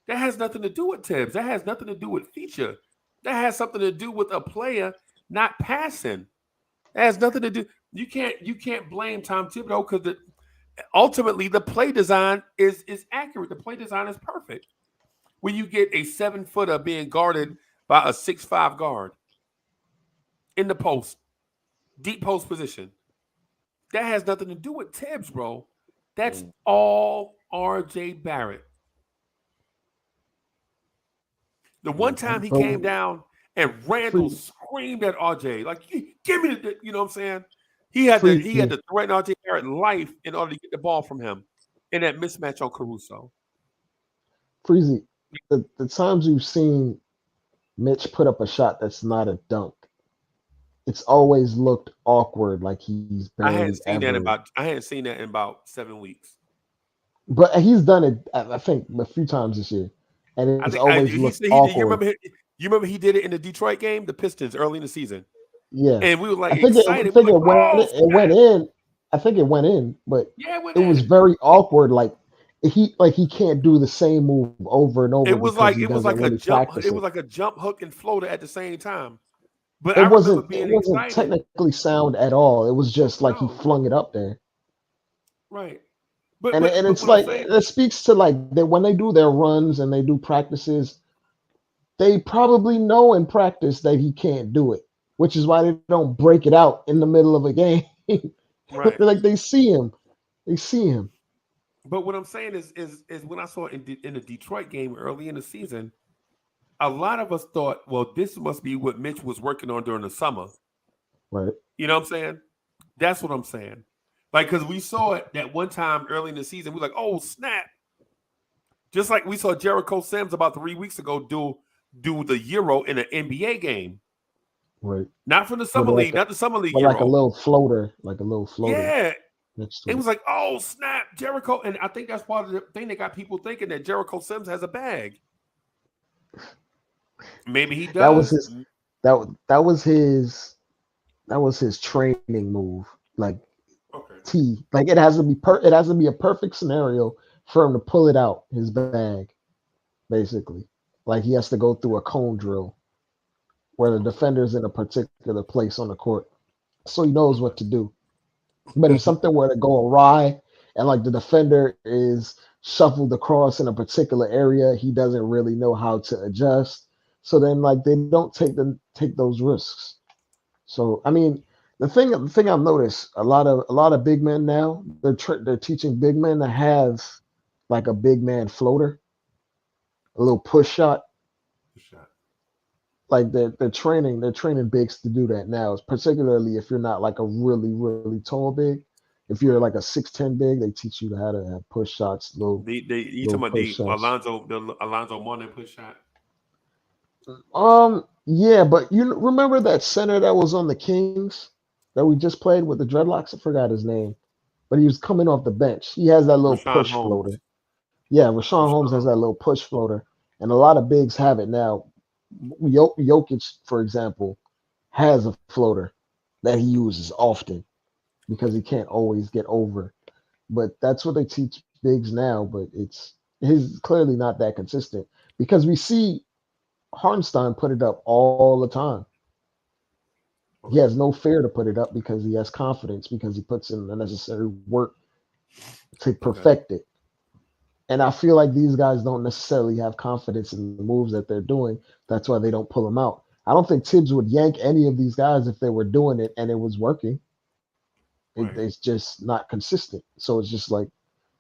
That has nothing to do with Tibbs. That has nothing to do with feature. That has something to do with a player not passing. That has nothing to do. You can't blame Tom Thibodeau because ultimately the play design is accurate. The play design is perfect. When you get a 7-footer being guarded by a 6'5" guard in the post, deep post position, that has nothing to do with Tibbs, bro. That's all RJ Barrett. The one time he came down and Randle screamed at RJ, like, give me the, you know what I'm saying? He had to threaten RJ Barrett life in order to get the ball from him in that mismatch on Caruso. Freezy, the times you've seen Mitch put up a shot that's not a dunk, it's always looked awkward, like he's barely I hadn't seen that in about 7 weeks. But he's done it, I think, a few times this year, and it's always looked awkward. You remember he did it in the Detroit game, the Pistons, early in the season. Yeah, and we were like excited. I think it went in. I think it went in, but it was very awkward. Like he can't do the same move over and over. It was like a jump. It was like a jump hook and floater at the same time. But it wasn't technically sound at all. It was just like he flung it up there. Right. But it's like it speaks to like that when they do their runs and they do practices, they probably know in practice that he can't do it, which is why they don't break it out in the middle of a game. Right. Like they see him. But what I'm saying is when I saw it in the Detroit game early in the season, a lot of us thought, well, this must be what Mitch was working on during the summer. Right. You know what I'm saying? That's what I'm saying. Like, because we saw it that one time early in the season, we're like, oh, snap. Just like we saw Jericho Sims about 3 weeks ago do the Euro in an NBA game. Right. Not from the Summer League, not the Summer League Euro. Like a little floater. Yeah. It was like, oh, snap, Jericho. And I think that's part of the thing that got people thinking that Jericho Sims has a bag. Maybe he does. That was his training move. Like like it has to be a perfect scenario for him to pull it out his bag, basically. Like he has to go through a cone drill where the defender's in a particular place on the court, so he knows what to do. But if something were to go awry and like the defender is shuffled across in a particular area, he doesn't really know how to adjust. So then like they don't take those risks. So I mean, the thing I've noticed, a lot of big men now, they're teaching big men to have like a big man floater, a little push shot. Like they're training bigs to do that now, particularly if you're not like a really, really tall big. If you're like a 6'10" big, they teach you how to have push shots. You talking about the Alonzo Mourning push shot? Yeah, but you remember that center that was on the Kings that we just played with the dreadlocks? I forgot his name, but he was coming off the bench. He has that little push floater. Yeah, Rashawn Holmes has that little push floater, and a lot of bigs have it now. Jokic, for example, has a floater that he uses often because he can't always get over. But that's what they teach bigs now. But he's clearly not that consistent because we see Hartenstein put it up all the time. He has no fear to put it up because he has confidence, because he puts in the necessary work to perfect it. And I feel like these guys don't necessarily have confidence in the moves that they're doing. That's why they don't pull them out. I don't think Tibbs would yank any of these guys if they were doing it and it was working. It's just not consistent. So it's just like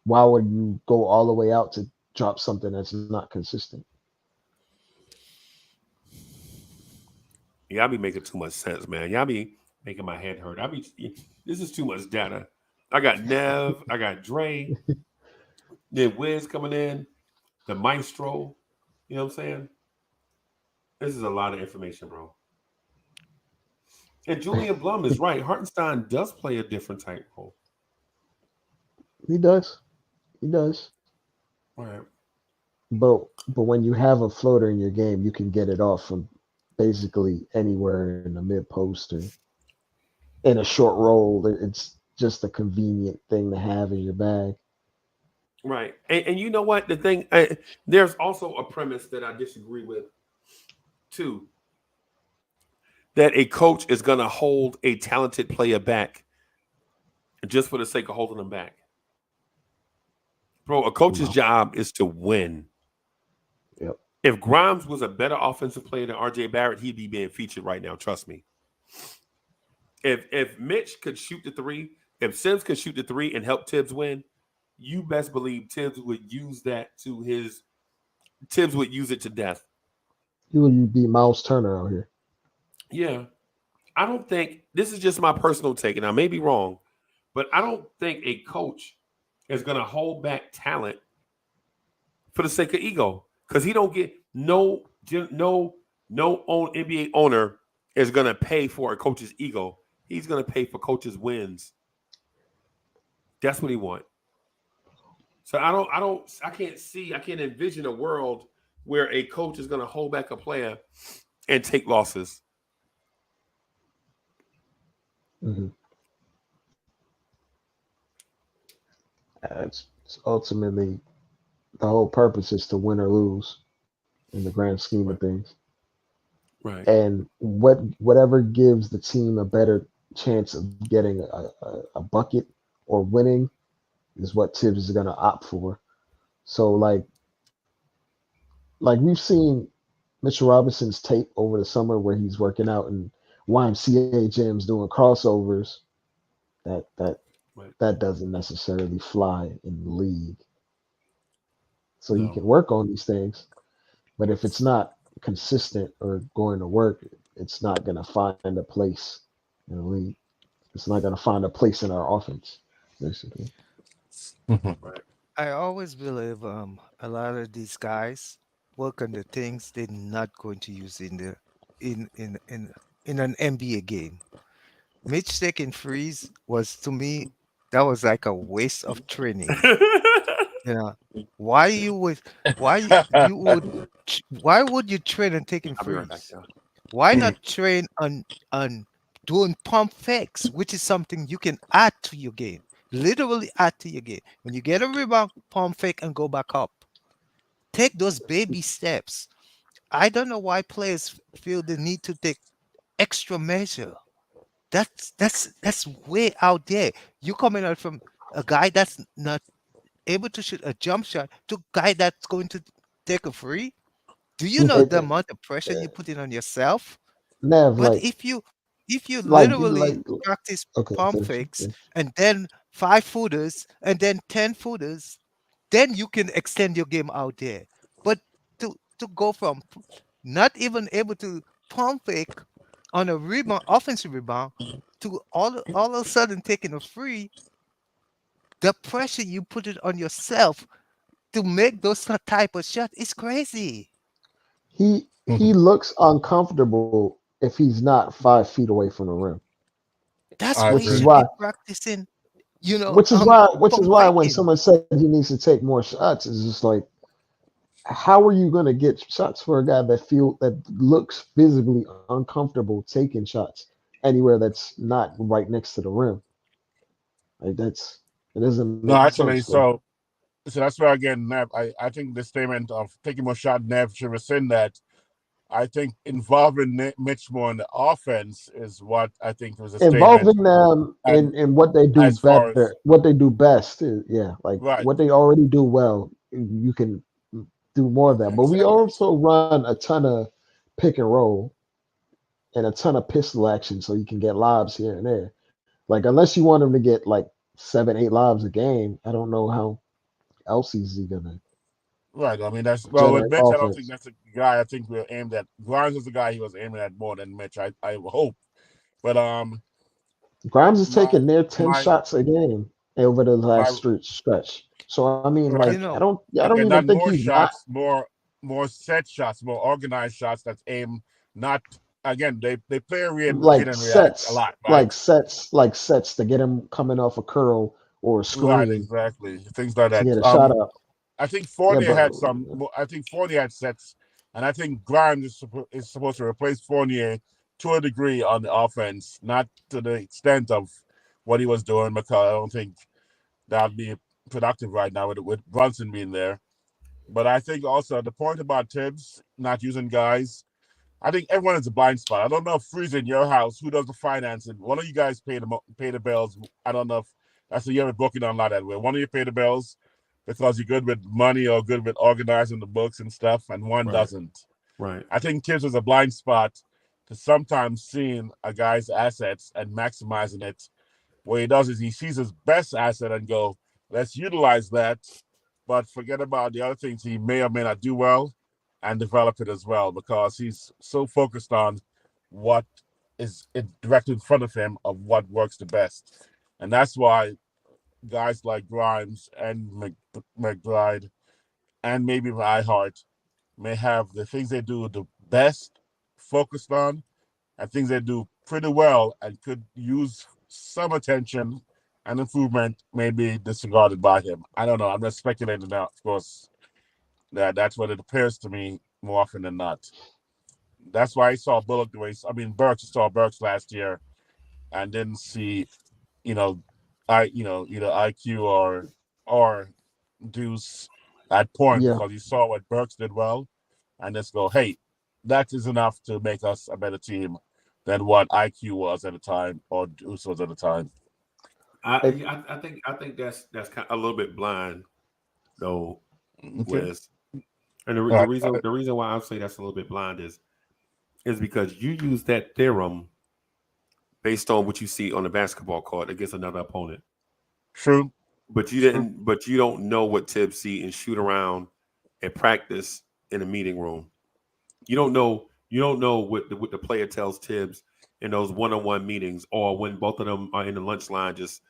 why would you go all the way out to drop something that's not consistent? Y'all be making too much sense, man. Y'all be making my head hurt. This is too much data. I got Nev, I got Dre, then Wiz coming in, the Maestro. You know what I'm saying? This is a lot of information, bro. And Julian Blum is right. Hartenstein does play a different type role. He does. He does. Right. But when you have a floater in your game, you can get it off from basically anywhere in the mid post or in a short roll. It's just a convenient thing to have in your bag. Right. And you know what? The thing, there's also a premise that I disagree with, too. That a coach is going to hold a talented player back just for the sake of holding them back. Bro, a coach's job is to win. Yep. If Grimes was a better offensive player than RJ Barrett, he'd be being featured right now. Trust me. If Mitch could shoot the three, if Sims could shoot the three and help Tibbs win, you best believe Tibbs would use that to his. Tibbs would use it to death. You would be Miles Turner out here. Yeah. I don't think, this is just my personal take, and I may be wrong, but I don't think a coach is going to hold back talent for the sake of ego, because he don't get no NBA owner is going to pay for a coach's ego. He's going to pay for coaches' wins. That's what he wants. So I can't envision a world where a coach is going to hold back a player and take losses. Mm-hmm. It's ultimately the whole purpose is to win or lose in the grand scheme of things. Right. And whatever gives the team a better chance of getting a bucket or winning is what Tibbs is going to opt for. So like we've seen Mitchell Robinson's tape over the summer where he's working out in YMCA gyms doing crossovers. That doesn't necessarily fly in the league. So you can work on these things, but if it's not consistent or going to work, it's not going to find a place in the league. It's not going to find a place in our offense, basically. Right. I always believe a lot of these guys work on the things they're not going to use in an NBA game. Mitch taking freeze was, to me, that was like a waste of training. Why would you train on taking I'll be right back, freeze? y'all. Why not train on doing pump fakes, which is something you can add to your game, literally add to your game. When you get a rebound, pump fake and go back up. Take those baby steps. I don't know why players feel the need to take extra measure. That's way out there. You coming out from a guy that's not able to shoot a jump shot to a guy that's going to take a free. Do you know the amount of pressure you put in on yourself? Nev, But if you like literally practice okay, pump fakes and then 5-footers and then 10-footers, then you can extend your game out there. But to go from not even able to pump fake on a rebound, offensive rebound, to all of a sudden taking a free, the pressure you put it on yourself to make those type of shots is crazy. he looks uncomfortable if he's not 5 feet away from the rim. That's why which you is should why be practicing. which is pump why when faking. someone said he needs to take more shots, it's just like, how are you going to get shots for a guy that looks visibly uncomfortable taking shots anywhere that's not right next to the rim? Like it doesn't No, make actually, sense. So so that's where again, Nev. I think the statement of taking more shot, Nev should rescind that. I think involving Mitch more in the offense is what I think was a statement. involving them And in what they do as far as better, what they do best, like right, what they already do well, you can do more of that. But we exactly. also run a ton of pick and roll and a ton of pistol action, so you can get lobs here and there. Like unless you want them to get like 7, 8 lobs a game, I don't know how else is he gonna Right. I mean, that's with generate Mitch. I don't think offense? that's a guy. I think we're aimed at. Grimes is the guy he was aiming at more than Mitch. I hope. But Grimes is my taking near 10 my shots a game over the my last stretch. So I mean, right. You like, know, I don't Again, even not think more he's not shots, more set shots, more organized shots. That's aimed not again. They play read and react a lot, right? like sets to get him coming off a curl or a Right. screen Exactly. Things like to that. get a shot up. I think Yeah, Fournier but had some. I think Fournier had sets, and I think Grimes is supposed to replace Fournier to a degree on the offense, not to the extent of what he was doing, because I don't think that'd be productive right now with Brunson being there. But I think also the point about Tibbs not using guys, I think everyone is a blind spot. I don't know if Freeze in your house, who does the financing? One of you guys pay the bills. I don't know if that's the year booking on that way. One of you pay the bills because you're good with money or good with organizing the books and stuff, and one Right. doesn't. Right. I think Tibbs is a blind spot to sometimes seeing a guy's assets and maximizing it. What he does is he sees his best asset and go, let's utilize that, but forget about the other things he may or may not do well and develop it as well, because he's so focused on what is directly in front of him of what works the best. And that's why guys like Grimes and McBride and maybe Reinhardt may have the things they do the best focused on and things they do pretty well and could use some attention and improvement may be disregarded by him. I don't know. I'm just speculating now, of course. That's what it appears to me more often than not. That's why I saw Bullock the way Burks saw Burks last year and didn't see, you know, either IQ or Deuce at point yeah. because he saw what Burks did well and just go, hey, that is enough to make us a better team than what IQ was at the time or Deuce was at the time. If I think that's kind of a little bit blind though, Okay. Wes. And the All reason why I say that's a little bit blind is because you use that theorem based on what you see on the basketball court against another opponent. True. But you didn't. But you don't know what Tibbs see and shoot around and practice in a meeting room. You don't know. You don't know what the player tells Tibbs in those one-on-one meetings, or when both of them are in the lunch line, just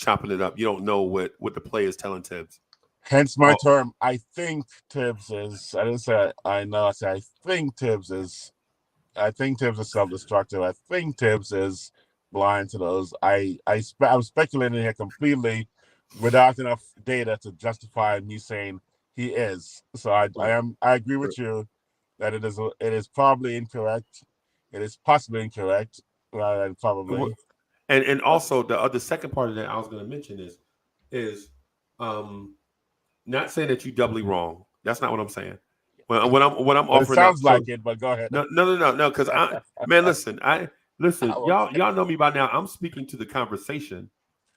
chopping it up. You don't know what the player is telling Tibbs. Hence my term. I think Tibbs is. I didn't say I know. I say I think Tibbs is. I think Tibbs is self-destructive. I think Tibbs is blind to those. I'm speculating here completely without enough data to justify me saying he is. So I agree with you that it is probably incorrect. It is possibly incorrect rather than probably. And also the second part of that I was going to mention is not saying that you doubly wrong. That's not what I'm saying. When I'm Well, it offering up, sounds like it, but go ahead. no. Because listen, y'all know me by now. I'm speaking to the conversation,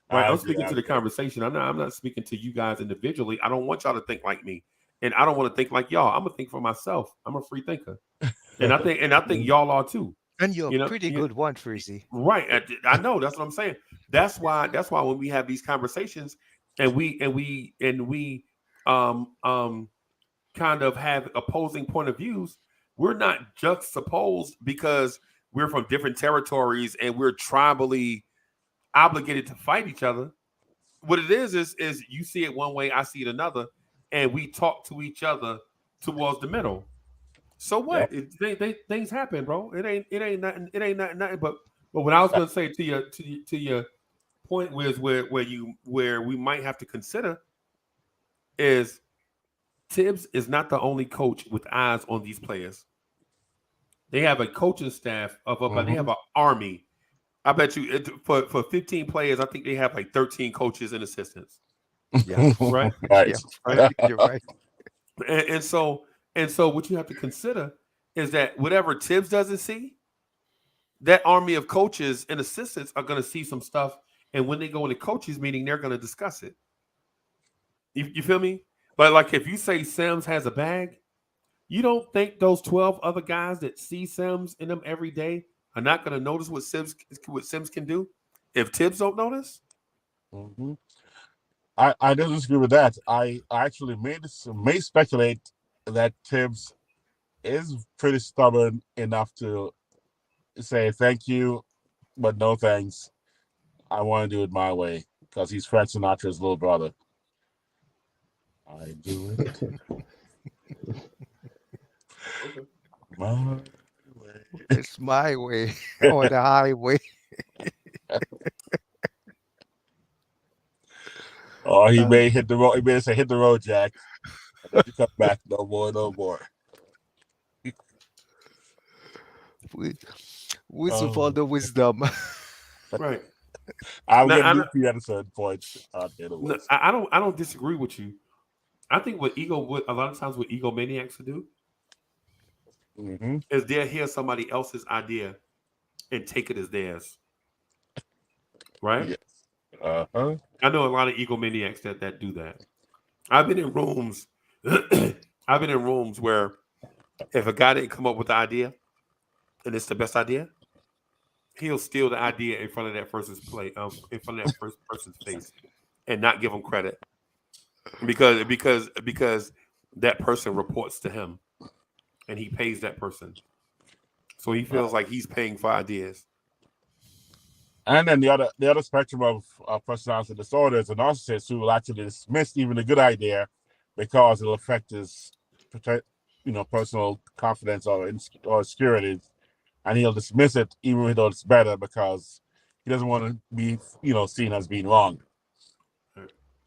right? I'm speaking to the conversation. I'm not speaking to you guys individually. I don't want y'all to think like me, and I don't want to think like y'all. I'm gonna think for myself. I'm a free thinker, and I think y'all are too. And you're a pretty good one, Freezy. Right. I know. That's what I'm saying. That's why when we have these conversations and we kind of have opposing point of views, we're not juxtaposed because we're from different territories and we're tribally obligated to fight each other. What it is you see it one way, I see it another, and we talk to each other towards the middle. So what? Things happen, bro. It ain't nothing. But what I was gonna say to your point where we might have to consider is Tibbs is not the only coach with eyes on these players. They have a coaching staff they have an army. I bet you for 15 players, I think they have like 13 coaches and assistants. Yeah, right. Right. You're right. And so what you have to consider is that whatever Tibbs doesn't see, that army of coaches and assistants are going to see some stuff. And when they go in the coaches meeting, they're going to discuss it. You feel me? But like if you say Sims has a bag, you don't think those 12 other guys that see Sims in them every day are not going to notice what Sims can do if Tibbs don't notice? Mm-hmm. I don't disagree with that. I actually may speculate that Tibbs is pretty stubborn enough to say thank you, but no thanks. I want to do it my way because he's Frank Sinatra's little brother. I do it my way. It's my way or the highway. Or he may hit the road. He may say, "Hit the road, Jack. Don't you come back no more, no more." With all the wisdom. Right. I'm Now, getting deep at a certain point. I don't disagree with you. I think what a lot of times what egomaniacs will do is they'll hear somebody else's idea and take it as theirs. Right? Yes. Uh-huh. I know a lot of egomaniacs that do that. I've been in rooms. I've been in rooms where if a guy didn't come up with the idea and it's the best idea, he'll steal the idea in front of that person's in front of that first person's face, and not give him credit because that person reports to him, and he pays that person, so he feels like he's paying for ideas. And then the other spectrum of personality disorders, a narcissist who will actually dismiss even a good idea because it'll affect his personal confidence or security, and he'll dismiss it even though it's better because he doesn't want to be seen as being wrong.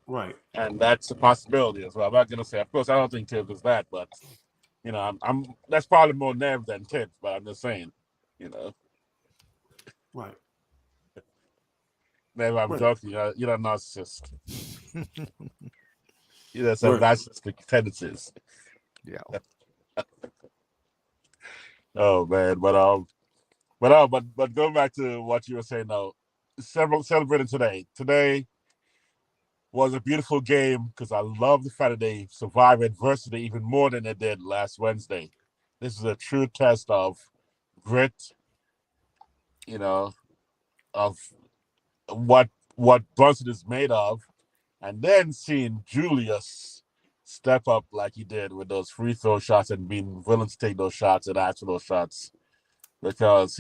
Right. And that's a possibility as well. I'm not gonna say, of course, I don't think Tibbs is that, but I'm that's probably more Nev than Tibbs, but I'm just saying, Right. Maybe I'm Right. joking. You're a narcissist. You have some narcissistic tendencies. Yeah. Oh man, but going back to what you were saying now, celebrating today. Today was a beautiful game because I love the fact that they survived adversity even more than they did last Wednesday. This is a true test of grit, of what Brunson is made of, and then seeing Julius step up like he did with those free throw shots and being willing to take those shots and answer those shots, because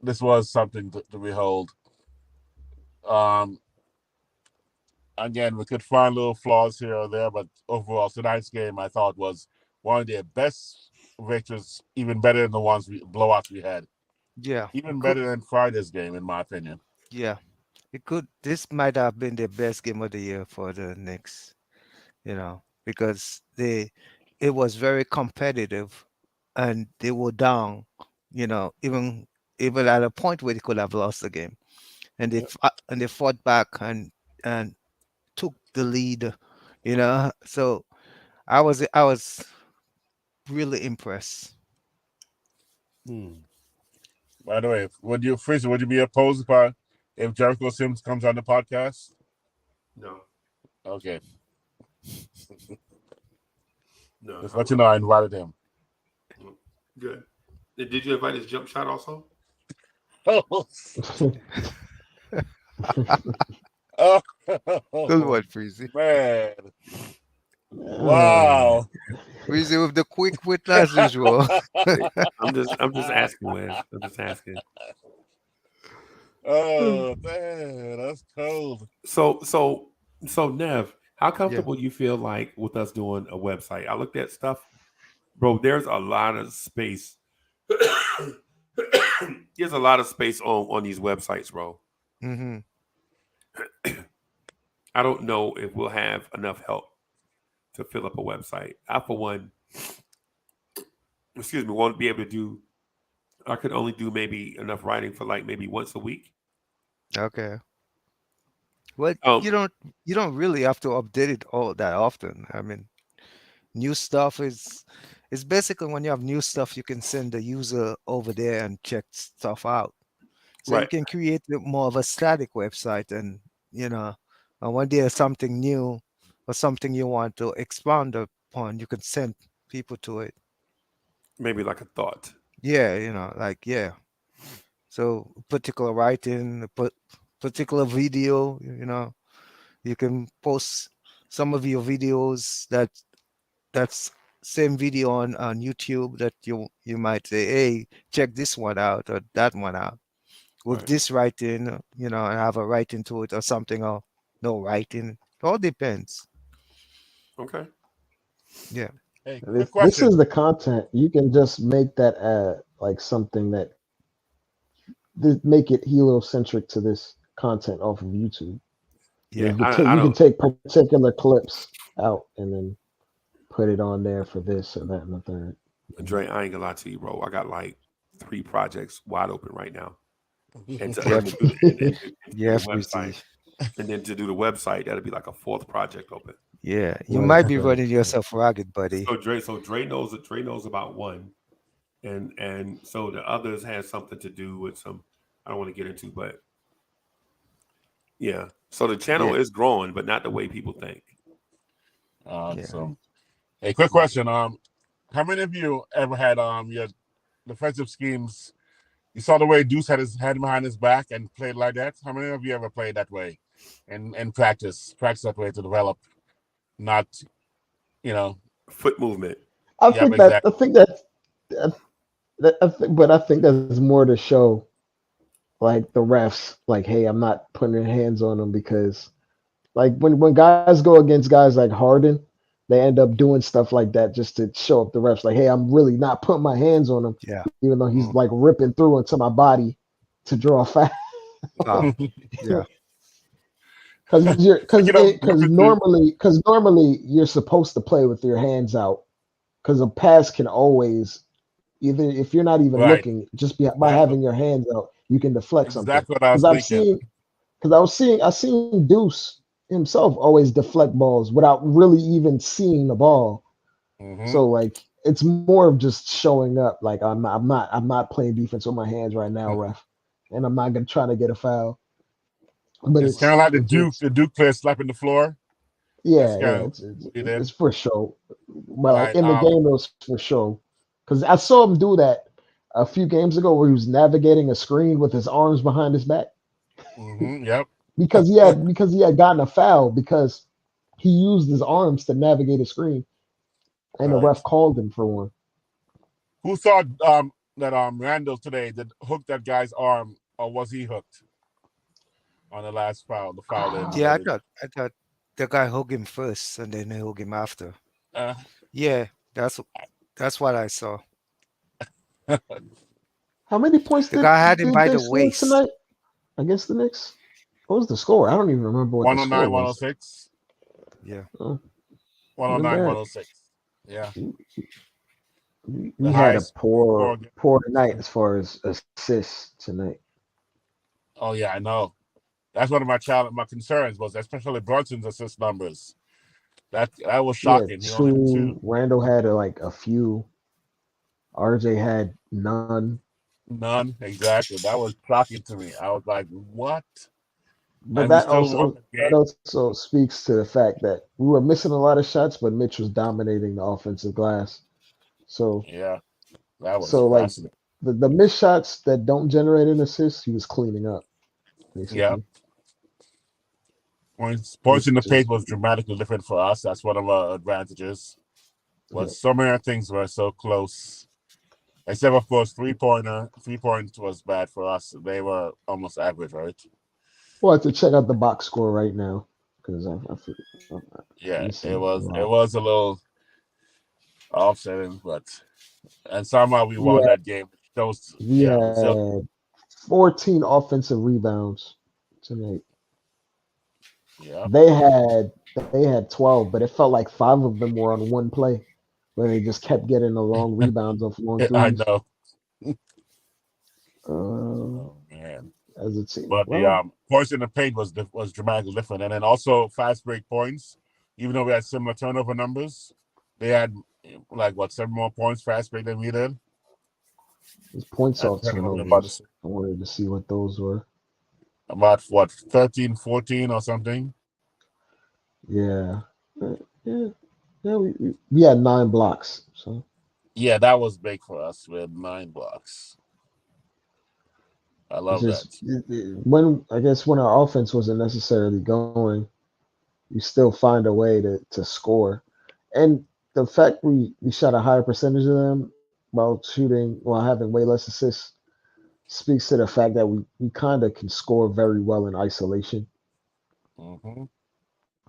this was something to behold. Again, we could find little flaws here or there, but overall tonight's game I thought was one of their best victories, even better than the blowouts we had. Yeah. Even better than Friday's game, in my opinion. Yeah. This might have been the best game of the year for the Knicks, because it was very competitive and they were down, even at a point where they could have lost the game. And they fought back and took the lead, So I was really impressed. By the way, would you be opposed if Jericho Sims comes on the podcast? No. Okay. No. Just let you know I invited him. Good. Did you invite his jump shot also? Oh, Good one, Freezy. Man. Wow. Freezy with the quick wit as usual. I'm just asking, Wes. I'm just asking. Oh man, that's cold. So Nev, how comfortable do you feel like with us doing a website? I looked at stuff, bro. There's a lot of space. There's a lot of space on these websites, bro. Mm-hmm. I don't know if we'll have enough help to fill up a website. I, for one, won't be able to do. I could only do maybe enough writing for like maybe once a week. Okay. Well, you don't really have to update it all that often. I mean, new stuff it's basically when you have new stuff, you can send the user over there and check stuff out. So you can create more of a static website, and and when there's something new or something you want to expound upon, you can send people to it. Maybe like a thought. Yeah, So particular writing, particular video, You can post some of your videos that's same video on YouTube that you might say, hey, check this one out or that one out with Right. this writing, and have a writing to it or something, or no writing. It all depends. Okay. Yeah. Hey, And quick this is question. the content. You can just make that like something that make it heliocentric to this content off of YouTube. Yeah. I You can don't. take particular clips out and then put it on there for this or that and the third. Dre, I ain't gonna lie to you, bro. I got like 3 projects wide open right now, and to, You're, and to do the, and to do you're the busy. website, and then to do the website, that'll be like a 4th project open. Yeah. You Right, might be right. running yourself ragged, buddy. So Dre knows that Dre knows about one, and so the others has something to do with some. I don't want to get into, but yeah. So the channel Yeah. is growing, but not the way people think. Yeah. So, hey, quick question. How many of you ever had your defensive schemes? You saw the way Deuce had his head behind his back and played like that. How many of you ever played that way, and practice that way to develop, not, you know, Foot movement. I yep, think that I exactly. think that, but I think that's more to show like the refs, like, hey, I'm not putting hands on them because like when guys go against guys like Harden, they end up doing stuff like that just to show up the refs, like, hey, I'm really not putting my hands on him, Yeah. even though he's Mm. like ripping through into my body to draw a foul. Wow. Yeah. Because you're Speaking of ripping through, because normally you're supposed to play with your hands out because a pass can always either if you're not even right? looking just by That's having your hands out you can deflect something. exactly what I was Because I've thinking. seen I seen Deuce himself always deflect balls without really even seeing the ball. Hmm. So like it's more of just showing up. Like I'm not playing defense with my hands right now, ref, and I'm not gonna try to get a foul. But It's kind of like it's the Duke player slapping the floor. That's yeah, kind yeah, of he did. it's for show. But like Right. in the game, it was for show. Because I saw him do that a few games ago, where he was navigating a screen with his arms behind his back Yep. because he had gotten a foul because he used his arms to navigate a screen, and the Right. ref called him for one. Who thought that Randall today did hook that guy's arm, or was he hooked on the last foul, the foul in Yeah. where I the thought I thought the guy hug him first and then he hug him after. uh, Yeah. That's what I saw. How many points The guy had him did by they the score waist. tonight against the Knicks? What was the score? I don't even remember what the score 109, was. 106, Yeah. Oh, even 109, that 106. Yeah, the we had a highest score. poor night as far as assists tonight. Oh yeah, I know. That's one of my concerns was especially Brunson's assist numbers. That was He had shocking. He only had two. two. Randall had like a few. RJ had none. None exactly. That was shocking to me. I was like, what? But And we still won the that game. also speaks to the fact that we were missing a lot of shots, but Mitch was dominating the offensive glass. So Yeah, that was so like fascinating. the missed shots that don't generate an assist, he was cleaning up Yeah. basically. Points Which in the is paint was dramatically different for us. That's one of our advantages. yeah. Was so many things were so close. Except of course 3 point was bad for us. They were almost average, right? We'll have to check out the box score right now because I'm Yeah, it missing a was it lot. was a little offsetting, but and somehow we We won had that game. Those we yeah, we still had 14 offensive rebounds tonight. yeah. They had 12, but it felt like five of them were on one play where they just kept getting the long rebounds off long I threes. know. Uh, Oh man. as a team, But the well, points in the paint was dramatically different, and then also fast break points. Even though we had similar turnover numbers, they had like what 7 more points fast break than we did. it's points And off turnover about turnovers. I wanted to see what those were. about what 13, 14 or something. Yeah, yeah, yeah. We had 9 blocks. So Yeah, that was big for us. We had 9 blocks. I it's love that. just when I guess when our offense wasn't necessarily going, you still find a way to score. And the fact we shot a higher percentage of them while having way less assists speaks to the fact that we kind of can score very well in isolation. Mm-hmm.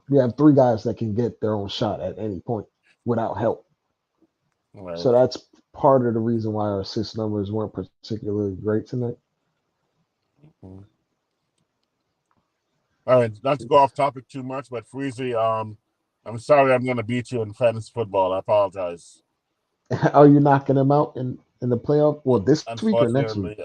We have three guys that can get their own shot at any point without help. Right. So that's part of the reason why our assist numbers weren't particularly great tonight. Mm-hmm. All right, not to go off topic too much, but Freezy, I'm sorry I'm going to beat you in fantasy football. I apologize. Are you knocking them out in the playoff? Well, this week or next week?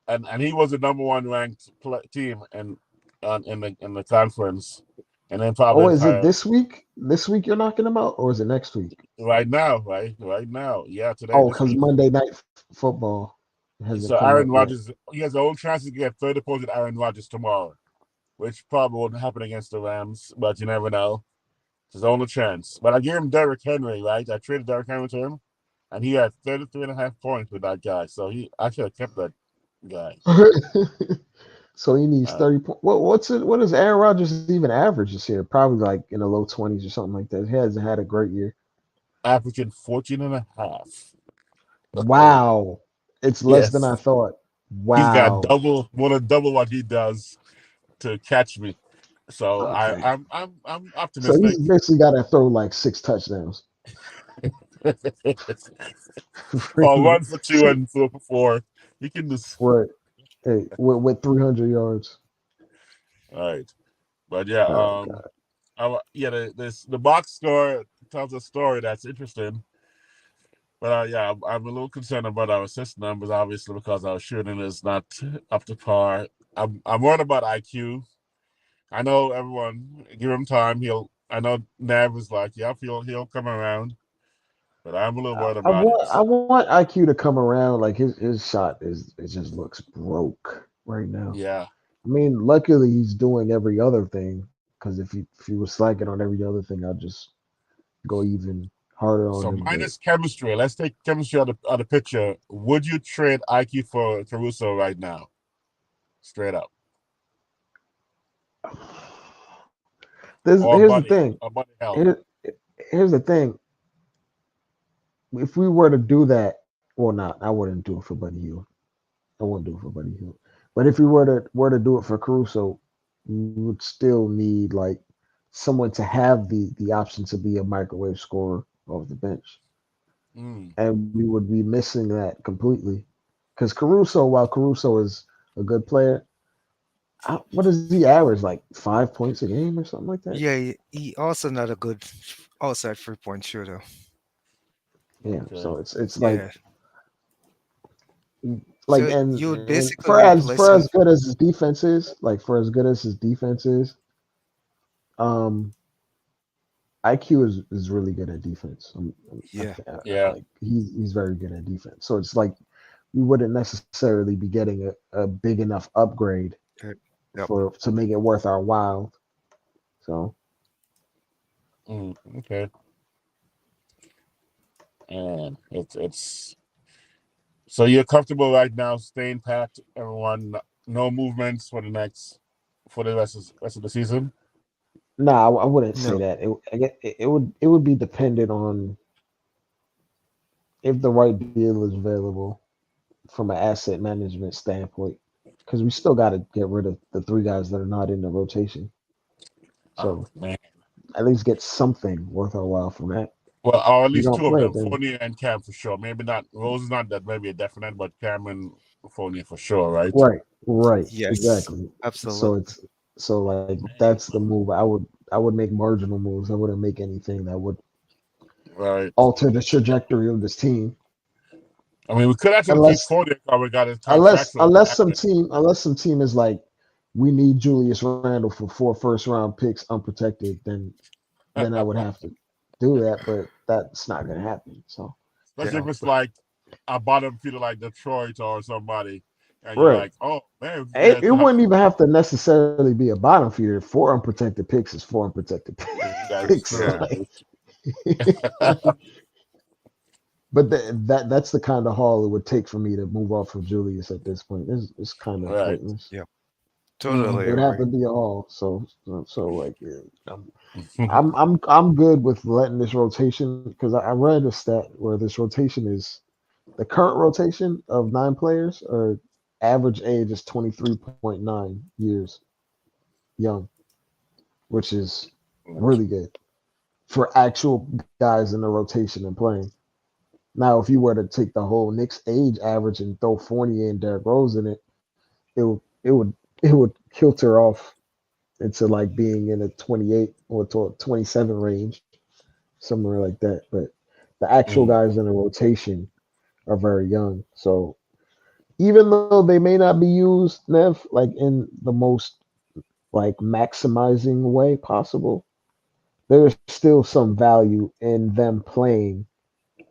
Unfortunately, and he was the number one ranked team in the conference, and then probably Oh, the is it entire this week? This week you're knocking them out, or is it next week? right now, right now, yeah, today, Oh, this because week. Monday night football hasn't So come up Aaron yet. Rodgers, he has the own chances to get third opposite Aaron Rodgers tomorrow, which probably won't happen against the Rams, but you never know. It's his only chance. But I gave him Derrick Henry, right? I traded Derrick Henry to him, and he had 33.5 points with that guy. So I should have kept that guy. So he needs 30 points. What does Aaron Rodgers even average this year? Probably like in the low 20s or something like that. He hasn't had a great year. Averaging 14.5. Wow. It's less than I Yes. thought. He's got Wow. more than double what he does to catch me. So Okay. I'm So optimistic. he's basically got to throw like 6 touchdowns. Or 1 for 2 So, and 4 for 4. He can just right. Hey, with 300 yards. all right. But yeah, Oh God. the box score tells a story that's interesting. But yeah, I'm a little concerned about our assist numbers, obviously, because our shooting is not up to par. I'm worried about IQ. I know everyone give him time. I know Nav is like, yep, he'll come around, but I'm a little worried I about it. want I want IQ to come around. Like his shot it just looks broke right now. Yeah. I mean, luckily he's doing every other thing. Because if he was slacking on every other thing, I'd just go even harder on So him. But minus chemistry. Let's take chemistry out of the picture. Would you trade IQ for Caruso right now? Straight up. Or here's the Buddy. thing. Or Buddy Held. Here's the thing. If we were to do that, well, not I wouldn't do it for Buddy Hield. I wouldn't do it for Buddy Hield. But if we were to do it for Caruso, we would still need like someone to have the option to be a microwave scorer off the bench, and we would be missing that completely. Because while Caruso is a good player, what does he average? Like 5 points a game or something like that? Yeah, he also not a good outside 3-point shooter. Yeah. So it's Yeah. like So and, you would and basically for replace him. as good as his defense is, IQ is really good at defense. Yeah. Like he's very good at defense. So it's like we wouldn't necessarily be getting a big enough upgrade Yep. to make it worth our while. So okay. And it's so you're comfortable right now, staying packed, everyone, no movements for the rest of the season. no, I wouldn't say No. that. It would be dependent on if the right deal is available from an asset management standpoint, because we still got to get rid of the 3 guys that are not in the rotation. So Man. at least get something worth our while from that. Well, or at If you least don't 2 of play, them, then Fournier and Cam for sure. Maybe not Rose is not that maybe a definite, but Cam and Fournier for sure, right? right, Yes. exactly. Absolutely. So like that's the move. I would make marginal moves. I wouldn't make anything that would alter the trajectory of this team. I mean, we could actually keep Fournier because we got his contractual. Unless some team is like, we need Julius Randle for 4 first-round picks unprotected, then I would have to do that, but that's not gonna happen. So Especially if it's like a bottom feeder like Detroit or somebody, and you're right. like, oh man, It wouldn't even have to necessarily be a bottom feeder. 4 unprotected picks is 4 unprotected picks. Like, but that's the kind of haul it would take for me to move off of Julius at this point. It's kind of pointless. Yeah. Totally It would have to agree. be all. So like, yeah, I'm good with letting this rotation because I read a stat where this rotation is the current rotation of 9 players or average age is 23.9 years young, which is really good for actual guys in the rotation and playing. Now, if you were to take the whole Knicks age average and throw Fournier and Derrick Rose in it, it would it would it would kilter off into like being in a 28 or to 27 range, somewhere like that. But the actual guys in the rotation are very young. So even though they may not be used, Nev, like in the most like maximizing way possible, there's still some value in them playing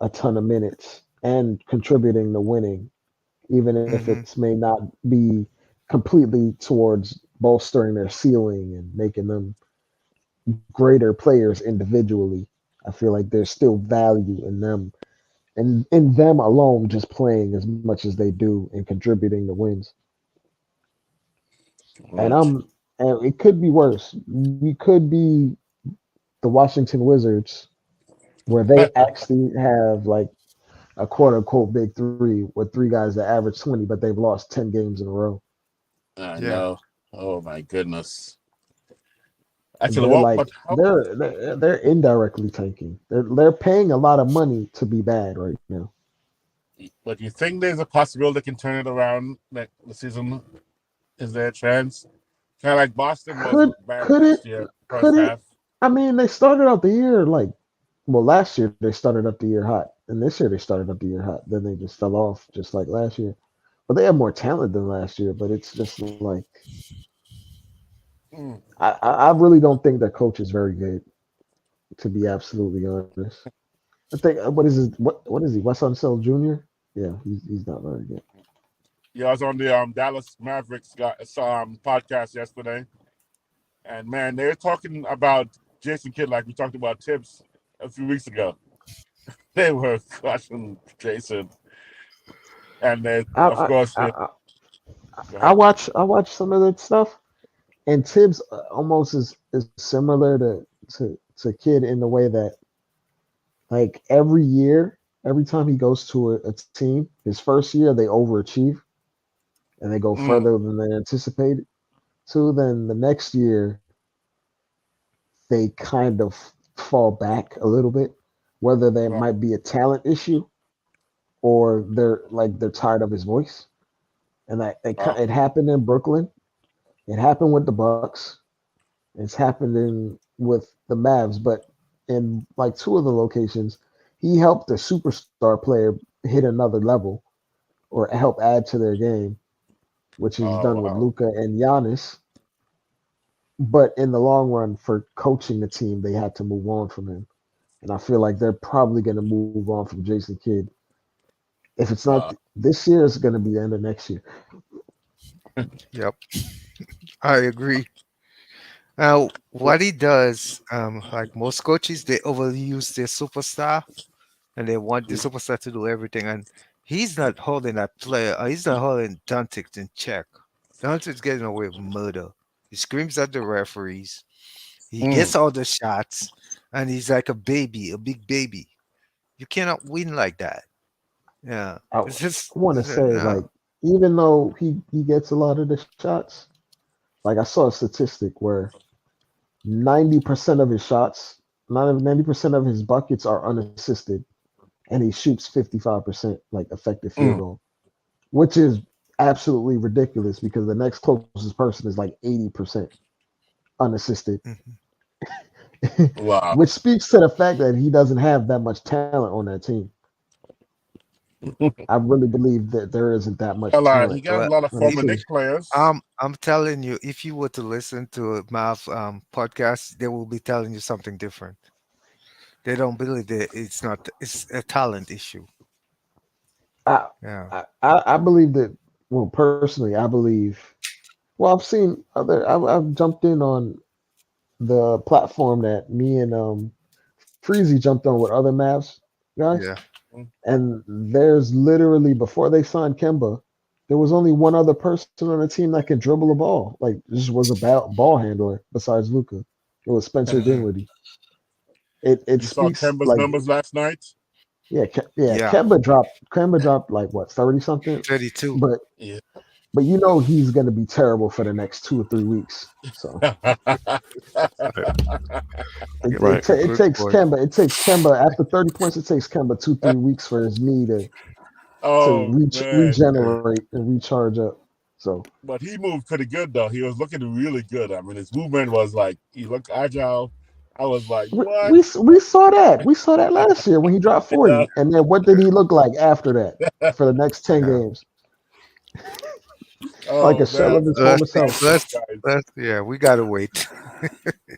a ton of minutes and contributing to winning, even if Hmm. it may not be completely towards bolstering their ceiling and making them greater players individually. I feel like there's still value in them and in them alone just playing as much as they do and contributing to wins. And Right. I'm and it could be worse. We could be the Washington Wizards where they actually have like a quote unquote big three with 3 guys that average 20, but they've lost 10 games in a row. I Yeah. know. Oh my goodness. And Actually, they're what? like But how? they're indirectly tanking. They're paying a lot of money to be bad right now. But you think there's a possibility they can turn it around next the season? Is there a chance? Kind of like Boston was Could with Barrett could it last year, could first it? half. I mean, they started out the year like well, last year they started up the year hot, and this year they started up the year hot. Then they just fell off, just like last year. But they have more talent than last year. But it's just like Mm. I really don't think their coach is very good, to be absolutely honest. I think what is he? Wes Unseld Jr. Yeah, he's not very good. Yeah, I was on the Dallas Mavericks podcast yesterday, and man, they're talking about Jason Kidd like we talked about Tibbs a few weeks ago. They were crushing Jason, and they, I of I course, I, they I go ahead. I watch some of that stuff, and Tibbs almost is similar to Kid in the way that like every year, every time he goes to a team, his first year they overachieve and they go Mm. further than they anticipated to. Then the next year they kind of fall back a little bit, whether there Right. might be a talent issue or they're tired of his voice. And it happened in Brooklyn. It happened with the Bucks. It's happened with the Mavs, but in like 2 of the locations, he helped a superstar player hit another level or help add to their game, which he's Oh done with wow. Luca and Giannis. But in the long run, for coaching the team, they had to move on from him. And I feel like they're probably going to move on from Jason Kidd. If it's not this year, it's going to be the end of next year. Yep. I agree. Now, what he does, like most coaches, they overuse their superstar and they want the superstar to do everything. And he's not holding that player, he's not holding Doncic in check. Doncic's getting away with murder. He screams at the referees. He Mm. gets all the shots, and he's like a baby, a big baby. You cannot win like that. Yeah, I it's just want to say, like, no. even though he gets a lot of the shots, like I saw a statistic where 90% of his shots, 90% of his buckets are unassisted, and he shoots 55% like effective field Mm. goal, which is absolutely ridiculous because the next closest person is like 80% unassisted, Mhm. Wow. which speaks to the fact that he doesn't have that much talent on that team. I really believe that there isn't that much He talent got a Well, lot of on his former if team. Knicks players. I'm telling you, if you were to listen to Mav podcast, they will be telling you something different. They don't believe that it's a talent issue. I, Yeah, I believe that. Well, personally, I believe. Well, I've seen other. I've jumped in on the platform that me and Freezy jumped on with other Mavs guys, yeah. and there's literally before they signed Kemba, There was only one other person on the team that could dribble a ball. Like this was a ball handler besides Luca. It was Spencer Dinwiddie. It You saw speaks Kemba's like numbers last night? yeah, Yeah. Kemba dropped like what 30 something, 32. but Yeah. you know he's gonna be terrible for the next 2 or 3 weeks. So it Right. takes Kemba after 30 points. It takes Kemba 2-3 weeks for his knee to Oh man. regenerate and recharge up. So But he moved pretty good though. He was looking really good. I mean, his movement was like he looked agile. I was like, what? we saw that. We saw that last year when he dropped 40. And then what did he look like after that for the next 10 games? Like a shell of his former self. Yeah, we gotta wait.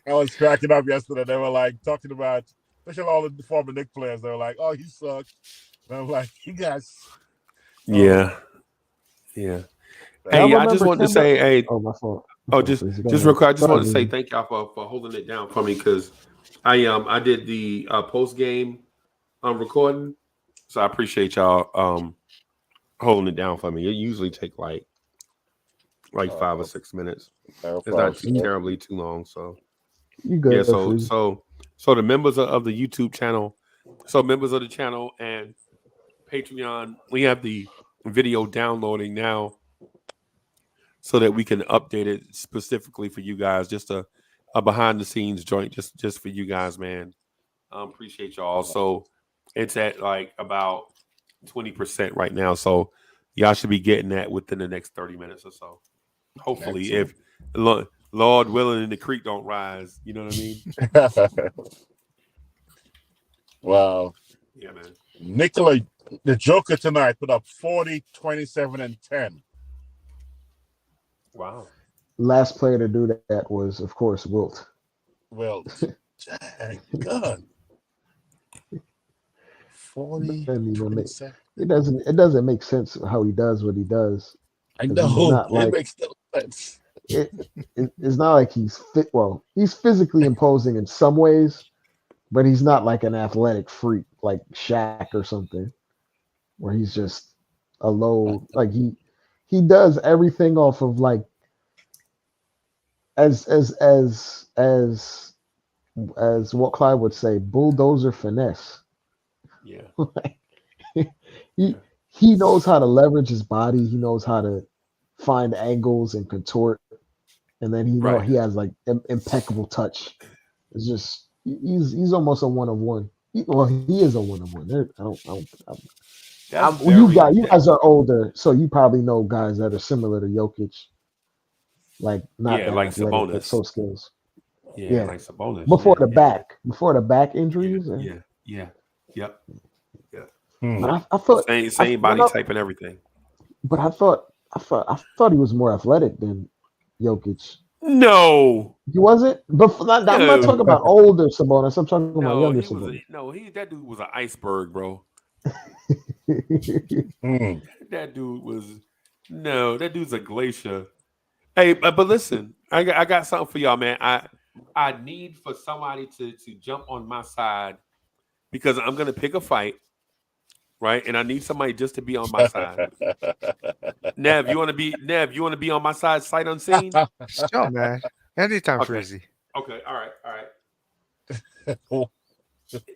I was cracking up yesterday. They were like talking about, especially all the former Knicks players. They were like, "Oh, he sucks." And I'm like, "You guys." Yeah. Hey, I just wanted to say, hey. Oh, my fault. Just real quick. I just wanted to say thank y'all for holding it down for me because I did the post game recording, so I appreciate y'all holding it down for me. It usually take like 5 or 6 minutes. It's not too terribly too long. So you good? Yeah. So the members of the YouTube channel, members of the channel and Patreon, we have the video downloading now, so that we can update it specifically for you guys. Just a behind the scenes joint, just for you guys, man. Appreciate y'all. So it's at like about 20% right now. So y'all should be getting that within the next 30 minutes or so. Hopefully, if Lord willing and the creek don't rise, you know what I mean? Wow. Yeah, man. Nikola, the Joker tonight put up 40, 27, and 10. Wow. Last player to do that was, of course, Wilt. Wilt. Dang, God. 40, 27. It doesn't make sense how he does what he does. I know. It makes no sense. It's not like he's fit. Well, he's physically imposing in some ways, but he's not like an athletic freak like Shaq or something, where he's just a low. Like he does everything off of like as what Clyde would say, bulldozer finesse. Yeah. He knows how to leverage his body. He knows how to find angles and contort, and then he has like impeccable touch. It's just he's almost a one of one. He is a one of one. You guys are older, so you probably know guys that are similar to Jokic. Like not that like athletic, Sabonis. but so skills. Yeah, like Sabonis. Before the back injuries. Yep. But I thought same body type and everything. But I thought he was more athletic than Jokic. No, he wasn't. But I'm not talking about older Sabonis. I'm talking about younger Sabonis. That dude was an iceberg, bro. That dude's a glacier. Hey, but listen, I got something for y'all, man. I need for somebody to jump on my side because I'm gonna pick a fight, right? And I need somebody just to be on my side. Nev, you want to be on my side, sight unseen? Sure, man. Anytime, Frizzy. Okay. All right.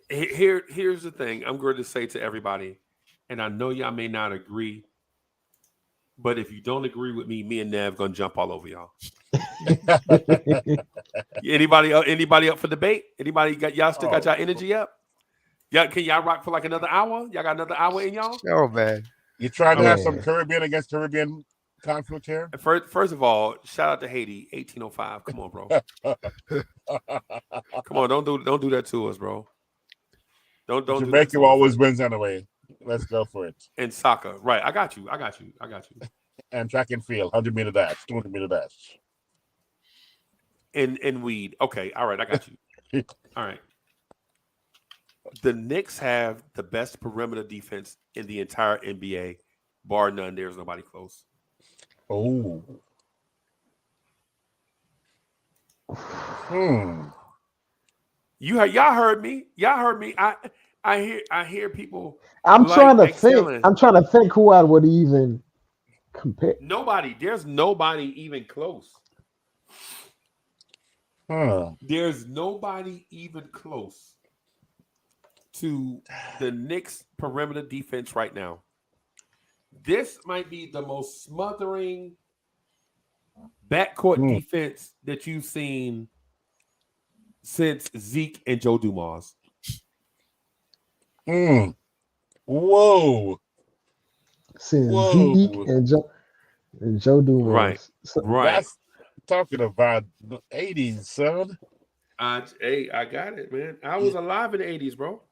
Here's the thing. I'm going to say to everybody, and I know y'all may not agree, but if you don't agree with me, me and Nev gonna jump all over y'all. Anybody up for debate? Anybody y'all still got y'all energy up? Yeah, can y'all rock for like another hour? Y'all got another hour in y'all? Oh man, you trying to have some Caribbean against Caribbean conflict here? First of all, shout out to Haiti, 1805. Come on, bro. Come on, don't do that to us, bro. Don't Jamaica always wins anyway. Let's go for it. And soccer, right? I got you. And track and field, 100-meter dash, 200-meter dash. And weed. Okay, all right, I got you. All right. The Knicks have the best perimeter defense in the entire NBA, bar none. There's nobody close. Oh. Y'all heard me. I hear people. I'm trying to think who I would even compare. Nobody. There's nobody even close. There's nobody even close to the Knicks perimeter defense right now. This might be the most smothering backcourt defense that you've seen since Zeke and Joe Dumars. Whoa. Since Zeke and Joe Dumars. Right. Right. That's talking about the 80s, son. Hey, I got it, man. I was alive in the 80s, bro.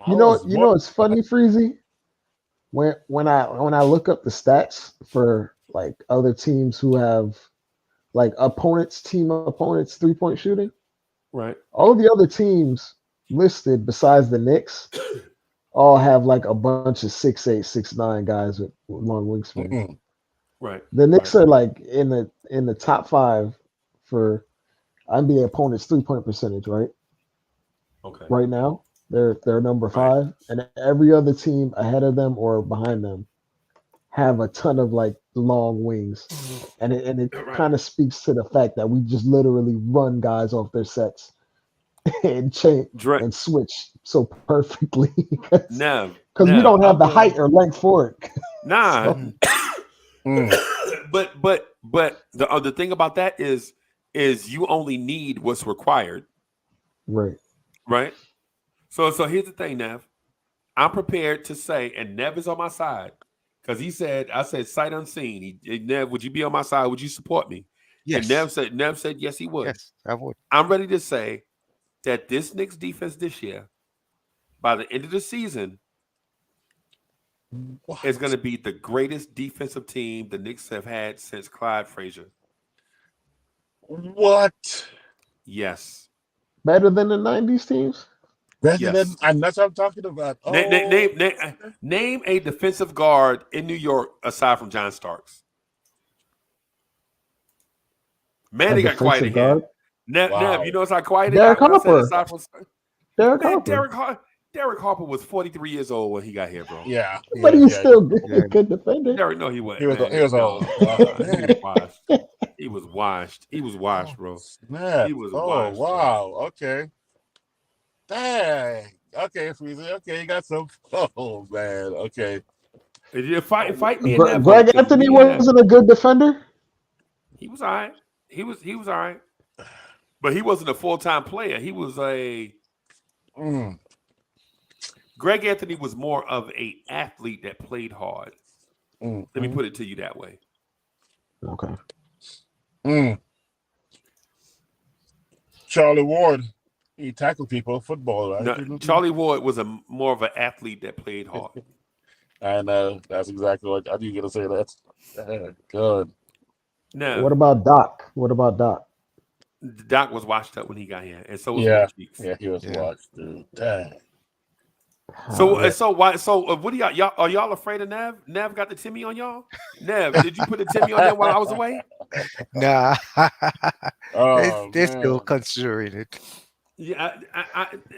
You know it's funny, Freezy? When I look up the stats for like other teams who have like team opponents 3-point shooting, right? All of the other teams listed besides the Knicks all have like a bunch of 6'8", 6'9" guys with long wingspans. Right. The Knicks are like in the top 5 for NBA opponents 3-point percentage, right? Okay. Right now, they're number 5, and every other team ahead of them or behind them have a ton of like long wings, and it kind of speaks to the fact that we just literally run guys off their sets and change and switch so perfectly because we don't have the height or length for it. Nah. But the thing about that is you only need what's required. Right. Right. So here's the thing, Nev. I'm prepared to say, and Nev is on my side, because I said sight unseen. Nev, would you be on my side? Would you support me? Yes. And Nev said yes, he would. Yes, I would. I'm ready to say that this Knicks defense this year, by the end of the season, is going to be the greatest defensive team the Knicks have had since Clyde Frazier. What? Yes. Better than the 90s teams? Better than, and that's what I'm talking about. Oh. Name a defensive guard in New York aside from John Starks. Man, they got quiet in here. Nev, you notice how quiet they got? Derek Harper was 43 years old when he got here, bro. Yeah. But he's still a good defender. Derek, no, he wasn't. He was old. He was washed. He was washed, bro. Snap. He was washed. Wow. Bro. Okay. Dang. Okay, Freezy. Okay, you got some. Oh man. Okay. Fight me. Greg Anthony wasn't a good defender. He was all right. He was all right. But he wasn't a full-time player. He was a. Greg Anthony was more of an athlete that played hard. Let me put it to you that way. Okay. Charlie Ward, he tackled people, football, right? No, Charlie Ward was more of an athlete that played hard. And that's exactly what I knew you were going to say. That good. No. What about Doc? Doc was washed up when he got here, and so was Cheeks. Yeah, he was washed, dude. Dang. So what do y'all are y'all afraid of Nev? Nev got the Timmy on y'all? Nev, did you put the Timmy on there while I was away? Nah. They're still considering it. Yeah,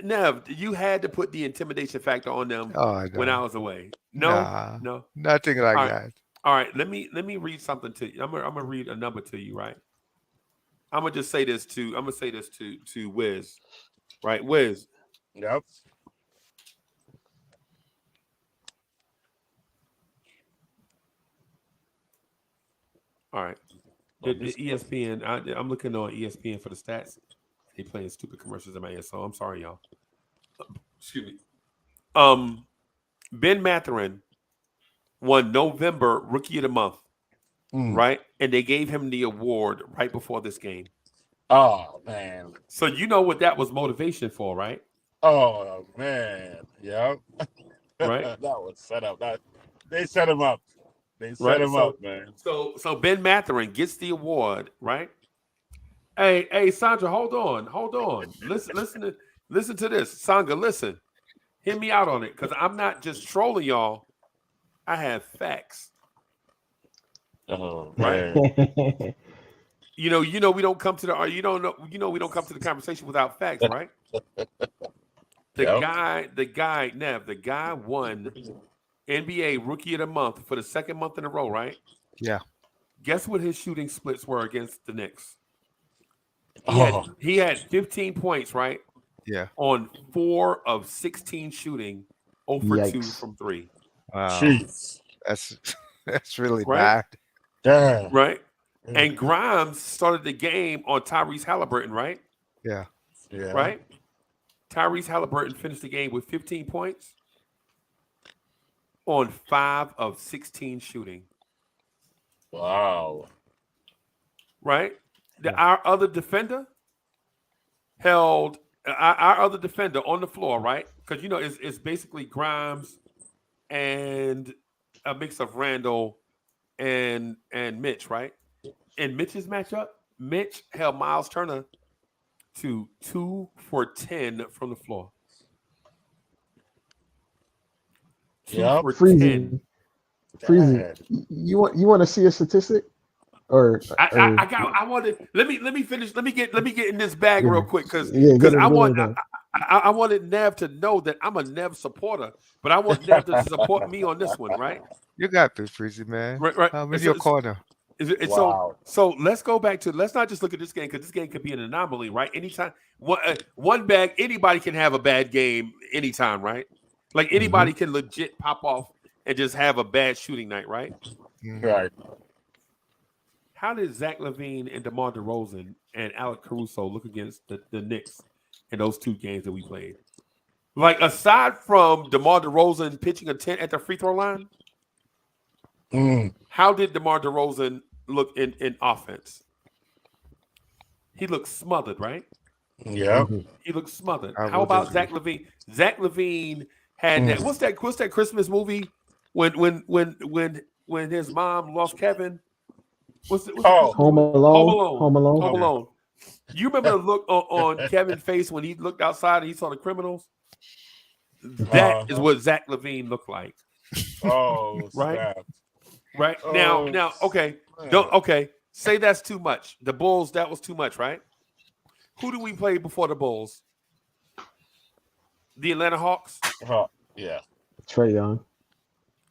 Nev, you had to put the intimidation factor on them when I was away. No, nothing like that. All right, let me read something to you. I'm gonna read a number to you, right? I'm gonna say this to Wiz, right? Wiz. Yep. All right. The ESPN. I'm looking on ESPN for the stats. They playing stupid commercials in my ear, so I'm sorry, y'all. Excuse me. Ben Mathurin won November Rookie of the Month, right? And they gave him the award right before this game. Oh man! So you know what that was motivation for, right? Oh man! Yeah. Right. That was set up. They set him up. They set him up, man. So Ben Mathurin gets the award, right? Hey, Sandra, hold on. Listen to this. Sandra, listen. Hear me out on it, because I'm not just trolling y'all. I have facts. Oh, right. You know, we don't come to the we don't come to the conversation without facts, right? The guy, Nev, the guy won NBA Rookie of the Month for the second month in a row, right? Yeah. Guess what his shooting splits were against the Knicks? Oh. He had 15 points, right? Yeah. On 4 of 16 shooting, 0 for 2 Yikes. from 3. Wow. Jeez. That's really Right? bad. Damn. Right? And Grimes started the game on Tyrese Halliburton, right? Yeah. Yeah. Right? Tyrese Halliburton finished the game with 15 points on 5 of 16 shooting. Wow. Right? Our other defender held our other defender on the floor, right? Because you know it's basically Grimes and a mix of Randle and Mitch, right? In Mitch's matchup, Mitch held Miles Turner to 2 for 10 from the floor. 2 Yep. for Freezing. 10. Freezing. You want to see a statistic? I wanted let me finish. Let me get in this bag real quick because I wanted Nev to know that I'm a Nev supporter, but I want Nev to support me on this one, right? You got this, Freezy, man. Right. I'm in your corner. So let's go back to let's not just look at this game because this game could be an anomaly, right? Anytime one bag, anybody can have a bad game anytime, right? Like anybody can legit pop off and just have a bad shooting night, right? Right. How did Zach LaVine and DeMar DeRozan and Alec Caruso look against the Knicks in those 2 games that we played? Like, aside from DeMar DeRozan pitching a 10 at the free throw line, how did DeMar DeRozan look in offense? He looked smothered, right? Yeah. He looked smothered. How about Zach LaVine? Zach LaVine had that. What's that Christmas movie when his mom lost Kevin? Home Alone. You remember the look on Kevin's face when he looked outside and he saw the criminals? That is what Zach LaVine looked like. Oh, right? snap. Right? Oh, now, okay. man. Say that's too much. The Bulls, that was too much, right? Who do we play before the Bulls? The Atlanta Hawks? Yeah. Trae Young.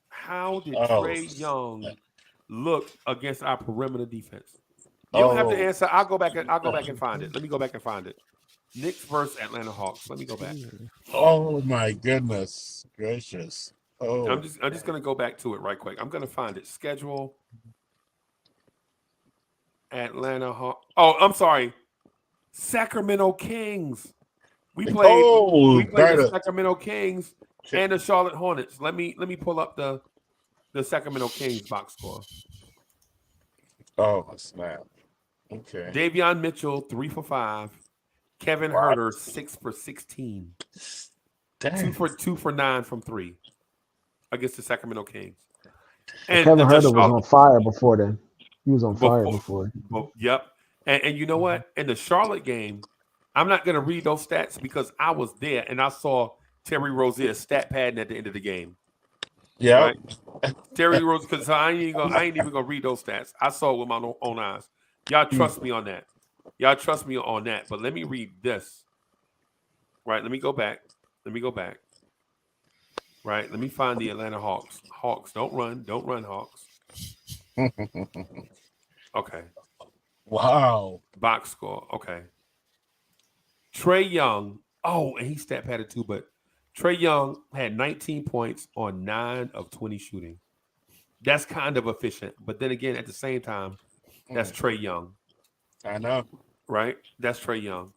How did Trae Young look against our perimeter defense? You don't have to answer. I'll go back and find it. Let me go back and find it. Knicks versus Atlanta Hawks. Let me go back. Oh my goodness gracious. Oh, I'm just gonna go back to it right quick. I'm gonna find it. Schedule. Atlanta Hawks. Oh, I'm sorry. Sacramento Kings. We played the Sacramento Kings and the Charlotte Hornets. Let me pull up the Sacramento Kings box score. Oh, snap. Okay. Davion Mitchell, 3 for 5. Kevin Huerter, 6 for 16. Dang. 2 for 9 from 3 against the Sacramento Kings. And Kevin Huerter was on fire before then. He was on fire before. Yep. And you know what? In the Charlotte game, I'm not going to read those stats because I was there and I saw Terry Rozier stat padding at the end of the game. Yeah. Right? Terry Rozier, because I ain't even gonna read those stats. I saw it with my own eyes. Y'all trust me on that. But let me read this. Right. Let me go back. Right. Let me find the Atlanta Hawks. Hawks, don't run, Hawks. Okay. Wow. Box score. Okay. Trae Young. Oh, and he stat padded too, but Trae Young had 19 points on 9 of 20 shooting. That's kind of efficient. But then again, at the same time, that's Trae Young. I know. Right? That's Trae Young.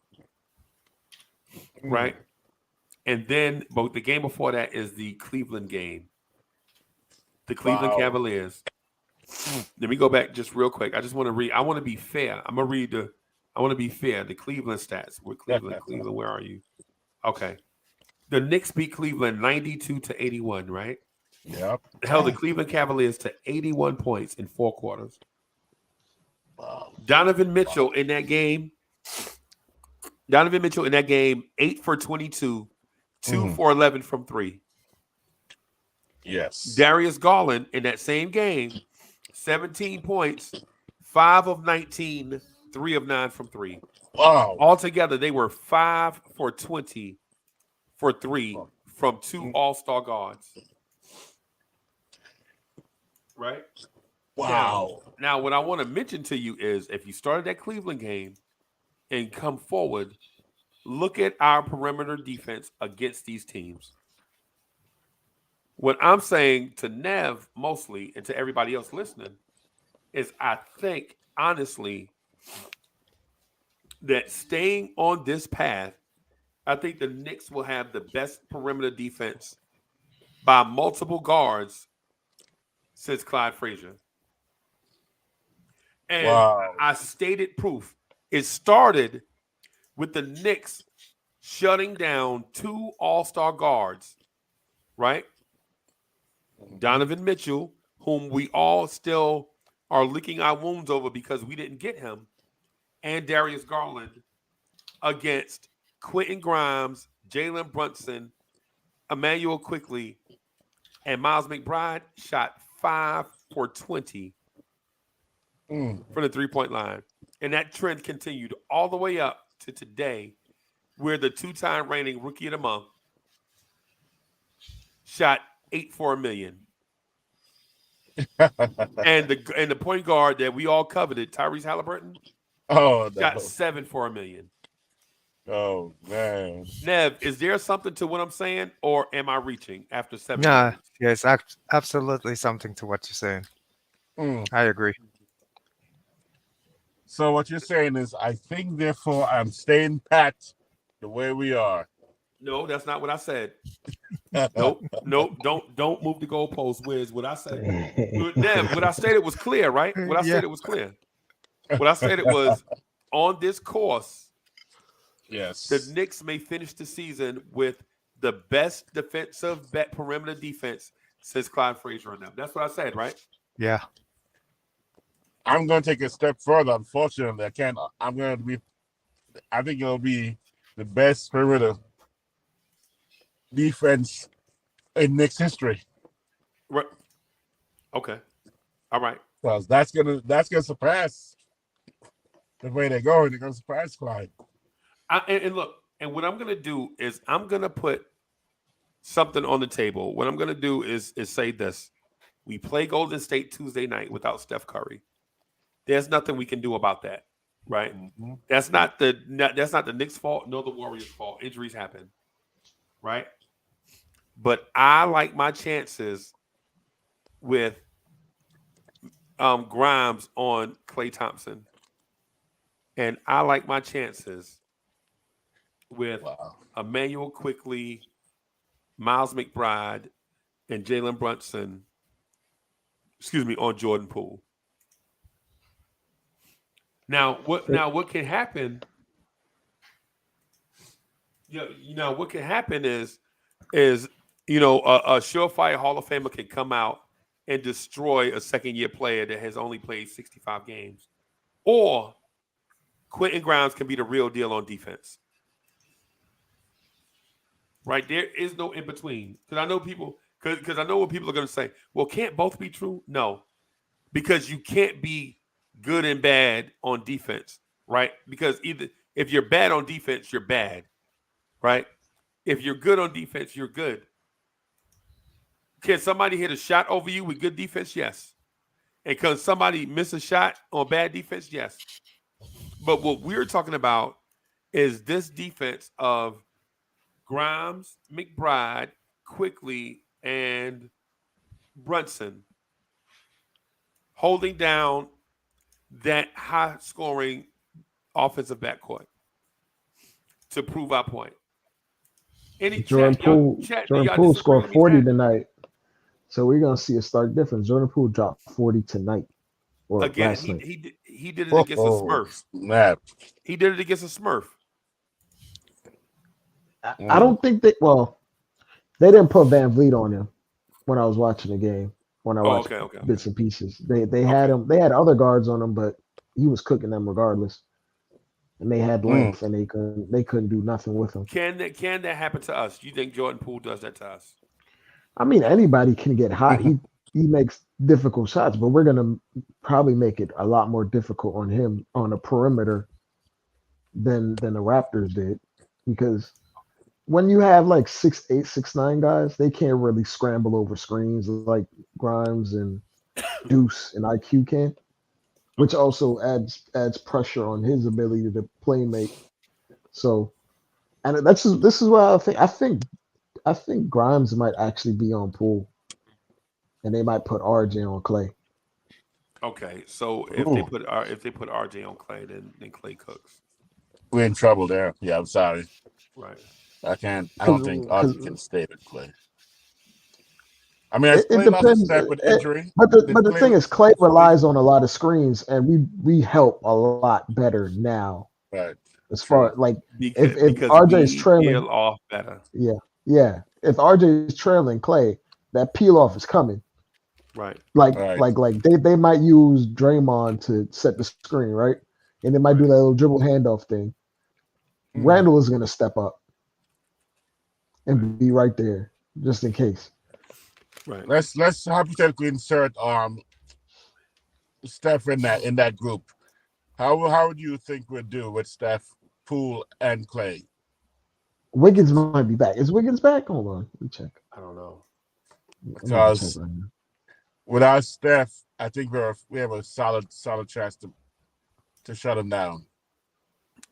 Right? And then but the game before that is the Cleveland game. The Cleveland Cavaliers. Let me go back just real quick. I just want to read. I want to be fair. I want to be fair. The Cleveland stats. Cleveland, where are you? Okay. The Knicks beat Cleveland 92-81, right? Yep. Held the Cleveland Cavaliers to 81 points in 4 quarters. Wow. Donovan Mitchell in that game, 8 for 22, 2 for 11 from 3. Yes. Darius Garland in that same game, 17 points, 5 of 19, 3 of 9 from 3. Wow. Altogether, they were 5 for 20 for 3 from 2 all-star guards. right? Wow. Now, what I want to mention to you is if you started that Cleveland game and come forward, look at our perimeter defense against these teams. What I'm saying to Nev mostly and to everybody else listening is I think, honestly, that staying on this path, I think the Knicks will have the best perimeter defense by multiple guards since Clyde Frazier. And Wow. I stated proof. It started with the Knicks shutting down 2 all-star guards, right? Donovan Mitchell, whom we all still are licking our wounds over because we didn't get him, and Darius Garland against Quentin Grimes, Jalen Brunson, Emmanuel Quickly, and Miles McBride shot 5 for 20 from the three-point line. And that trend continued all the way up to today, where the 2-time reigning Rookie of the Month shot 8 for $1 million. and the point guard that we all coveted, Tyrese Halliburton, got 7 for $1 million. Oh man, Nev, is there something to what I'm saying, or am I reaching after 7 Nah, games? yes, absolutely something to what you're saying. I agree. So what you're saying is, I think, therefore, I'm staying pat the way we are. No, that's not what I said. Nope. Don't move the goalpost. Wiz, what I said. Nev, what I stated was clear, right? What I said it was clear. What I said it was on this course. Yes. The Knicks may finish the season with the best defensive perimeter defense since Clyde Frazier and them. That's what I said, right? Yeah. I'm going to take a step further. Unfortunately, I can't. I think it'll be the best perimeter defense in Knicks history. Right. Okay. All right. Because that's gonna surpass the way they're going. They're gonna surpass Clyde. And look, and what I'm gonna do is I'm gonna put something on the table. What I'm gonna do is say this: we play Golden State Tuesday night without Steph Curry. There's nothing we can do about that, right? Mm-hmm. That's not the Knicks' fault, nor the Warriors' fault. Injuries happen, right? But I like my chances with Grimes on Klay Thompson, and I like my chances with Emmanuel Quickly, Miles McBride, and Jalen Brunson. On Jordan Poole. Now, what can happen? What can happen is a surefire Hall of Famer can come out and destroy a second-year player that has only played 65 games, or Quentin Grimes can be the real deal on defense. Right? There is no in between. Because I know what people are going to say. Well, can't both be true? No, because you can't be good and bad on defense, right? Because either if you're bad on defense, you're bad, right? If you're good on defense, you're good. Can somebody hit a shot over you with good defense? Yes. And can somebody miss a shot on bad defense? Yes. But what we're talking about is this defense of Grimes, McBride, Quickly, and Brunson holding down that high-scoring offensive backcourt to prove our point. Jordan Poole scored 40 tonight, so we're gonna see a stark difference. Jordan Poole dropped 40 tonight. Or again, last night. he did it against a Smurf. He did it against a Smurf. I don't think they didn't put Van Vliet on him when I was watching the game. When I watched bits and pieces, they had him. They had other guards on him, but he was cooking them regardless. And they had length, and they couldn't do nothing with him. Can that happen to us? Do you think Jordan Poole does that to us? I mean, anybody can get hot. He makes difficult shots, but we're gonna probably make it a lot more difficult on him on a perimeter than the Raptors did, because when you have like 6'8", 6'9" guys, they can't really scramble over screens like Grimes and Deuce and IQ can, which also adds pressure on his ability to play make. So, and this is why I think Grimes might actually be on Poole, and they might put RJ on Clay. Okay, so Ooh, if they put RJ on Clay, then Clay cooks. we're in trouble there. Yeah, I'm sorry. Right. I can't. I don't think Because Ozzy can stay with Clay. I mean, has it Clay lost a depends. step with injury? But Did the Clay thing is, Clay fully? relies on a lot of screens, and we help a lot better now. Right. As True. far like if Because RJ is we trailing, peel off better. yeah, yeah. If RJ is trailing Clay, that peel off is coming. Right. Right. Like they might use Draymond to set the screen, right? And they might do Right. that little dribble handoff thing. Mm. Randall is gonna step up Right. and be right there just in case. Right. Let's hypothetically insert Steph in that group. How would you think we'd do with Steph, Poole, and Clay? Wiggins might be back. Is Wiggins back? Hold on, let me check. I don't know. I'm about to check Because right now. without Steph, I think we have a solid chance to shut him down.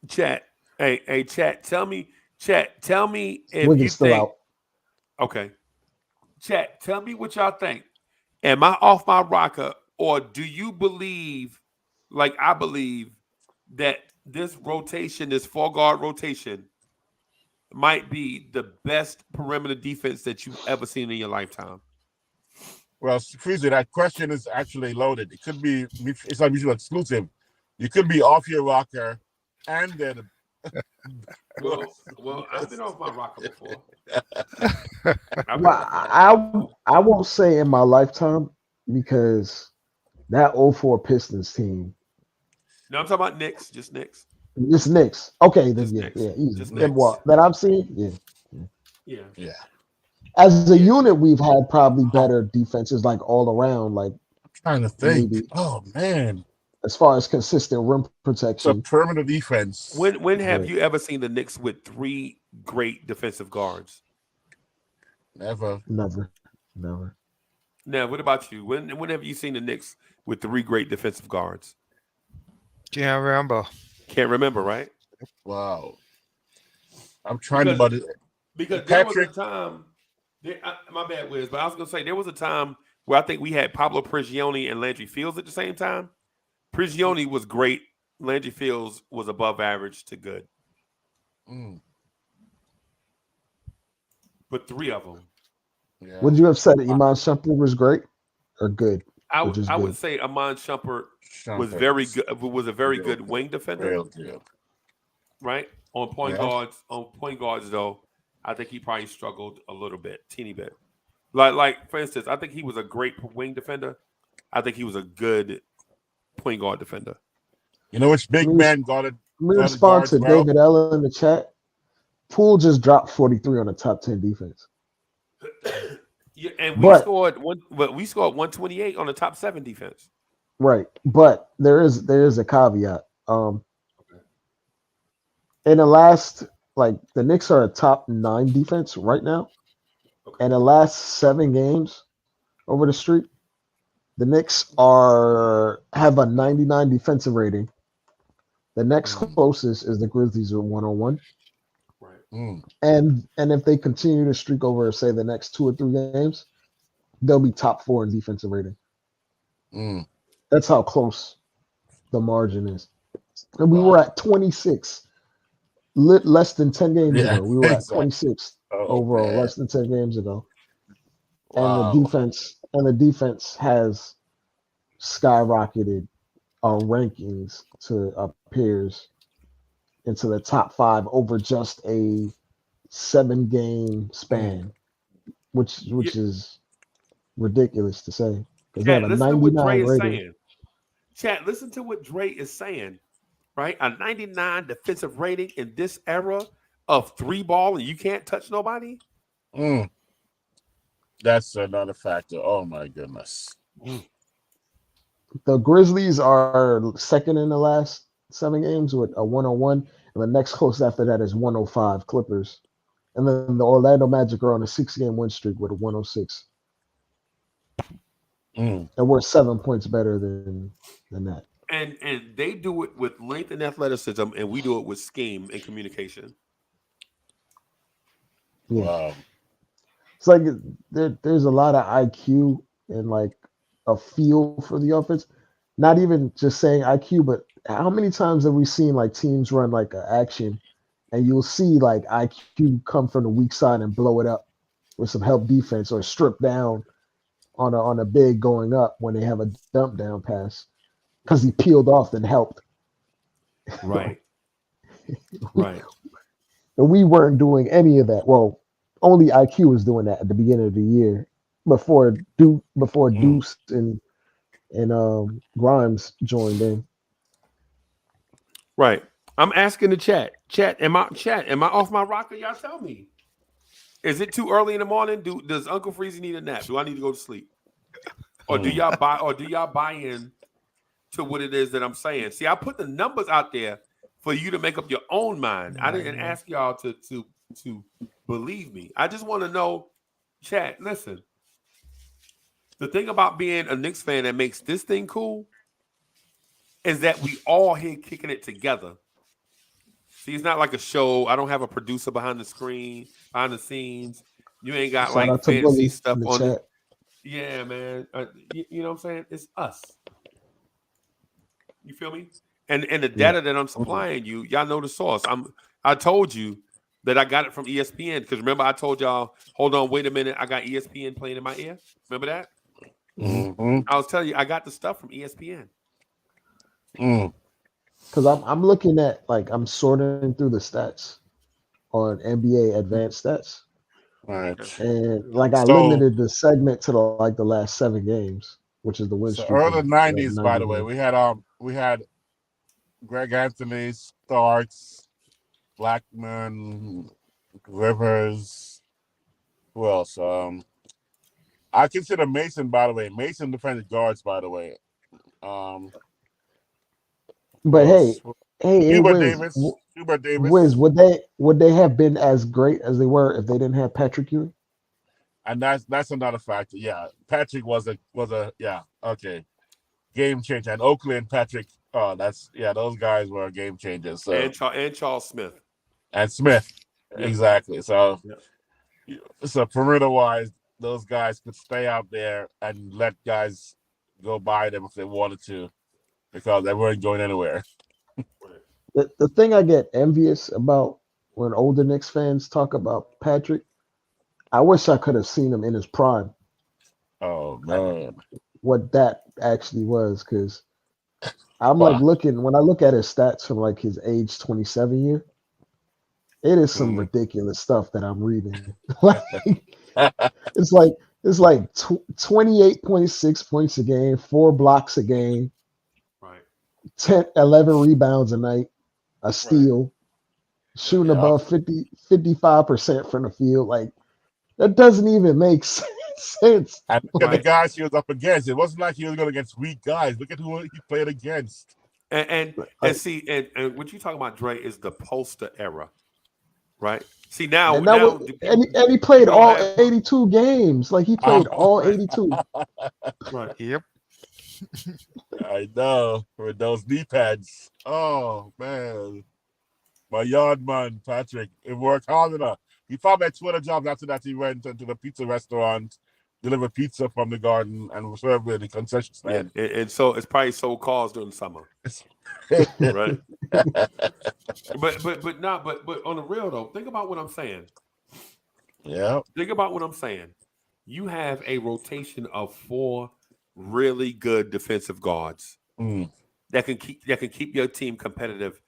Chat. Hey, chat. Tell me if you Wiggins still think. out. Okay. Chat. Tell me what y'all think. Am I off my rocker, or do you believe, like I believe, that this rotation, this 4 guard rotation, might be the best perimeter defense that you've ever seen in your lifetime? Well, Freezer, that question is actually loaded. It could be. It's not mutually exclusive. You could be off your rocker, and then. Well, I've been off my rocker before. Well, I won't say in my lifetime because that '04 Pistons team, No, I'm talking about Knicks, just Knicks. just Knicks. Okay, then Just Knicks. easy. Just And Knicks. what that I've seen, Yeah. Yeah. As a unit, we've had probably better defenses, like all around, like Trying to think. maybe Oh man, as far as consistent rim it's a protection. perimeter defense. When have Right. you ever seen the Knicks with 3 great defensive guards? Never. Never. Now, what about you? When have you seen the Knicks with 3 great defensive guards? Can't remember. Can't remember, right? Wow. I'm trying to, Because there was a Patrick. time. My bad, Wiz, but I was gonna say there was a time where I think we had Pablo Prigioni and Landry Fields at the same time. Prigioni was great. Landry Fields was above average to good. But 3 of them. Yeah. Would you have said that Iman Shumpert was great or good? I Or just good? would say Amon Shumpert was very good. Was a very good wing defender. Real good. Right on point Yeah. guards. On point guards, though, I think he probably struggled a little bit, teeny bit. Like for instance, I think he was a great wing defender. I think he was a good point guard defender. You know which big man got it? Let me respond to David Ella in the chat. Poole just dropped 43 on the top 10 defense. Yeah, and But- we scored 128 on the top 7 defense. Right, but there is a caveat. In the last, like the Knicks are a top 9 defense right now. And the last 7 games over the streak, the Knicks have a 99 defensive rating. The next closest is the Grizzlies with 101. Right. And if they continue to streak over, say, the next 2 or 3 games, they'll be top 4 in defensive rating. That's how close the margin is. And we were at 26 less than 10 games ago. We were at 26 overall, less than 10 games ago. Wow. And the defense has skyrocketed our rankings to appears into the top 5 over just a 7-game span, which is ridiculous to say because they have a Listen to what Dre 99 is rating. saying. Chat, listen to what Dre is saying. Right, a 99 defensive rating in this era of 3 ball, and you can't touch nobody. That's another factor. Oh my goodness. The Grizzlies are second in the last 7 games with a 101, and the next close after that is 105 Clippers. And then the Orlando Magic are on a 6-game win streak with a 106. And we're 7 points better than that. And they do it with length and athleticism, and we do it with scheme and communication. Yeah. Wow. It's like there's a lot of IQ and like a feel for the offense. Not even just saying IQ, but how many times have we seen like teams run like an action and you'll see like IQ come from the weak side and blow it up with some help defense or strip down on a big going up when they have a dump down pass because he peeled off and helped. Right. Right. And we weren't doing any of that. Well, only IQ was doing that at the beginning of the year before Deuce and Grimes joined in. Right. I'm asking the chat. Chat, am I off my rocker? Y'all tell me. Is it too early in the morning? Does Uncle Freezy need a nap? Do I need to go to sleep? Or do y'all buy in to what it is that I'm saying? See, I put the numbers out there for you to make up your own mind. I didn't ask y'all to believe me. I just want to know, chat, listen. The thing about being a Knicks fan that makes this thing cool is that we all here kicking it together. See, it's not like a show. I don't have a producer behind the scenes. You ain't got Shout like out to fancy Bully stuff in the on chat. it. Yeah, man. You know what I'm saying? It's us. You feel me? And the data that I'm supplying you, y'all know the source. I told you that I got it from ESPN because remember I told y'all, hold on, wait a minute, I got ESPN playing in my ear. Remember that? I was telling you, I got the stuff from ESPN. Because I'm looking at like I'm sorting through the stats on NBA advanced stats. Right. And like I So limited the segment to the last 7 games, which is the win So streak early of 90s, 90 by the way, games. we had Greg Anthony, Starks, Blackman, Rivers. Who else? I consider Mason, by the way. Mason defended guards, by the way. But hey, Hubert Wiz, Davis. Hubert Wiz, Davis. would they have been as great as they were if they didn't have Patrick Ewing? And that's another factor. Yeah. Patrick was a yeah, okay. Game changer. And Oakley and Patrick, those guys were game changers. So And Charles Smith. And Smith. Yeah. Exactly. So Yeah. So perimeter wise, those guys could stay out there and let guys go by them if they wanted to, because they weren't going anywhere. The thing I get envious about when older Knicks fans talk about Patrick, I wish I could have seen him in his prime. Oh man, what that actually was, because I'm Wow. like looking when I look at his stats from like his age 27 year, it is some ridiculous stuff that I'm reading. Like it's like 28.6 points a game, 4 blocks a game, right, 11 rebounds a night, a steal, shooting above 55% from the field. Like that doesn't even make sense. And look at the guys he was up against. It wasn't like he was going against weak guys. Look at who he played against. And see, and what you talking about, Dre, is the poster era, right? See now, and he played all 82 games. Like he played all 82. Right. Yep. I know, with those knee pads. Oh man, my yard man Patrick. It worked hard enough. He found that Twitter jobs after that. He went into the pizza restaurant, delivered pizza from the garden, and was served with the concession stand. Yeah, and so it's probably sold cars during the summer, right? but on the real though, think about what I'm saying. Yeah. Think about what I'm saying. You have a rotation of 4 really good defensive guards that can keep your team competitive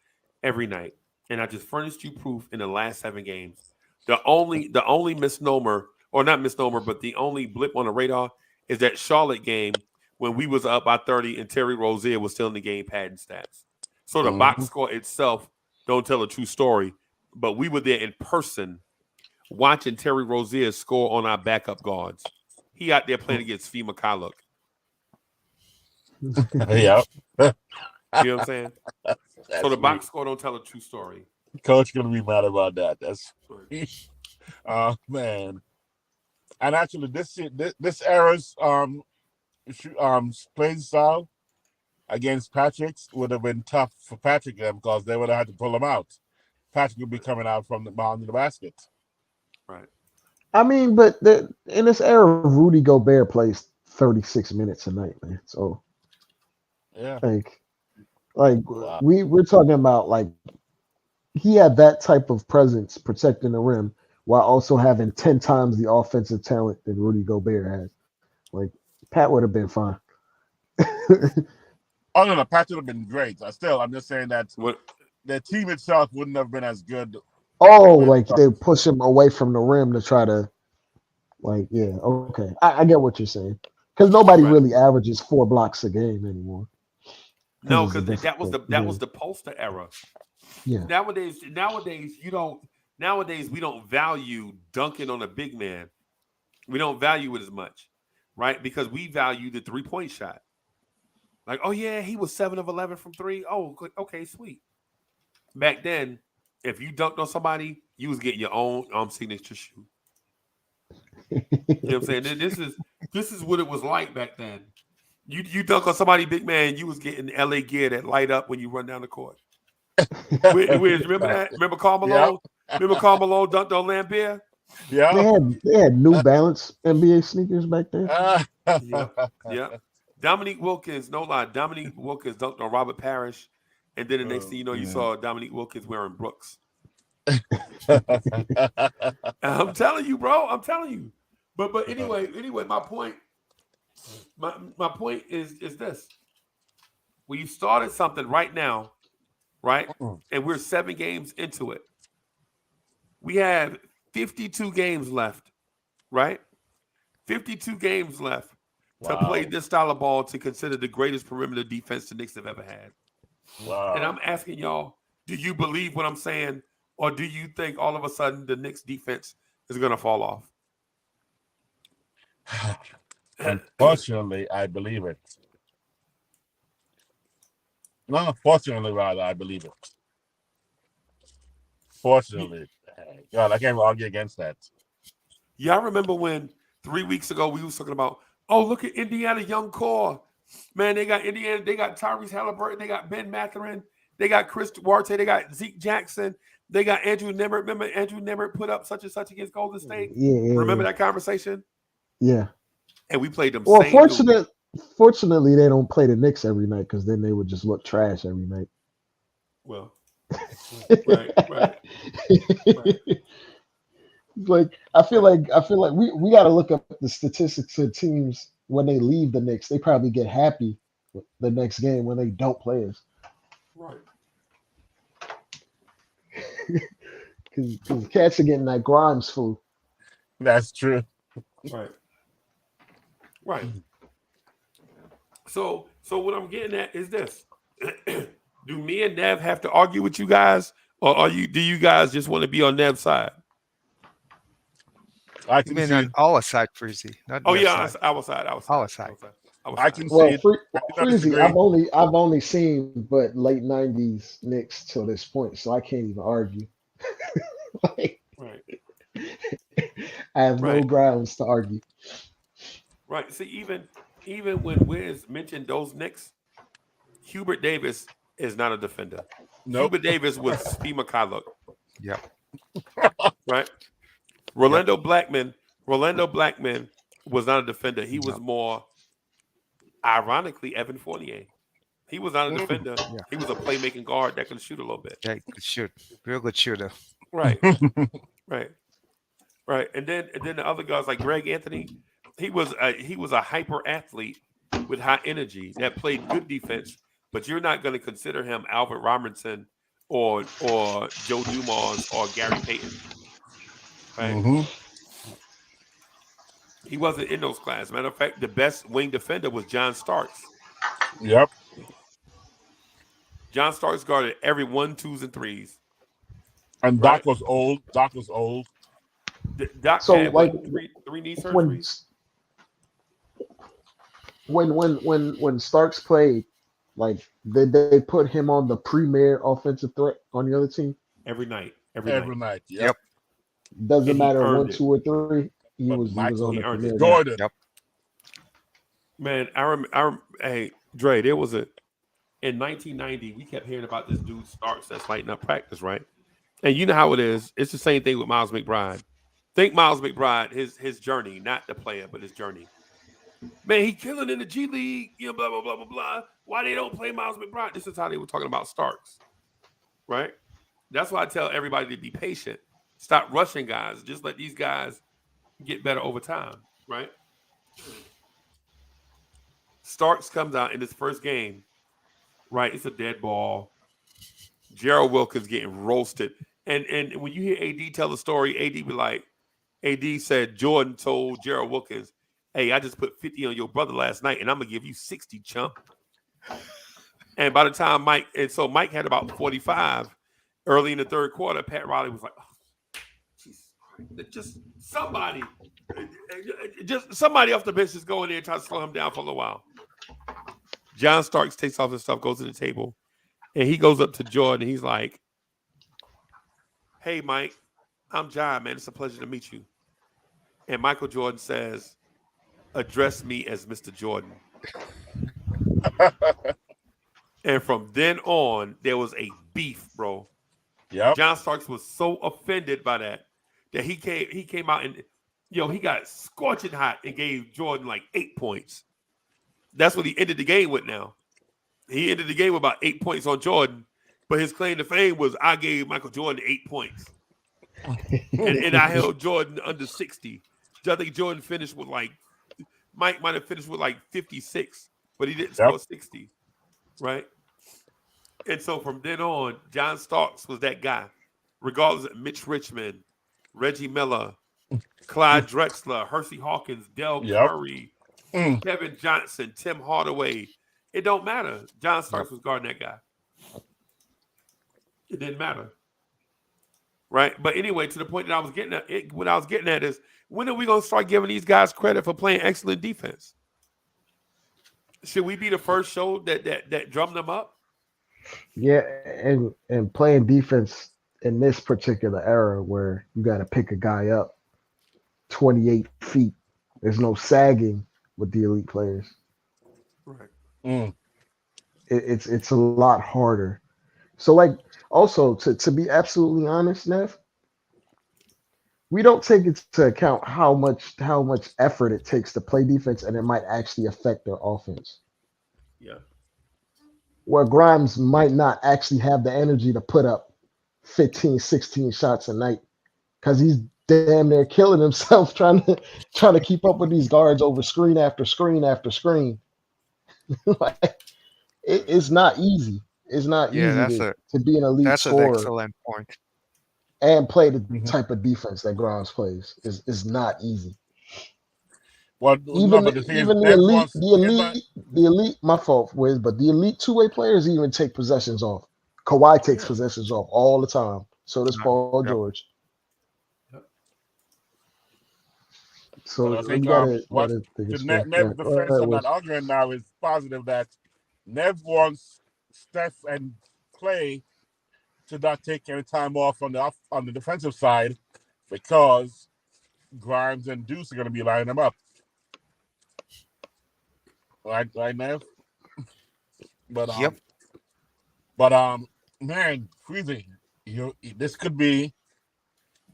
every night. And I just furnished you proof in the last 7 games. The only misnomer, or not misnomer, but the only blip on the radar is that Charlotte game when we was up by 30 and Terry Rozier was still in the game padding stats. So the box score itself don't tell a true story, but we were there in person watching Terry Rozier score on our backup guards. He out there playing against Fee McCulloch. Yeah. You know what I'm saying? So the box score don't tell a true story. Coach gonna be mad about that. That's man. And actually, this era's playing style against Patrick's would have been tough for Patrick because they would have had to pull him out. Patrick would be coming out from the behind the basket. Right. I mean, but in this era, Rudy Gobert plays 36 minutes a night, man. So Yeah. like we're talking about like he had that type of presence protecting the rim while also having 10 times the offensive talent that Rudy Gobert has. Like Pat would have been fine. Oh no, Patrick would have been great. I'm just saying that the team itself wouldn't have been as good. Oh, like they push him away from the rim to try to, like, yeah, okay, I get what you're saying because nobody really averages 4 blocks a game anymore. No, because that was the poster era. Yeah. Nowadays you don't. Nowadays we don't value dunking on a big man. We don't value it as much, right? Because we value the 3-point shot. Like, oh yeah, he was 7 of 11 from 3. Oh, okay, sweet. Back then, if you dunked on somebody, you was getting your own signature shoe. You know what I'm saying? This is what it was like back then. You dunk on somebody big man, you was getting LA gear that light up when you run down the court. Remember that? Remember Karl Malone? Yep. Remember Karl Malone dunked on Lambeer? Yeah. They had New Balance NBA sneakers back then. Yeah. Dominique Wilkins, no lie, Dominique Wilkins dunked on Robert Parrish, and then the next thing you know, you saw Dominique Wilkins wearing Brooks. I'm telling you, bro. I'm telling you. But anyway, my point is this. We started something right now, right? And we're 7 games into it. We have 52 games left, right? 52 games left to play this style of ball to consider the greatest perimeter defense the Knicks have ever had. Wow. And I'm asking y'all, do you believe what I'm saying? Or do you think all of a sudden the Knicks defense is going to fall off? Unfortunately, I believe it. No, unfortunately, rather, I believe it. Fortunately. God, I can't argue against that. Yeah, I remember when 3 weeks ago we was talking about, oh, look at Indiana young core. Man, they got Indiana, they got Tyrese Halliburton, they got Ben Mathurin, they got Chris Duarte, they got Zeke Jackson, they got Andrew Nemert. Remember Andrew Nemert put up such and such against Golden State? Yeah. Remember that conversation? Yeah. And we played them. Well, fortunately, they don't play the Knicks every night because then they would just look trash every night. Well, right. Like I feel like we got to look up the statistics of teams when they leave the Knicks. They probably get happy the next game when they don't play us. Right. Because cats are getting that Grimes food. That's true. Right. So what I'm getting at is this. Do me and Nev have to argue with you guys, or do you guys just want to be on Nev's side? I can see on our side, Freezy. Our side. I can see it. Freezy, I've only seen but late 90s Knicks till this point, so I can't even argue. Right. I have no grounds to argue. Right. See, even when Wiz mentioned those Knicks, Hubert Davis is not a defender. Nope. Hubert Davis was Spima Kaluk. Yep. Right. Rolando Blackman was not a defender. He was more, ironically, Evan Fournier. He was not a defender. Yeah. He was a playmaking guard that could shoot a little bit. Yeah, he could shoot. Real good shooter. Right. Right. And then the other guys like Greg Anthony, he was a hyper athlete with high energy that played good defense, but you're not going to consider him Albert Robinson or Joe Dumars or Gary Payton. Right? Mm-hmm. He wasn't in those classes. Matter of fact, the best wing defender was John Starks. Yep. John Starks guarded every 1, 2s, and 3s. And Doc was old. Doc had like three knee surgeries. When Starks played, like did they put him on the premier offensive threat on the other team? Every night. Yep. Doesn't matter 1, 2, or 3. He was on the premier. Jordan. Yep. Man, hey, Dre, there was in 1990, we kept hearing about this dude Starks that's lighting up practice, right? And you know how it is. It's the same thing with Miles McBride. Think Miles McBride, his journey, not the player, but his journey. Man, he killing in the G League, blah, blah, blah, blah, blah. Why they don't play Miles McBride? This is how they were talking about Starks, right? That's why I tell everybody to be patient. Stop rushing guys. Just let these guys get better over time, right? Starks comes out in his first game, right? It's a dead ball. Gerald Wilkins getting roasted. And when you hear AD tell the story, AD be like, AD said Jordan told Gerald Wilkins, hey, I just put 50 on your brother last night, and I'm going to give you 60, chump. And by the time Mike had about 45 early in the third quarter. Pat Riley was like, oh, just somebody off the bench just go in there and try to slow him down for a little while. John Starks takes off his stuff, goes to the table, and he goes up to Jordan, and he's like, hey, Mike, I'm John, man. It's a pleasure to meet you. And Michael Jordan says, address me as Mr. Jordan. And from then on, there was a beef, bro. Yep. John Starks was so offended by that he came out and he got scorching hot and gave Jordan like 8 points. That's what he ended the game with now. He ended the game with about 8 points on Jordan, but his claim to fame was I gave Michael Jordan 8 points. and I held Jordan under 60. I think Jordan finished with Mike might have finished with 56, but he didn't score 60. Right? And so from then on, John Starks was that guy. Regardless of Mitch Richmond, Reggie Miller, Clyde Drexler, Hersey Hawkins, Del Curry, Kevin Johnson, Tim Hardaway. It don't matter. John Starks was guarding that guy. It didn't matter. Right? But anyway, to the point that I was getting at, what I was getting at is, when are we going to start giving these guys credit for playing excellent defense? Should we be the first show that drummed them up? Yeah, and playing defense in this particular era where you got to pick a guy up 28 feet. There's no sagging with the elite players. Right. It's a lot harder. So also to be absolutely honest, Nev, we don't take into account how much effort it takes to play defense, and it might actually affect their offense. Yeah. Where Grimes might not actually have the energy to put up 15, 16 shots a night because he's damn near killing himself trying to keep up with these guards over screen after screen after screen. It's not easy. It's not easy to be an elite scorer. That's an excellent point. And play the type of defense that Grimes plays is not easy. Well, even the elite. My fault, Wiz, but the elite two-way players even take possessions off. Kawhi takes possessions off all the time. So does Paul George. Yep. So I think the Nev defense on that argument now is positive that Nev wants Steph and Clay to not take any time off on the defensive side because Grimes and Deuce are going to be lining them up. Right, Nev? But man, freezing. This could be.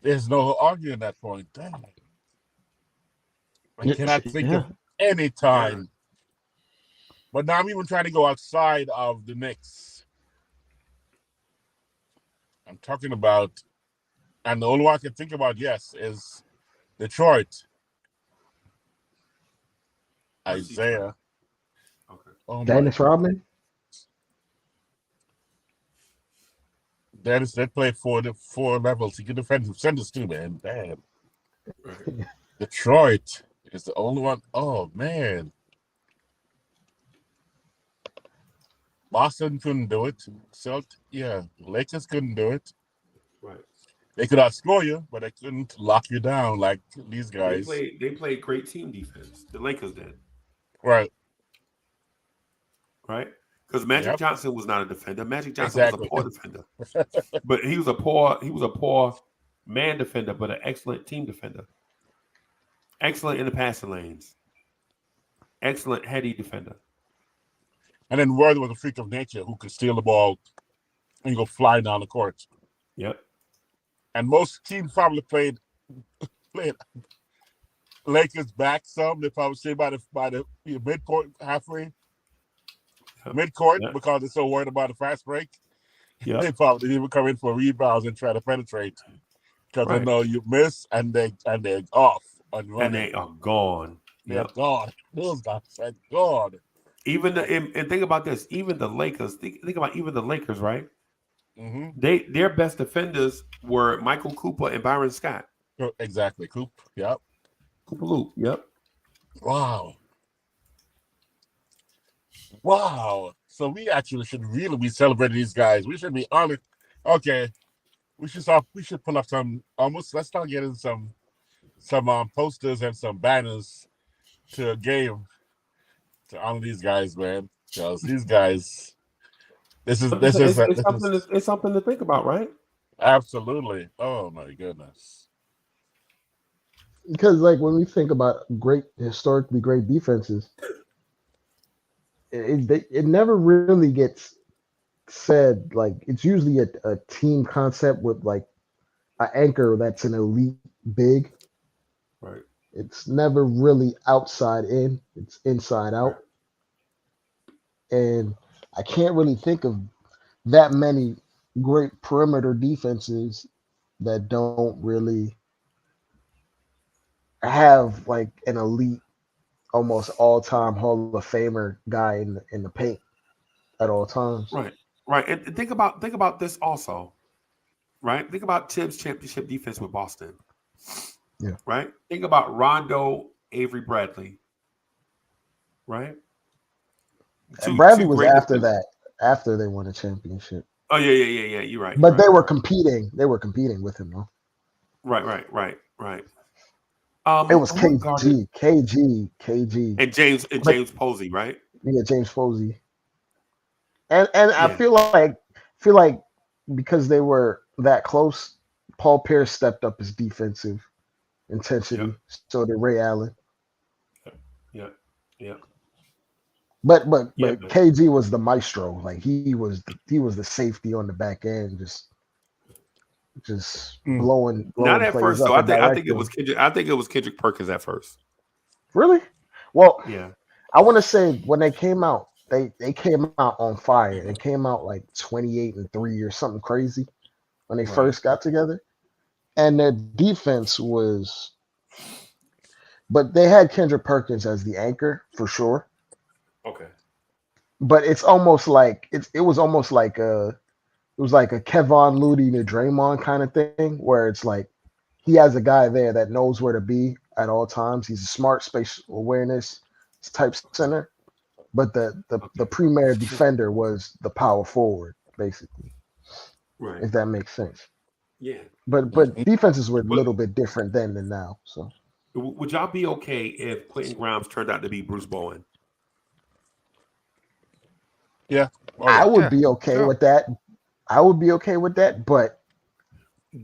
There's no arguing that point. Damn. I cannot think of any time. Yeah. But now I'm even trying to go outside of the Knicks. I'm talking about, and the only one I can think about, is Detroit. Isaiah. Okay. Oh, Dennis Rodman. Dennis, they play four levels. He can defend centers too, man. Damn. Detroit is the only one. Oh man. Boston couldn't do it. Lakers couldn't do it. Right. They could outscore you, but they couldn't lock you down like these guys. They played great team defense. The Lakers did. Right. Right? Because Magic Johnson was not a defender. Magic Johnson was a poor defender. But he was a poor man defender, but an excellent team defender. Excellent in the passing lanes. excellent heady defender. And then Worthy was a freak of nature who could steal the ball and go flying down the court. Yep. And most teams probably played Lakers back some. They probably stay by the midcourt halfway. Midcourt because they're so worried about the fast break. Yep. They probably didn't even come in for rebounds and try to penetrate because they know you miss and they're off and running. And they are gone. They're gone. Those guys are gone. Even and think about this. Even the Lakers. Think about even the Lakers, right? Mm-hmm. Their best defenders were Michael Cooper and Byron Scott. Exactly, Coop. Yep. Cooper Loop. Yep. Wow. So we actually should really be celebrating these guys. We should be honored. Okay. We should pull up some let's start getting some posters and some banners to a game to honor these guys, man. Because these guys it's something to think about, right? Absolutely. Oh my goodness. Because like when we think about historically great defenses, it never really gets said. Like it's usually a team concept with like an anchor that's an elite big. Right. It's never really outside in. It's inside out. And I can't really think of that many great perimeter defenses that don't really have like an elite, almost all-time Hall of Famer guy in the paint at all times. Right. And think about this also. Right? Think about Tibbs' championship defense with Boston. Yeah. Right? Think about Rondo, Avery Bradley. Right? And Bradley was after that, after they won a championship. Oh yeah. You're right. But they were competing. They were competing with him though. Right. It was KG, and James Posey, right? Yeah, James Posey. And I feel like because they were that close, Paul Pierce stepped up his defensive intensity. So did Ray Allen. Yeah. But KG was the maestro. Like he was the safety on the back end, just blowing Not at plays first up though. I think it directing. was Kendrick. I think it was Kendrick Perkins at first. Really? Well, Yeah. I want to say when they came out, they came out on fire. They came out like 28-3 or something crazy when they first got together, and their defense was. But they had Kendrick Perkins as the anchor for sure. Okay. But it's almost like it was almost like a Kevon Looney to Draymond kind of thing, where it's like he has a guy there that knows where to be at all times. He's a smart spatial awareness type center, but the premier defender was the power forward, basically. Right. If that makes sense. Yeah. But defenses were a little bit different then than now. So would y'all be okay if Quentin Grimes turned out to be Bruce Bowen? Yeah. I would be okay with that. I would be okay with that, but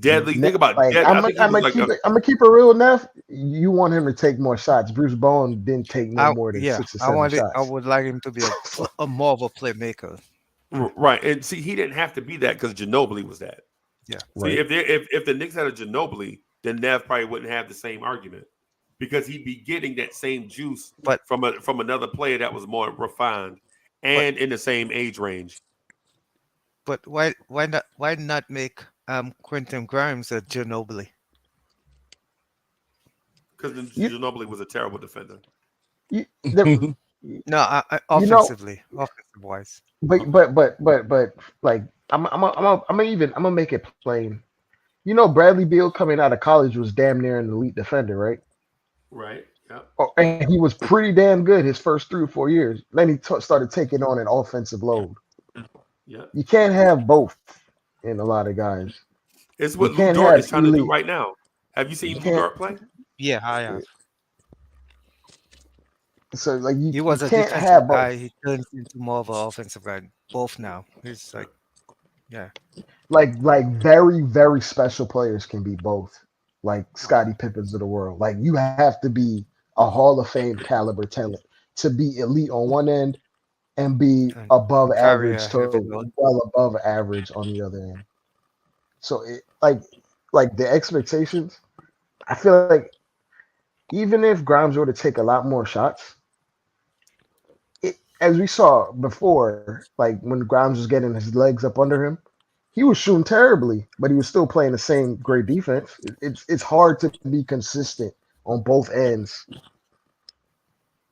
deadly. Think about like, deadly. I'm gonna keep it real enough. You want him to take more shots. Bruce Bowen didn't take no more than 6 or 7 shots. I would like him to be a more of a playmaker. Right, and see, he didn't have to be that because Ginobili was that. Yeah. See, if the Knicks had a Ginobili, then Nev probably wouldn't have the same argument because he'd be getting that same juice, from another player that was more refined and in the same age range. But why not make Quentin Grimes a Ginobili? Because Ginobili was a terrible defender. No, offensively, offensive wise. But like I'm gonna make it plain. You know, Bradley Beal coming out of college was damn near an elite defender, right? Right. Yeah. Oh, and he was pretty damn good his first 3 or 4 years. Then he started taking on an offensive load. Yeah. You can't have both in a lot of guys. It's what Lou Dort is trying to do right now. Have you seen Lou Dort play? Yeah, I have. So like he was a can't defensive have both. guy. He turns into more of an offensive guy. Both now. He's like, yeah. Like very, very special players can be both. Like Scottie Pippins of the world. Like you have to be a Hall of Fame caliber talent. to be elite on one end and be And above carry average a to heavy load. well above average on the other end. So like the expectations, I feel like even if Grimes were to take a lot more shots, as we saw before, like when Grimes was getting his legs up under him, he was shooting terribly, but he was still playing the same great defense. It's hard to be consistent on both ends,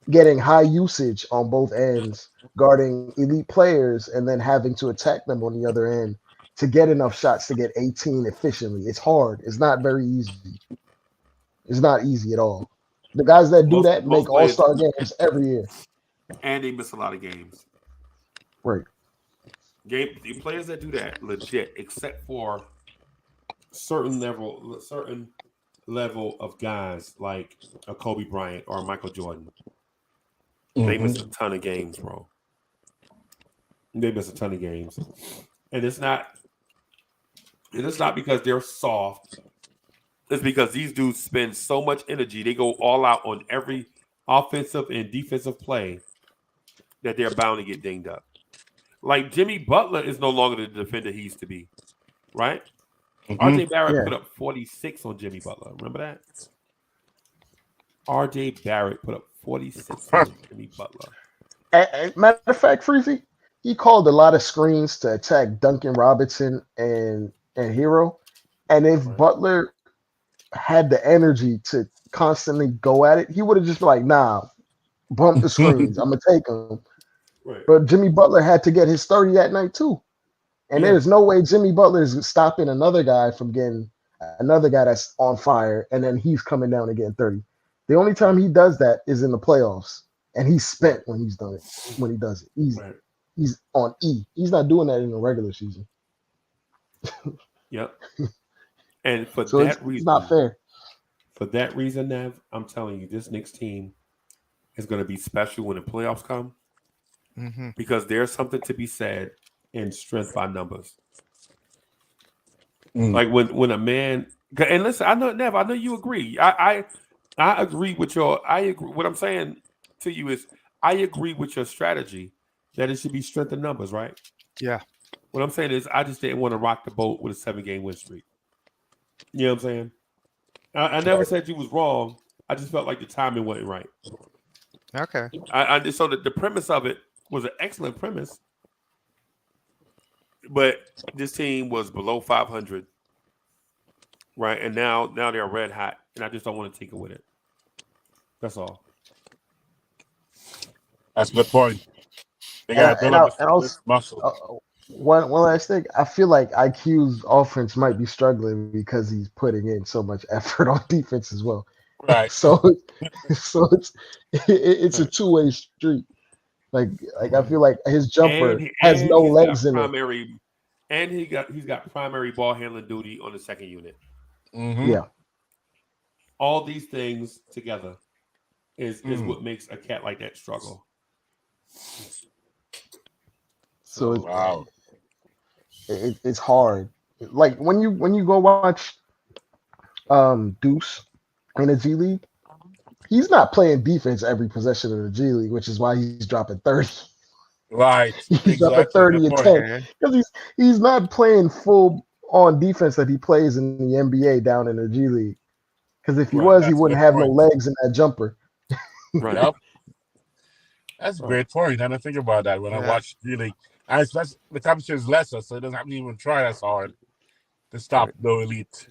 getting high usage on both ends, guarding elite players, and then having to attack them on the other end to get enough shots to get 18 efficiently. It's hard. It's not very easy. It's not easy at all. The guys that do that make Most players, all-star games every year. and they miss a lot of games. Right. The players that do that legit, except for certain level of guys like a Kobe Bryant or Michael Jordan. They miss a ton of games, bro. They miss a ton of games, and it's not because they're soft. It's because these dudes spend so much energy. They go all out on every offensive and defensive play that they're bound to get dinged up. Like Jimmy Butler is no longer the defender he used to be, right? RJ Barrett put up 46 on Jimmy Butler. Remember that? RJ Barrett put up 46 on Jimmy Butler. Matter of fact, Freezy, he called a lot of screens to attack Duncan Robinson and Hero. And if Butler had the energy to constantly go at it, he would have just been like, nah, bump the screens. I'm going to take them. Right. But Jimmy Butler had to get his 30 that night too. And there's no way Jimmy Butler is stopping another guy from getting another guy that's on fire, and then he's coming down and getting 30. The only time he does that is in the playoffs, and he's spent when he's done it. When he does it, he's on E. He's not doing that in the regular season. Yep. And for So that reason, it's not fair. For that reason, Nev, I'm telling you, this Knicks team is going to be special when the playoffs come, because there's something to be said in strength by numbers. Like when a man, and listen, I know Nev, I know you agree. I agree with I agree. What I'm saying to you is, I agree with your strategy that it should be strength in numbers, right? Yeah. What I'm saying is, I just didn't want to rock the boat with a 7-game win streak. You know what I'm saying? I never said you was wrong. I just felt like the timing wasn't right. Okay. So the premise of it was an excellent premise, but this team was below 500, right? And now they're red hot, and I just don't want to tinker with it. That's all. That's a good point. They got to build up the muscle. One last thing, I feel like IQ's offense might be struggling because he's putting in so much effort on defense as well. Right. So it's a two-way street. Like I feel like his jumper has no legs in it. And he's got primary ball handling duty on the second unit. Yeah. All these things together is what makes a cat like that struggle. So it's hard. Like when you go watch Deuce in the G League, he's not playing defense every possession of the G League, which is why he's dropping 30. Right. He's dropping 30 and 10 because he's not playing full on defense that he plays in the NBA down in the G League. Because if he was, he wouldn't have no legs in that jumper. Right. Yep. That's a great point. I didn't think about that when I watched G League. The competition is lesser, so it doesn't have to even try as hard to stop the elite,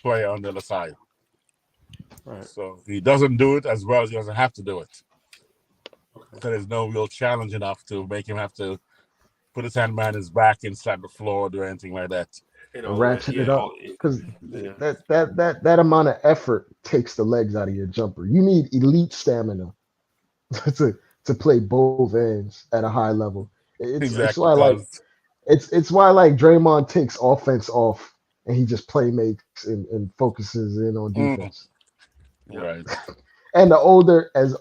player on the other side. Right. So he doesn't do it as well as he doesn't have to do it. So there's no real challenge enough to make him have to put his hand behind his back and slap the floor or do anything like that. Ratchet it up because that amount of effort takes the legs out of your jumper. You need elite stamina to play both ends at a high level. It's why Draymond takes offense off and he just play makes and focuses in on defense. Right. And the older as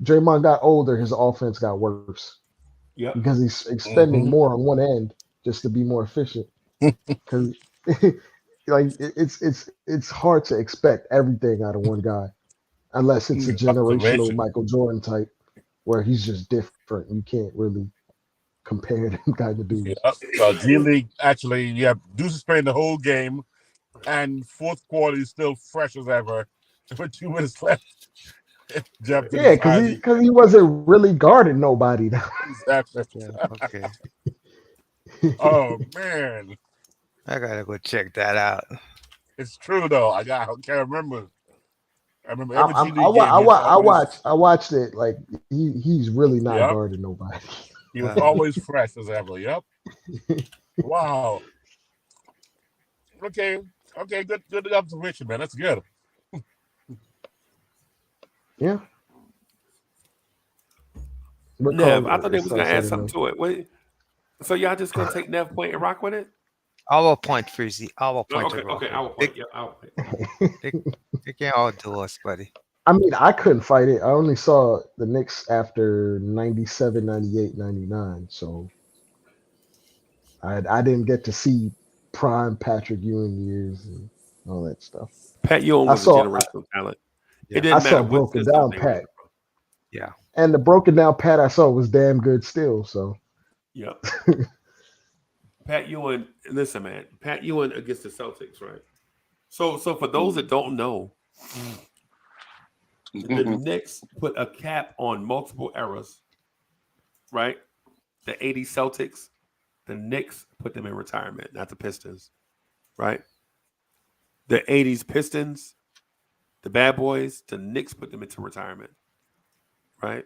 Draymond got older, his offense got worse. Yeah. Because he's expending more on one end just to be more efficient. Because it's hard to expect everything out of one guy unless it's a generational Michael Jordan type. where he's just different. You can't really compare them kind of dudes. So G League actually, Deuce is playing the whole game, and fourth quarter is still fresh as ever. With 2 minutes left, Jeff did Yeah, his because eyes. he wasn't really guarding nobody. Exactly. Yeah, okay. Oh man, I gotta go check that out. it's true though. I can't remember. I remember every G League game. I watched it. Like he's really not Yep. guarding nobody. He was always fresh as ever. Yep. Wow. Okay. Good observation, man. That's good. Yeah. Nev, I thought they was gonna add something to it. Wait, so y'all just gonna take Nev point and rock with it? Our point, Freezy. Our point. Okay, our point. Yeah, our point. They can't outdo us, buddy. I mean, I couldn't fight it. I only saw the Knicks after 97, 98, 99. So I didn't get to see prime Patrick Ewing years and all that stuff. Pat Ewing was a generational talent. Yeah. It didn't I matter saw what broken system down they were Pat. in. Yeah. And the broken down Pat I saw was damn good still. So Yep. Pat Ewing, listen, man. Pat Ewing against the Celtics, right? So for those that don't know, the Knicks put a cap on multiple eras, right? The 80s Celtics, the Knicks put them in retirement, not the Pistons, right? The 80s Pistons, the Bad Boys, the Knicks put them into retirement, right?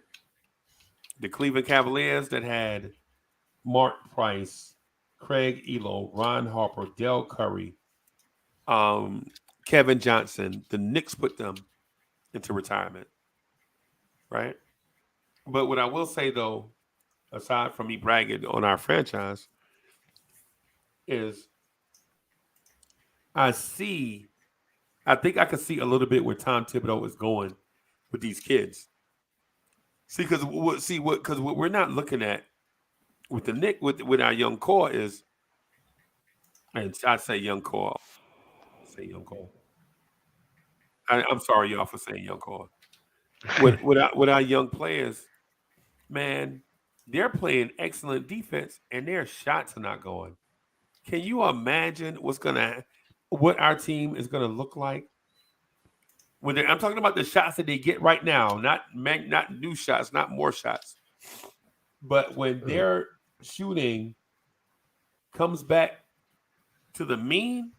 The Cleveland Cavaliers that had Mark Price, Craig Elo, Ron Harper, Del Curry, Kevin Johnson, the Knicks put them into retirement, right? But what I will say, though, aside from me bragging on our franchise, is I think I can see a little bit where Tom Thibodeau is going with these kids. See, because what we're not looking at with the Knicks, with our young core is, and I say young core, I'm sorry, y'all, for saying young core. With our young players, man, they're playing excellent defense and their shots are not going. Can you imagine what our team is gonna look like? I'm talking about the shots that they get right now, not new shots, not more shots. But when their shooting comes back to the mean,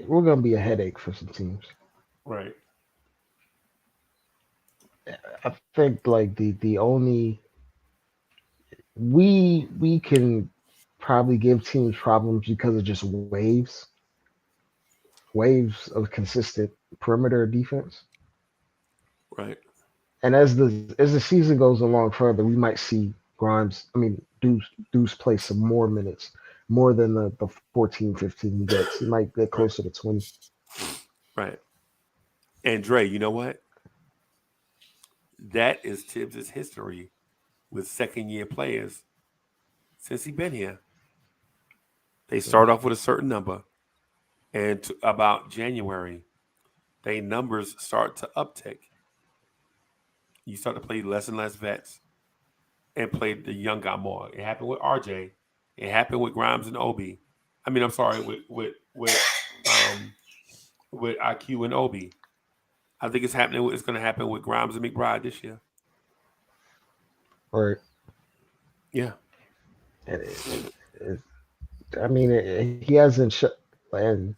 we're gonna be a headache for some teams. right? I think like the only we can probably give teams problems because of just waves of consistent perimeter defense. Right. And as the season goes along further, we might see Deuce play some more minutes, more than the 14, 15 he gets. He might get closer to 20. Right. And Dre, you know what? That is Tibbs' history with second-year players since he's been here. They start off with a certain number, and about January, their numbers start to uptick. You start to play less and less vets and play the young guy more. It happened with RJ. It happened with Grimes and Obi. I mean, I'm sorry, with IQ and Obi. I think it's happening. It's going to happen with Grimes and McBride this year. Right. Yeah. He hasn't and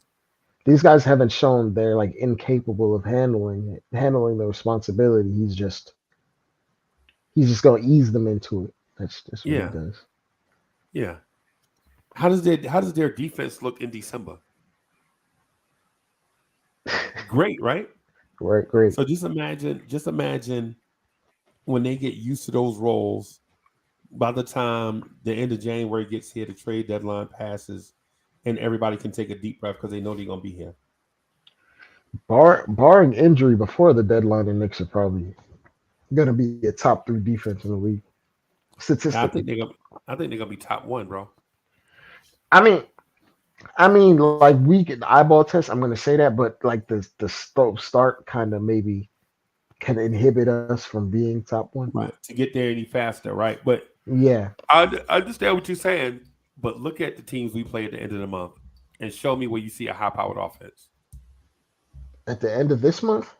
these guys haven't shown they're like incapable of handling the responsibility. He's just gonna ease them into it. That's what he does. Yeah. How does their defense look in December? Great, right? Great. So just imagine when they get used to those roles. By the time the end of January gets here, the trade deadline passes, and everybody can take a deep breath because they know they're gonna be here. Barring injury before the deadline, the Knicks are probably gonna be a top 3 defense in the league. Statistically, I think they're gonna be top 1, bro. I mean, I mean, like we could eyeball test. I'm gonna say that, but like the start kind of maybe can inhibit us from being top one. Right. To get there any faster, right? But Yeah, I understand what you're saying. But look at the teams we play at the end of the month and show me where you see a high powered offense. at the end of this month.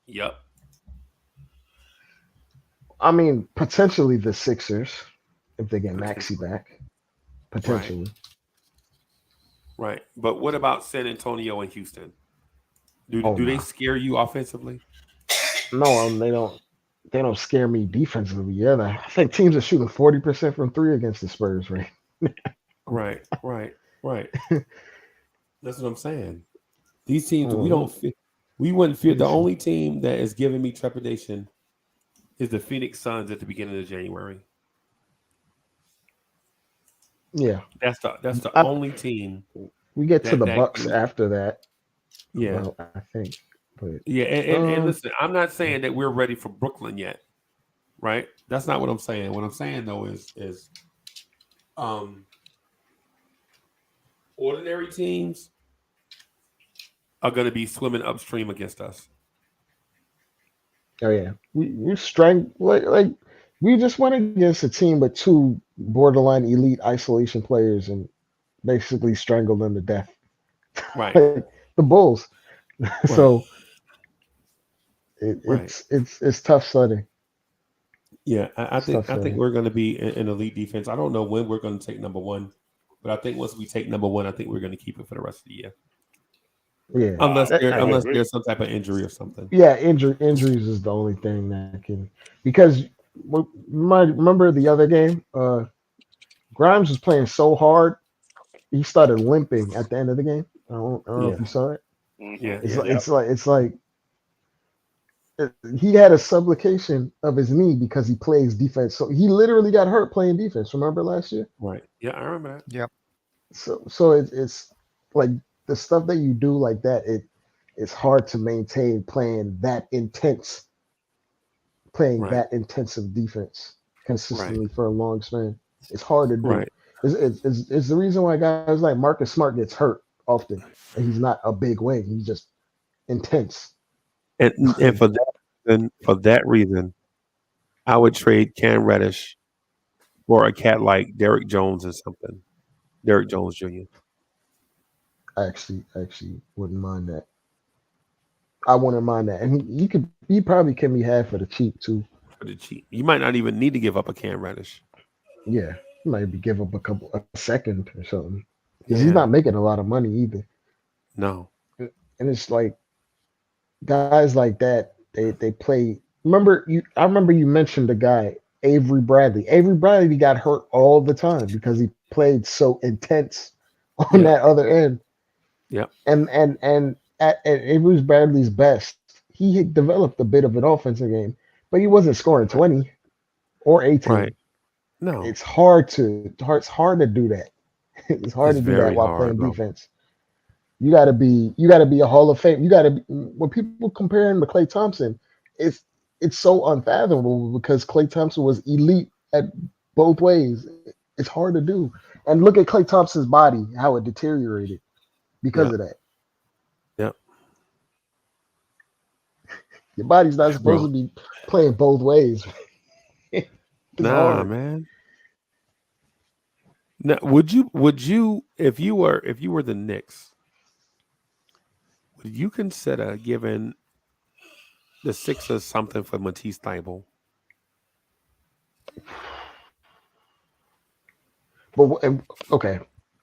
Yep. I mean, potentially the Sixers if they get Maxey Potentially. back. Potentially. Right. But what about San Antonio and Houston? Do Oh, they no. scare you offensively? No, they don't. They don't scare me defensively. Yeah, I think teams are shooting 40% from three against the Spurs, right? Right. That's what I'm saying. These teams we Mhm. don't fear. We wouldn't fear. The Listen. only team that is giving me trepidation is the Phoenix Suns at the beginning of January. Yeah. That's the I- only team. We get to that- the that Bucks can- after that. Yeah. Well, I think. But Yeah, and listen, I'm not saying that we're ready for Brooklyn yet, right? That's not what I'm saying. What I'm saying though is ordinary teams are going to be swimming upstream against us. oh yeah, we strength like we just went against a team with two borderline elite isolation players and basically strangled them to death. Right. The Bulls. So Right. it's tough sledding. Yeah, I It's think tough sledding. we're going to be an elite defense. I don't know when we're going to take number one, but I think once we take number one, I think we're going to keep it for the rest of the year. Yeah, Unless I agree. there's some type of injury or something. Yeah, injuries is the only thing that can because remember the other game, Grimes was playing so hard he started limping at the end of the game. I don't know if you saw it. Yeah, It's like he had a subluxation of his knee because he plays defense. So he literally got hurt playing defense. Remember last year? Right. Yeah, I remember that. Yep. So it's like the stuff that you do like that. It's hard to maintain playing that intensive defense consistently for a long span. It's hard to do. Right. It's the reason why guys like Marcus Smart gets hurt often. And he's not a big wing. He's just intense. And for that reason, I would trade Cam Reddish for a cat like Derrick Jones or something. Derrick Jones Jr. I actually wouldn't mind that. I wouldn't mind that, and he probably can be had for the cheap too. For the cheap, you might not even need to give up a Cam Reddish. Yeah, he might be give up a second or something because Yeah. he's not making a lot of money either. No, and it's like guys like that they play. I remember you mentioned the guy Avery Bradley. Avery Bradley got hurt all the time because he played so intense on that other end. Yep. And at Avery Bradley's best, he had developed a bit of an offensive game, but he wasn't scoring 20 or 18. Right. No. It's hard to do that. It's hard It's to do that very while hard, playing bro. defense. You gotta be a Hall of Fame. You gotta be when people compare him to Klay Thompson, it's so unfathomable because Klay Thompson was elite at both ways. It's hard to do. And look at Klay Thompson's body, how it deteriorated because of that. Yep. Your body's not supposed to be playing both ways. It's hard. man. Now, would you if you were the Knicks, would you consider giving the Sixers something for Matisse Thybulle? But okay,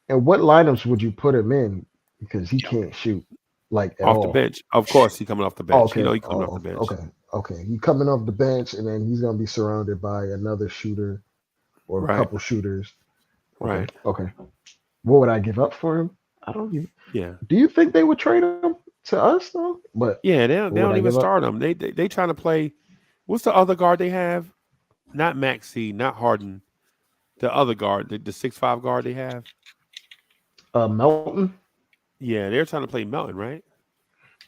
and what lineups would you put him in? Because he can't shoot like at Off all. the bench. Of course, he's coming off the bench. Oh, okay. You know, he's coming off the bench. Okay. He's coming off the bench, and then he's gonna be surrounded by another shooter or a couple shooters. Right. Okay. What would I give up for him? I don't even. Yeah. Do you think they would trade him to us though? But Yeah, they what would don't I even give up? start him. They trying to play. What's the other guard they have? Not Maxey, not Harden. The other guard, the 6'5" guard they have. Melton. Yeah, they're trying to play Melton, right?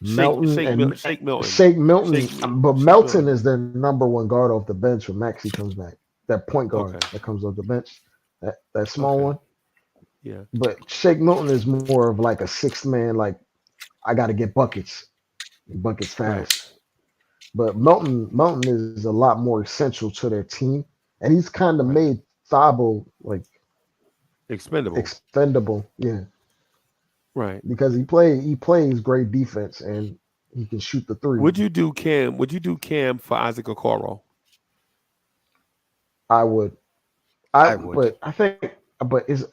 Melton Shake Milton. Shake Milton. But Melton Milton. is their number one guard off the bench when Maxey comes back. That point guard that comes off the bench. That small one. Yeah. But Shake Milton is more of like a sixth man. Like I got to get buckets Right. fast. But Melton is a lot more essential to their team, and he's kind of Right. made Thibault like Expendable. expendable. Yeah, Right. because he plays great defense and he can shoot the three. Would you do Cam? Would you do Cam for Isaac Okoro? I would. I would. But I think but is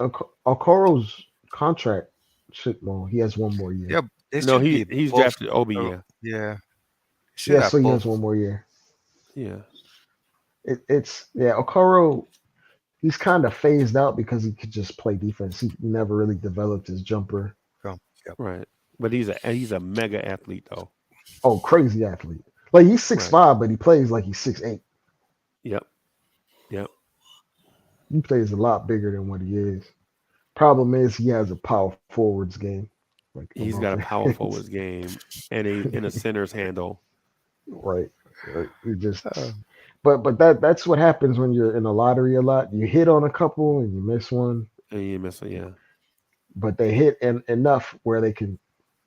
Okoro's contract should well he has one more year. Yeah, they No, should be he's both. drafted Obi. Yeah. Yeah, should Yeah, have so he has both. one more year. Yeah. It's Okoro. He's kind of phased out because he could just play defense. He never really developed his jumper. Yep. Right. But he's a mega athlete though. Oh, crazy athlete! Like he's 6'5", Right. but he plays like he's 6'8". Yep. Yep. He plays a lot bigger than what he is. Problem is he has a power forwards game. Like He's got a power forwards game and a center's handle. right. He just Uh, but that's what happens when you're in the lottery a lot. You hit on a couple and you miss one, and you miss it. Yeah. but they hit enough where they can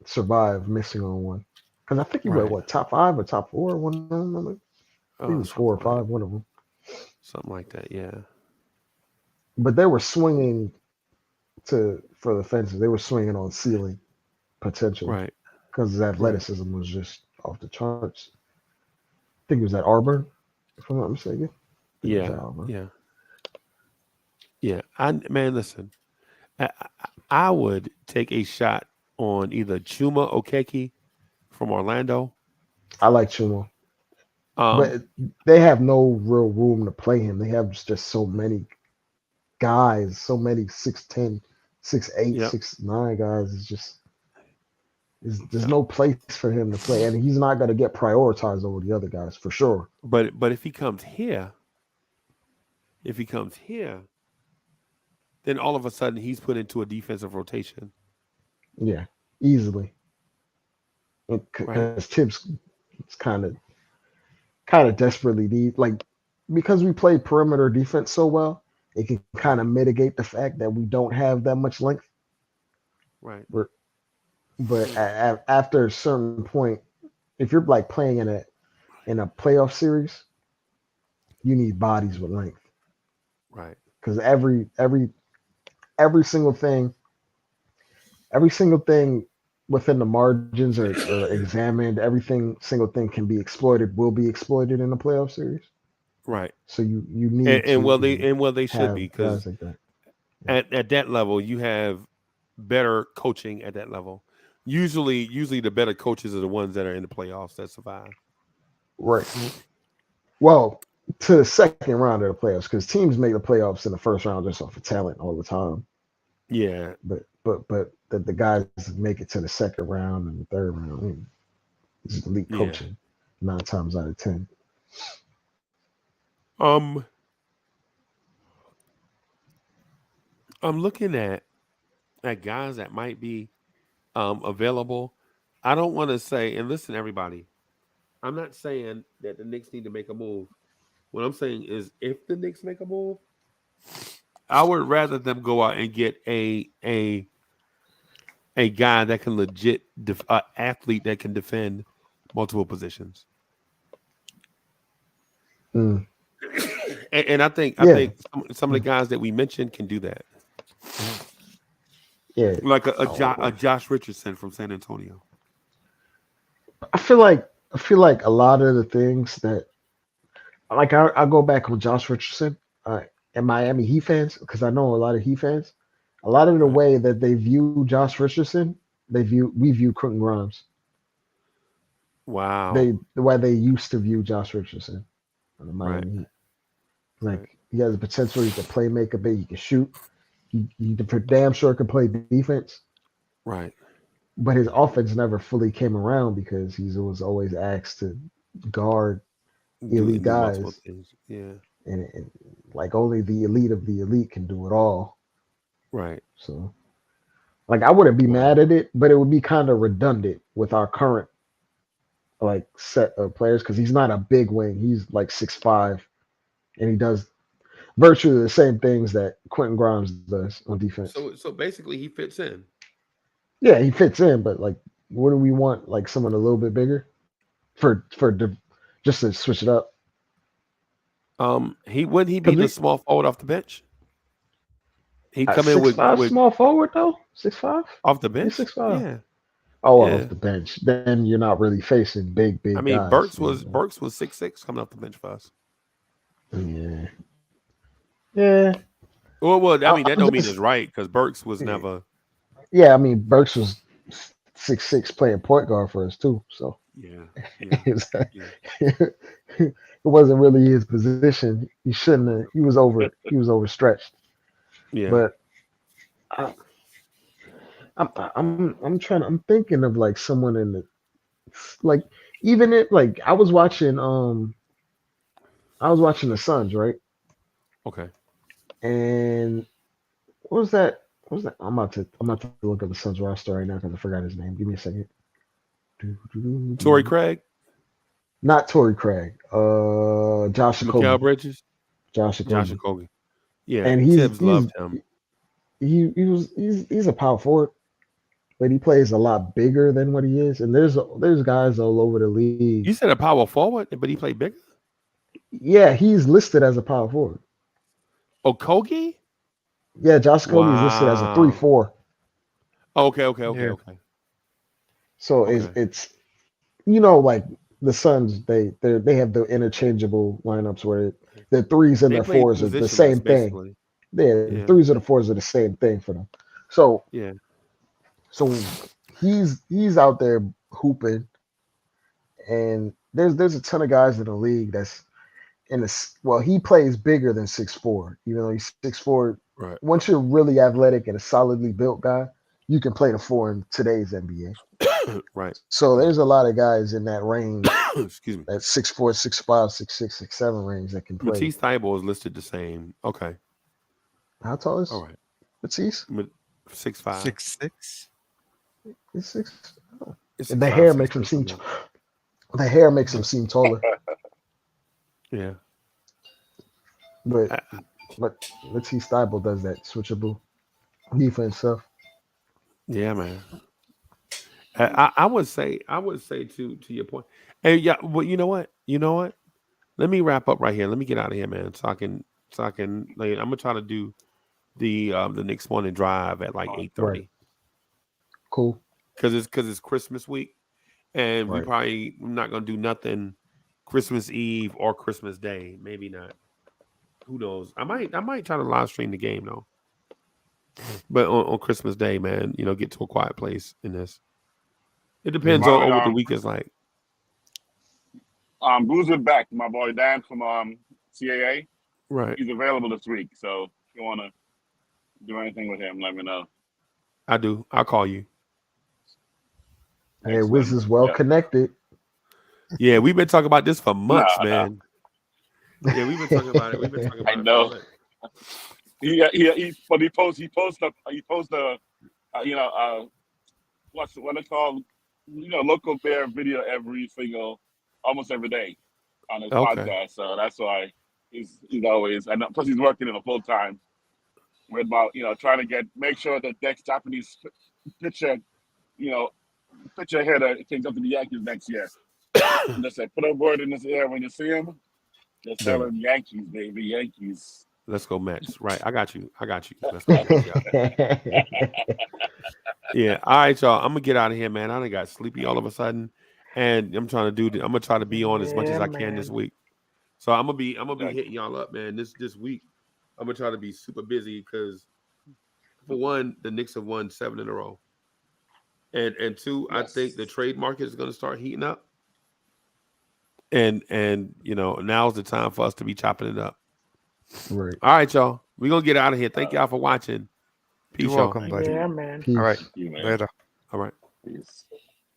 survive missing on one. Because I think he went Right. top 5 or top 4 one of them. I think he was 4 or Something like 5, one of them. something like that. Yeah. But they were swinging for the fences. They were swinging on ceiling potential Right. because his athleticism was just off the charts. I think it was at Auburn, if I'm not mistaken. I think it was Yeah. at Auburn. Yeah. Yeah. Man, listen. I would take a shot on either Chuma Okeke from Orlando. I like Chuma. Um, But they have no real room to play him. They have just so many guys, so many 6'10", 6'8", Yep. 6'9" guys. It's just there's no place for him to play, and he's not going to get prioritized over the other guys for sure. But if he comes here, then all of a sudden he's put into a defensive rotation. Yeah, easily. Right. Because Tibbs kind of desperately need because we play perimeter defense so well, it can kind of mitigate the fact that we don't have that much length. Right. But after a certain point, if you're like playing in a playoff series, you need bodies with length. Right. Because every single thing within the margins are examined. Single thing can be exploited, will be exploited in a playoff series. Right. So you need they should be, because guys like that. at that level you have better coaching at that level. Usually the better coaches are the ones that are in the playoffs that survive. Right. Well, to the second round of the playoffs, because teams make the playoffs in the first round just off of talent all the time. Yeah. But the guys make it to the second round and the third round. I mean, this is elite coaching 9 times out of 10. I'm looking at guys that might be available. I don't want to say, and listen, everybody, I'm not saying that the Knicks need to make a move. What I'm saying is, if the Knicks make a move, I would rather them go out and get a guy that can legit athlete that can defend multiple positions. Mm. And I think some of the guys that we mentioned can do that. Yeah, like a Josh Richardson from San Antonio. I feel like a lot of the things that, like, I go back with Josh Richardson and Miami Heat fans, because I know a lot of Heat fans. A lot of the way that they view Josh Richardson, we view Quentin Grimes. Wow. The way they used to view Josh Richardson on the Miami Heat. Like, he has the potential. He's a playmaker, but he can shoot. He for damn sure can play defense. Right. But his offense never fully came around because he was always asked to guard elite guys. Yeah. And like only the elite of the elite can do it all. Right. So, like, I wouldn't be mad at it, but it would be kind of redundant with our current like set of players, because he's not a big wing. He's like 6'5", and he does virtually the same things that Quentin Grimes does on defense. So basically, he fits in. Yeah, he fits in, but like, what do we want? Like someone a little bit bigger just to switch it up. He wouldn't he be the small forward off the bench? He come in 6'5" with small forward though. 6'5" off the bench. 6'5". Yeah. Oh, Yeah. off the bench. Then you're not really facing big I mean, guys. Burks was 6'6" coming off the bench for us. Yeah. Yeah. Well, I mean that don't mean it's right because Burks was never. Yeah, I mean Burks was 6'6" playing point guard for us too. So yeah. It wasn't really his position. He shouldn't have. He was overstretched. Yeah. But I'm thinking of like someone in the like even it like I was watching the Suns, right? Okay. And what was that? I'm about to look at the Suns roster right now because I forgot his name. Give me a second. Torrey Craig? Not Torrey Craig. Josh Mikal Okogie. Bridges? Josh Josh Okogie. Yeah. And Tibbs loved him. He's a power forward, but he plays a lot bigger than what he is. And there's guys all over the league. You said a power forward, but he played bigger? Yeah, he's listed as a power forward. Okogie? Yeah, Josh Okogie is listed as a 3-4. Okay. So it's like the Suns, they have the interchangeable lineups where the threes and the fours are the same thing. The threes and the fours are the same thing for them. So yeah. So he's out there hooping, and there's a ton of guys in the league that's in this. Well, he plays bigger than 6'4", even though he's 6'4". Right. Once you're really athletic and a solidly built guy, you can play the 4 in today's NBA. Right. So there's a lot of guys in that range. Excuse me. That 6'4", 6'5", 6'6", 6'7" range that can play. Matisse Thybulle is listed the same. Okay. How tall is? All right. Matisse? 6'5". 6'6". He's 6. It's And the 6'5", hair makes him 6'6", seem. something. The hair makes him seem taller. Yeah. But Matisse Thybulle does that switchable defense stuff. Yeah, man. I would say to your point. Hey, yeah. Well, you know what? Let me wrap up right here. Let me get out of here, man. So I can. Like, I'm gonna try to do the next morning drive at like 8:30. Right. Cool. Because it's Christmas week, and we're not gonna do nothing Christmas Eve or Christmas Day. Maybe not. Who knows? I might try to live stream the game though. But on Christmas Day, man, get to a quiet place in this. It depends on what the week is like. Bruiser back, my boy Dan from CAA. Right. He's available this week, so if you want to do anything with him, let me know. I do. I'll call you. Hey, Wiz is well connected. Yeah, we've been talking about this for months, man. Yeah, we've been talking about it. I know. He posts what it's called, local bear video almost every day on his podcast. So that's why he's always, and plus he's working in a full time with about trying to make sure that next Japanese pitcher hitter can come to the Yankees next year. And they say, put a word in his ear when you see him. Just tell him Yankees, baby, Yankees. Let's go Mets. Right. I got you. Let's go Mets, yeah. All right, y'all. I'm gonna get out of here, man. I done got sleepy all of a sudden. And I'm gonna try to be on as much as I can this week. So I'm gonna be hitting y'all up, man. This week. I'm gonna try to be super busy because for one, the Knicks have won 7 in a row. And two, I think the trade market is gonna start heating up. And now's the time for us to be chopping it up. Right. All right, y'all. We're gonna get out of here. Thank y'all for watching. Peace, You're welcome, buddy. Yeah, man. All right. You, man. Later. All right. Peace.